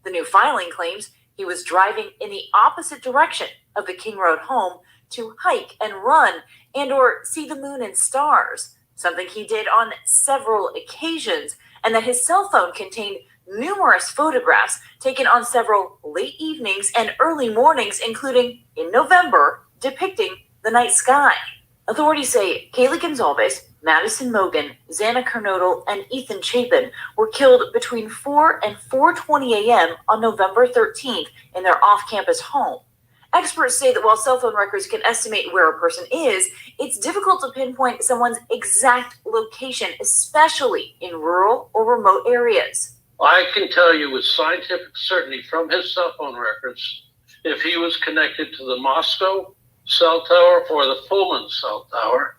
The new filing claims he was driving in the opposite direction of the King Road home to hike and run and or see the moon and stars, something he did on several occasions, and that his cell phone contained numerous photographs taken on several late evenings and early mornings, including in November, depicting the night sky. Authorities say Kaylee Gonsalves, Madison Mogan, Xana Kernodle, and Ethan Chapin were killed between 4 and 4:20 a.m. on November 13th in their off-campus home. Experts say that while cell phone records can estimate where a person is, it's difficult to pinpoint someone's exact location, especially in rural or remote areas. I can tell you with scientific certainty from his cell phone records if he was connected to the Moscow cell tower or the Pullman cell tower,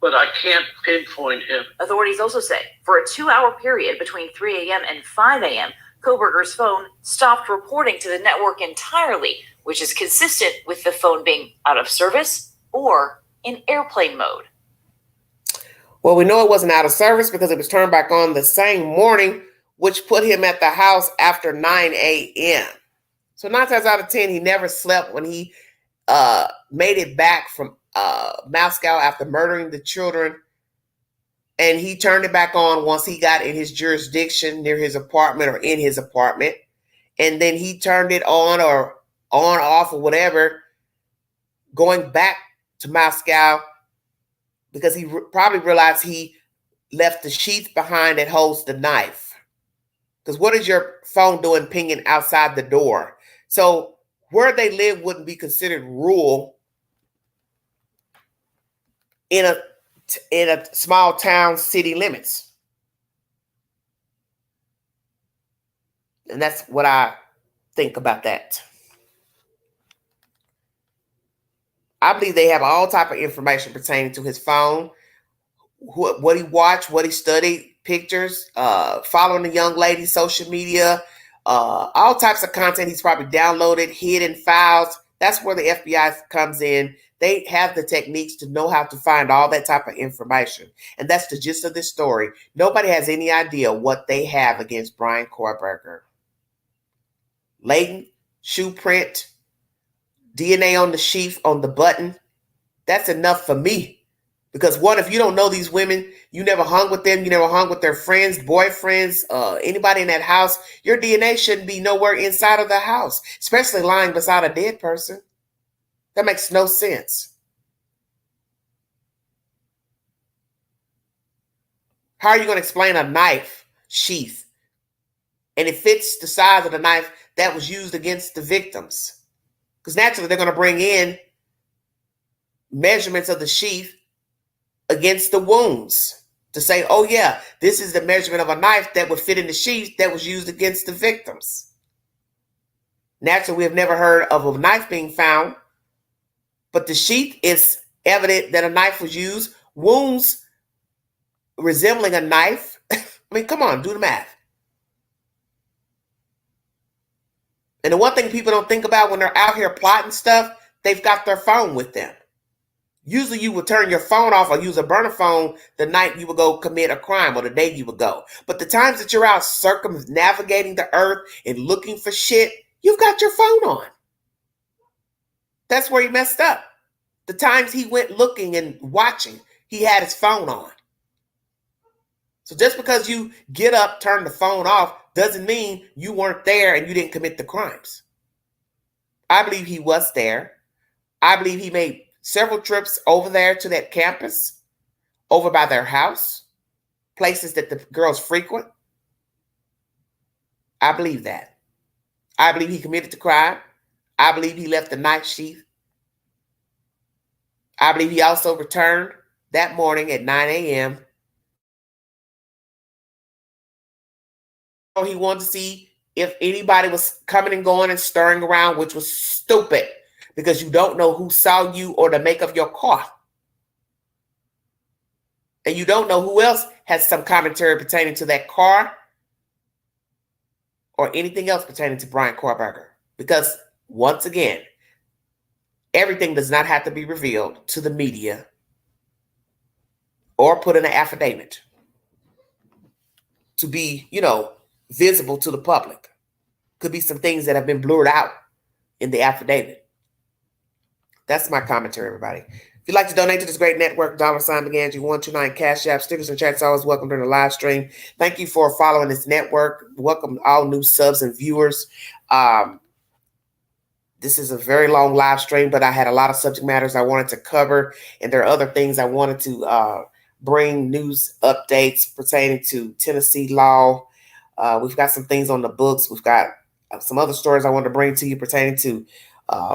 but I can't pinpoint him. Authorities also say for a 2-hour period between 3 a.m. and 5 a.m., Kohlberger's phone stopped reporting to the network entirely, which is consistent with the phone being out of service or in airplane mode. Well, we know it wasn't out of service because it was turned back on the same morning, which put him at the house after 9 a.m. So 9 times out of 10, he never slept when he made it back from Moscow after murdering the children. And he turned it back on once he got in his jurisdiction near his apartment or in his apartment. And then he turned it on or on, off, or whatever, going back to Moscow because he probably realized he left the sheath behind that holds the knife. Because what is your phone doing pinging outside the door? So where they live wouldn't be considered rural in a small town city limits. And that's what I think about that. I believe they have all type of information pertaining to his phone, what he watched, what he studied, pictures, following the young lady, social media, all types of content he's probably downloaded, hidden files. That's where the FBI comes in. They have the techniques to know how to find all that type of information. And that's the gist of this story. Nobody has any idea what they have against Brian Kohlberger. Latent shoe print, DNA on the sheath, on the button. That's enough for me. Because one, if you don't know these women, you never hung with them, you never hung with their friends, boyfriends, anybody in that house, your DNA shouldn't be nowhere inside of the house, especially lying beside a dead person. That makes no sense. How are you going to explain a knife sheath? And it fits the size of the knife that was used against the victims. Because naturally, they're going to bring in measurements of the sheath against the wounds to say, oh yeah, this is the measurement of a knife that would fit in the sheath that was used against the victims. Naturally, we have never heard of a knife being found, but the sheath is evident that a knife was used. Wounds resembling a knife. I mean, come on, do the math. And the one thing people don't think about when they're out here plotting stuff, they've got their phone with them. Usually you would turn your phone off or use a burner phone the night you would go commit a crime or the day you would go. But the times that you're out circumnavigating the earth and looking for shit, you've got your phone on. That's where he messed up. The times he went looking and watching, he had his phone on. So just because you get up, turn the phone off, doesn't mean you weren't there and you didn't commit the crimes. I believe he was there. I believe he made several trips over there to that campus, over by their house, places that the girls frequent. I believe that. I believe he committed the crime. I believe he left the knife sheath. I believe he also returned that morning at 9 a.m. He wanted to see if anybody was coming and going and stirring around, which was stupid because you don't know who saw you or the make of your car. And you don't know who else has some commentary pertaining to that car or anything else pertaining to Brian Kohlberger. Because once again, everything does not have to be revealed to the media or put in an affidavit to be, visible to the public. Could be some things that have been blurred out in the affidavit. That's my commentary, everybody. If you'd like to donate to this great network, $Beganji129 Cash App, stickers and chats always welcome during the live stream. Thank you for following this network. Welcome all new subs and viewers. This is a very long live stream, but I had a lot of subject matters I wanted to cover, and there are other things I wanted to bring news updates pertaining to Tennessee law. We've got some things on the books. We've got some other stories I want to bring to you pertaining to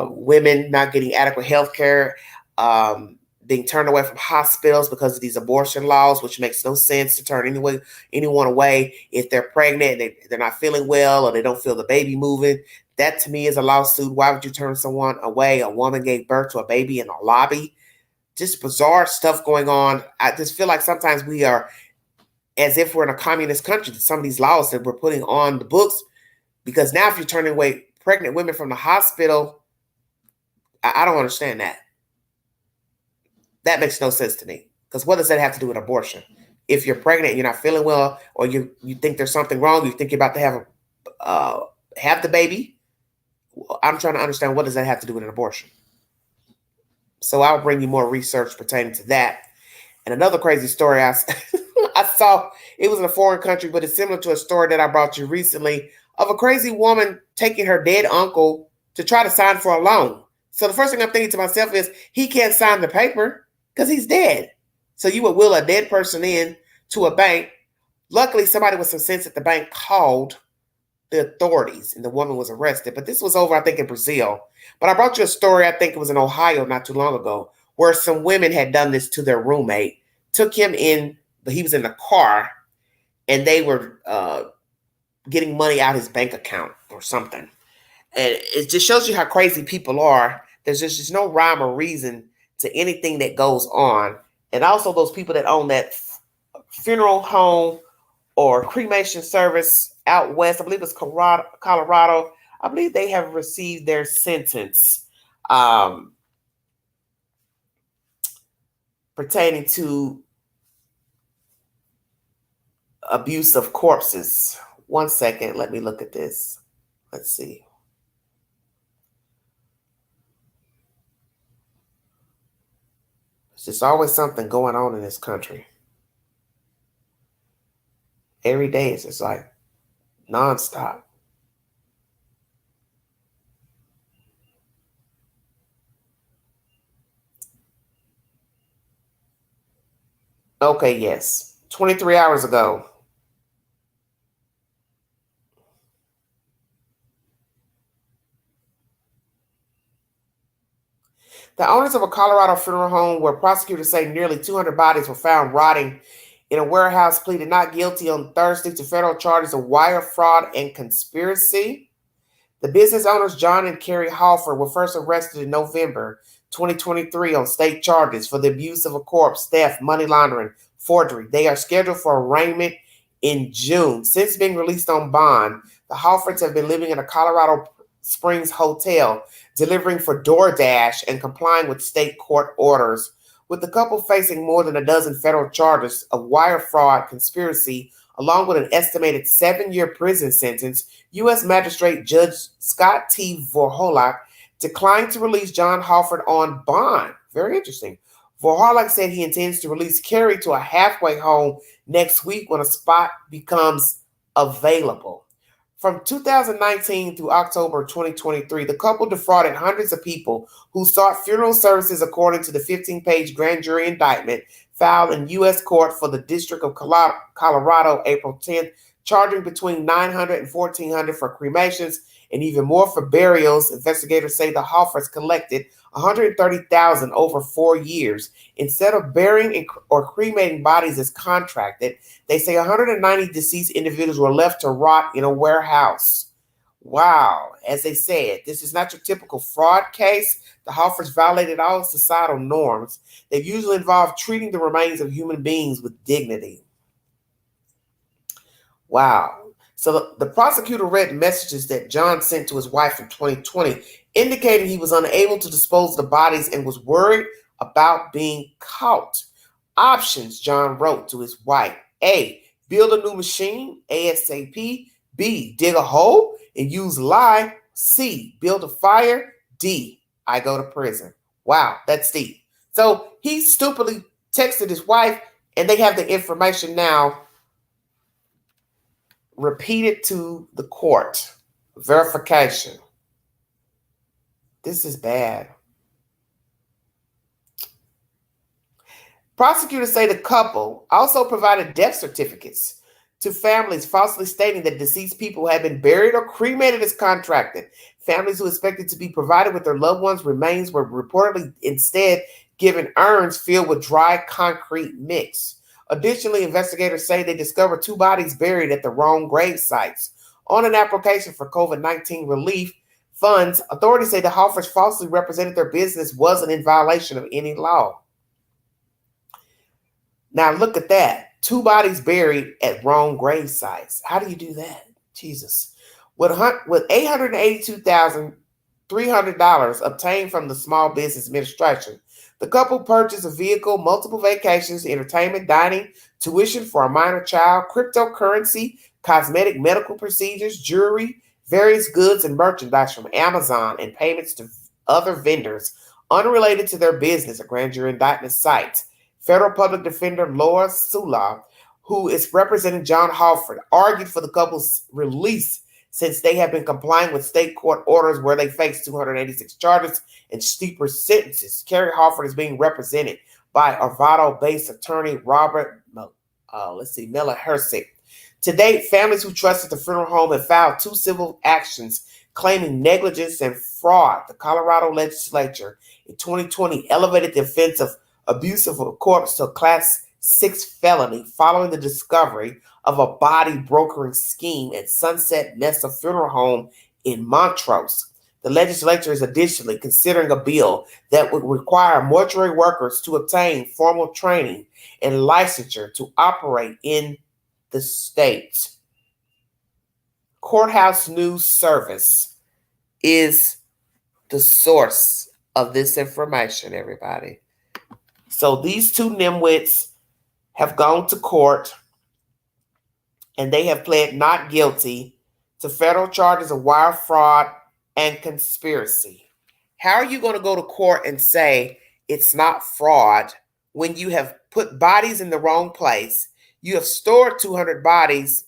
women not getting adequate health care, being turned away from hospitals because of these abortion laws, which makes no sense to turn anyone away if they're pregnant and they're not feeling well or they don't feel the baby moving. That to me is a lawsuit. Why would you turn someone away? A woman gave birth to a baby in a lobby. Just bizarre stuff going on. I just feel like sometimes we are as if we're in a communist country, some of these laws that we're putting on the books, because now if you're turning away pregnant women from the hospital, I don't understand that. That makes no sense to me, because what does that have to do with abortion? If you're pregnant and you're not feeling well, or you think there's something wrong, you think you're about to have the baby, I'm trying to understand, what does that have to do with an abortion? So I'll bring you more research pertaining to that. And another crazy story I saw, it was in a foreign country, but it's similar to a story that I brought you recently of a crazy woman taking her dead uncle to try to sign for a loan. So the first thing I'm thinking to myself is, he can't sign the paper because he's dead. So you would will a dead person in to a bank. Luckily, somebody with some sense at the bank called the authorities and the woman was arrested. But this was over, I think, in Brazil. But I brought you a story, I think it was in Ohio not too long ago, where some women had done this to their roommate, took him in, but he was in the car, and they were getting money out his bank account or something. And it just shows you how crazy people are. There's just no rhyme or reason to anything that goes on. And also those people that own that funeral home or cremation service out west, I believe it's Colorado. I believe they have received their sentence pertaining to abuse of corpses. 1 second, let me look at this. Let's see. There's just always something going on in this country. Every day it's just like nonstop. Okay, yes. 23 hours ago. The owners of a Colorado funeral home where prosecutors say nearly 200 bodies were found rotting in a warehouse pleaded not guilty on Thursday to federal charges of wire fraud and conspiracy. The business owners, John and Carrie Halford, were first arrested in November 2023 on state charges for the abuse of a corpse, theft, money laundering, forgery. They are scheduled for arraignment in June. Since being released on bond, the Halfords have been living in a Colorado Springs hotel, delivering for DoorDash and complying with state court orders. With the couple facing more than a dozen federal charges of wire fraud, conspiracy, along with an estimated 7-year prison sentence, U.S. Magistrate Judge Scott T. Vorholak declined to release John Halford on bond. Very interesting. Vorholak said he intends to release Carrie to a halfway home next week when a spot becomes available. From 2019 through October 2023, the couple defrauded hundreds of people who sought funeral services, according to the 15-page grand jury indictment filed in U.S. court for the District of Colorado April 10th, charging between $900 and $1,400 for cremations and even more for burials. Investigators say the Halfords collected $130,000 over 4 years. Instead of burying or cremating bodies as contracted, they say 190 deceased individuals were left to rot in a warehouse. Wow. As they said, this is not your typical fraud case. The Halfords violated all societal norms. They usually involve treating the remains of human beings with dignity. Wow. So the prosecutor read messages that John sent to his wife in 2020, indicating he was unable to dispose of the bodies and was worried about being caught. Options, John wrote to his wife: A, build a new machine, ASAP. B, dig a hole and use lye. C, build a fire. D, I go to prison. Wow, that's deep. So he stupidly texted his wife, and they have the information now repeated to the court. Verification. This is bad. Prosecutors say the couple also provided death certificates to families, falsely stating that deceased people had been buried or cremated as contracted. Families who expected to be provided with their loved ones' remains were reportedly instead given urns filled with dry concrete mix. Additionally, investigators say they discovered 2 bodies buried at the wrong grave sites. On an application for COVID-19 relief funds, authorities say the Halfords falsely represented their business wasn't in violation of any law. Now look at that. 2 bodies buried at wrong grave sites. How do you do that? Jesus. With $882,300 obtained from the Small Business Administration, the couple purchased a vehicle, multiple vacations, entertainment, dining, tuition for a minor child, cryptocurrency, cosmetic medical procedures, jewelry, various goods and merchandise from Amazon and payments to other vendors unrelated to their business, a grand jury indictment cites. Federal public defender Laura Sula, who is representing John Halford, argued for the couple's release since they have been complying with state court orders where they face 286 charges and steeper sentences. Carrie Halford is being represented by Arvado-based attorney Robert, Miller Hersick. To date, families who trusted the funeral home have filed 2 civil actions claiming negligence and fraud. The Colorado legislature in 2020 elevated the offense of abuse of a corpse to a Class 6 felony following the discovery of a body brokering scheme at Sunset Mesa Funeral Home in Montrose. The legislature is additionally considering a bill that would require mortuary workers to obtain formal training and licensure to operate in the state. Courthouse News Service is the source of this information, everybody. So these 2 nimwits have gone to court and they have pled not guilty to federal charges of wire fraud and conspiracy. How are you going to go to court and say it's not fraud when you have put bodies in the wrong place? You have stored 200 bodies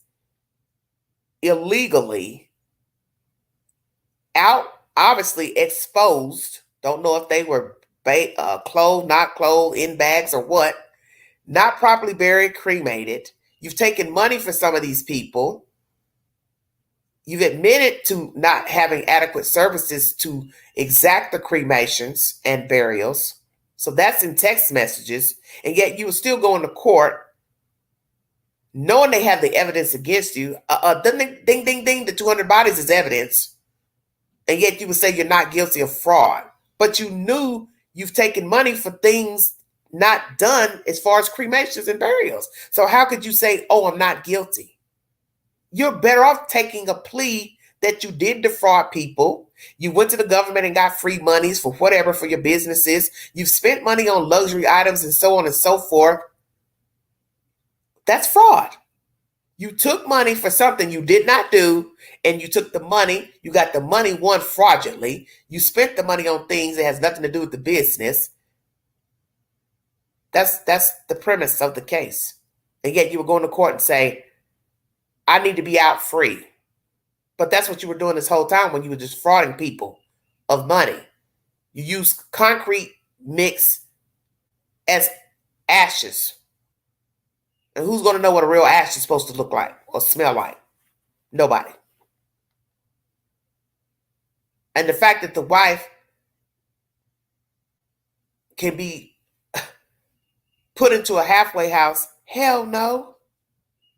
illegally, out, obviously exposed. Don't know if they were clothed, not clothed, in bags or what. Not properly buried, cremated. You've taken money for some of these people. You've admitted to not having adequate services to exact the cremations and burials. So that's in text messages. And yet you will still go into court knowing they have the evidence against you. Ding, ding, ding, the 200 bodies is evidence. And yet you would say you're not guilty of fraud. But you knew you've taken money for things not done as far as cremations and burials. So how could you say, oh, I'm not guilty? You're better off taking a plea that you did defraud people. You went to the government and got free monies for whatever for your businesses. You've spent money on luxury items and so on and so forth. That's fraud. You took money for something you did not do, and you took the money. You got the money won fraudulently. You spent the money on things that has nothing to do with the business. That's the premise of the case. And yet you were going to court and say, I need to be out free. But that's what you were doing this whole time when you were just frauding people of money. You used concrete mix as ashes. And who's going to know what a real ash is supposed to look like or smell like? Nobody. And the fact that the wife can be put into a halfway house, hell no.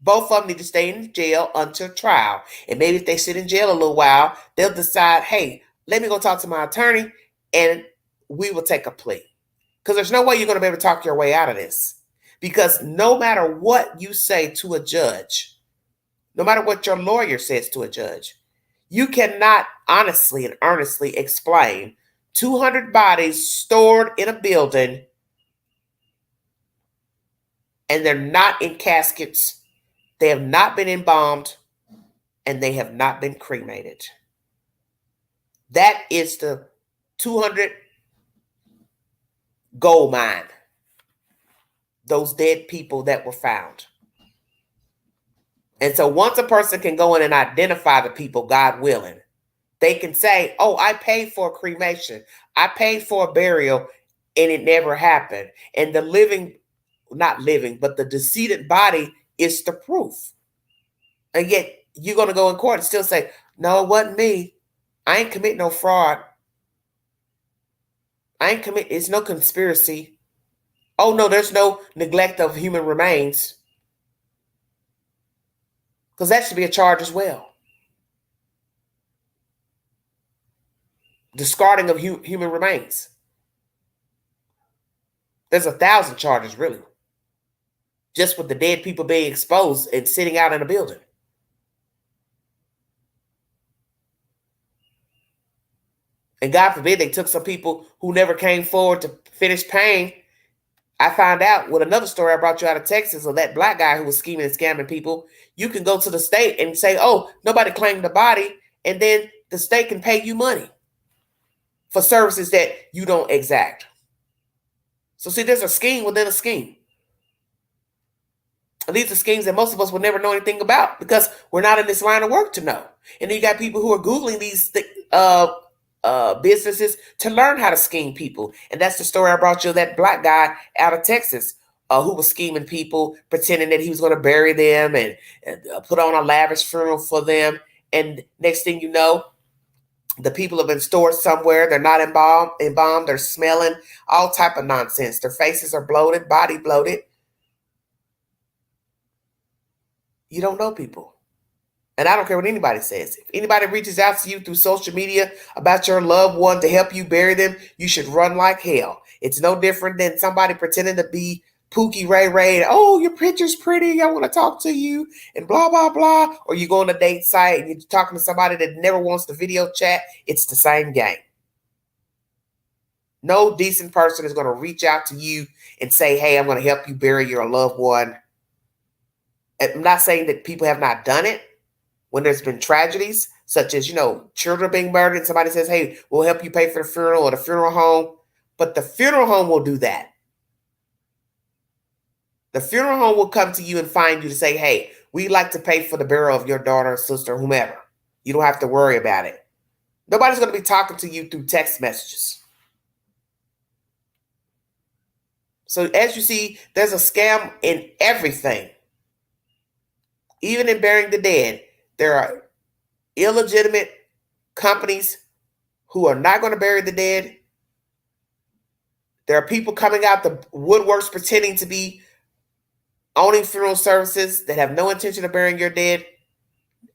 Both of them need to stay in jail until trial. And maybe if they sit in jail a little while, they'll decide, hey, let me go talk to my attorney and we will take a plea. Because there's no way you're going to be able to talk your way out of this. Because no matter what you say to a judge, no matter what your lawyer says to a judge, you cannot honestly and earnestly explain 200 bodies stored in a building and they're not in caskets, they have not been embalmed, and they have not been cremated. That is the 200 gold mine. Those dead people that were found. And so once a person can go in and identify the people, God willing, they can say, oh, I paid for a cremation. I paid for a burial and it never happened. And the not living, but the decedent body is the proof. And yet you're going to go in court and still say, no, it wasn't me. I ain't commit no fraud. It's no conspiracy. Oh, no, there's no neglect of human remains. Because that should be a charge as well. Discarding of human remains. There's 1,000 charges, really. Just with the dead people being exposed and sitting out in a building. And God forbid they took some people who never came forward to finish paying. I found out with another story I brought you out of Texas of that black guy who was scheming and scamming people. You can go to the state and say, oh, nobody claimed the body. and then the state can pay you money for services that you don't exact. So see, there's a scheme within a scheme. And these are schemes that most of us will never know anything about because we're not in this line of work to know. And then you got people who are Googling these businesses to learn how to scheme people. And that's the story I brought you, that black guy out of Texas who was scheming people, pretending that he was going to bury them and put on a lavish funeral for them. And next thing you know, the people have been stored somewhere. They're not embalmed. They're smelling all type of nonsense. Their faces are bloated, body bloated. You don't know people. And I don't care what anybody says. If anybody reaches out to you through social media about your loved one to help you bury them, you should run like hell. It's no different than somebody pretending to be Pookie Ray Ray. And, oh, your picture's pretty. I want to talk to you and blah, blah, blah. Or you go on a date site and you're talking to somebody that never wants to video chat. It's the same game. No decent person is going to reach out to you and say, hey, I'm going to help you bury your loved one. I'm not saying that people have not done it when there's been tragedies, such as, children being murdered, and somebody says, hey, we'll help you pay for the funeral, or the funeral home. But the funeral home will do that. The funeral home will come to you and find you to say, hey, we'd like to pay for the burial of your daughter, sister, whomever. You don't have to worry about it. Nobody's going to be talking to you through text messages. So as you see, there's a scam in everything. Even in burying the dead, there are illegitimate companies who are not going to bury the dead. There are people coming out the woodworks pretending to be owning funeral services that have no intention of burying your dead.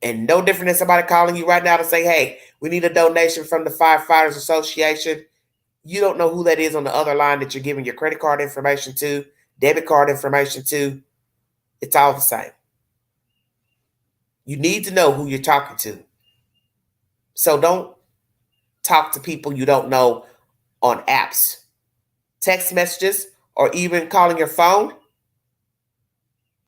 And no different than somebody calling you right now to say, hey, we need a donation from the Firefighters Association. You don't know who that is on the other line that you're giving your credit card information to, debit card information to. It's all the same. You need to know who you're talking to. So don't talk to people you don't know on apps, text messages, or even calling your phone.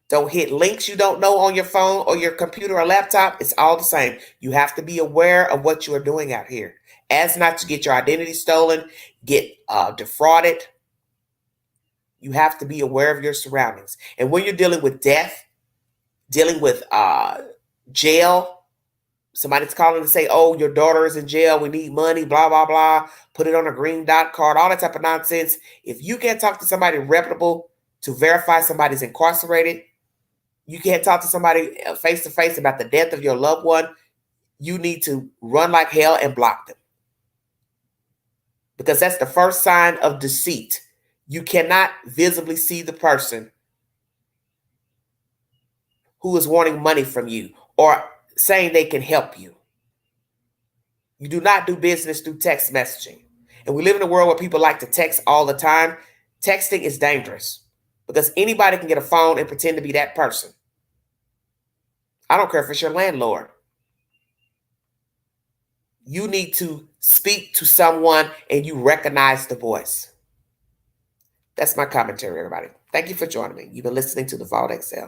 Don't hit links you don't know on your phone or your computer or laptop. It's all the same. You have to be aware of what you are doing out here, as not to get your identity stolen, get defrauded. You have to be aware of your surroundings. And when you're dealing with death, dealing with jail, somebody's calling to say, oh, your daughter is in jail, we need money, blah, blah, blah, put it on a green dot card, all that type of nonsense. If you can't talk to somebody reputable to verify somebody's incarcerated, you can't talk to somebody face to face about the death of your loved one, you need to run like hell and block them. Because that's the first sign of deceit. You cannot visibly see the person who is wanting money from you or saying they can help you. You do not do business through text messaging. And we live in a world where people like to text all the time. Texting is dangerous because anybody can get a phone and pretend to be that person. I don't care if it's your landlord. You need to speak to someone and you recognize the voice. That's my commentary, everybody. Thank you for joining me. You've been listening to The Vault XL.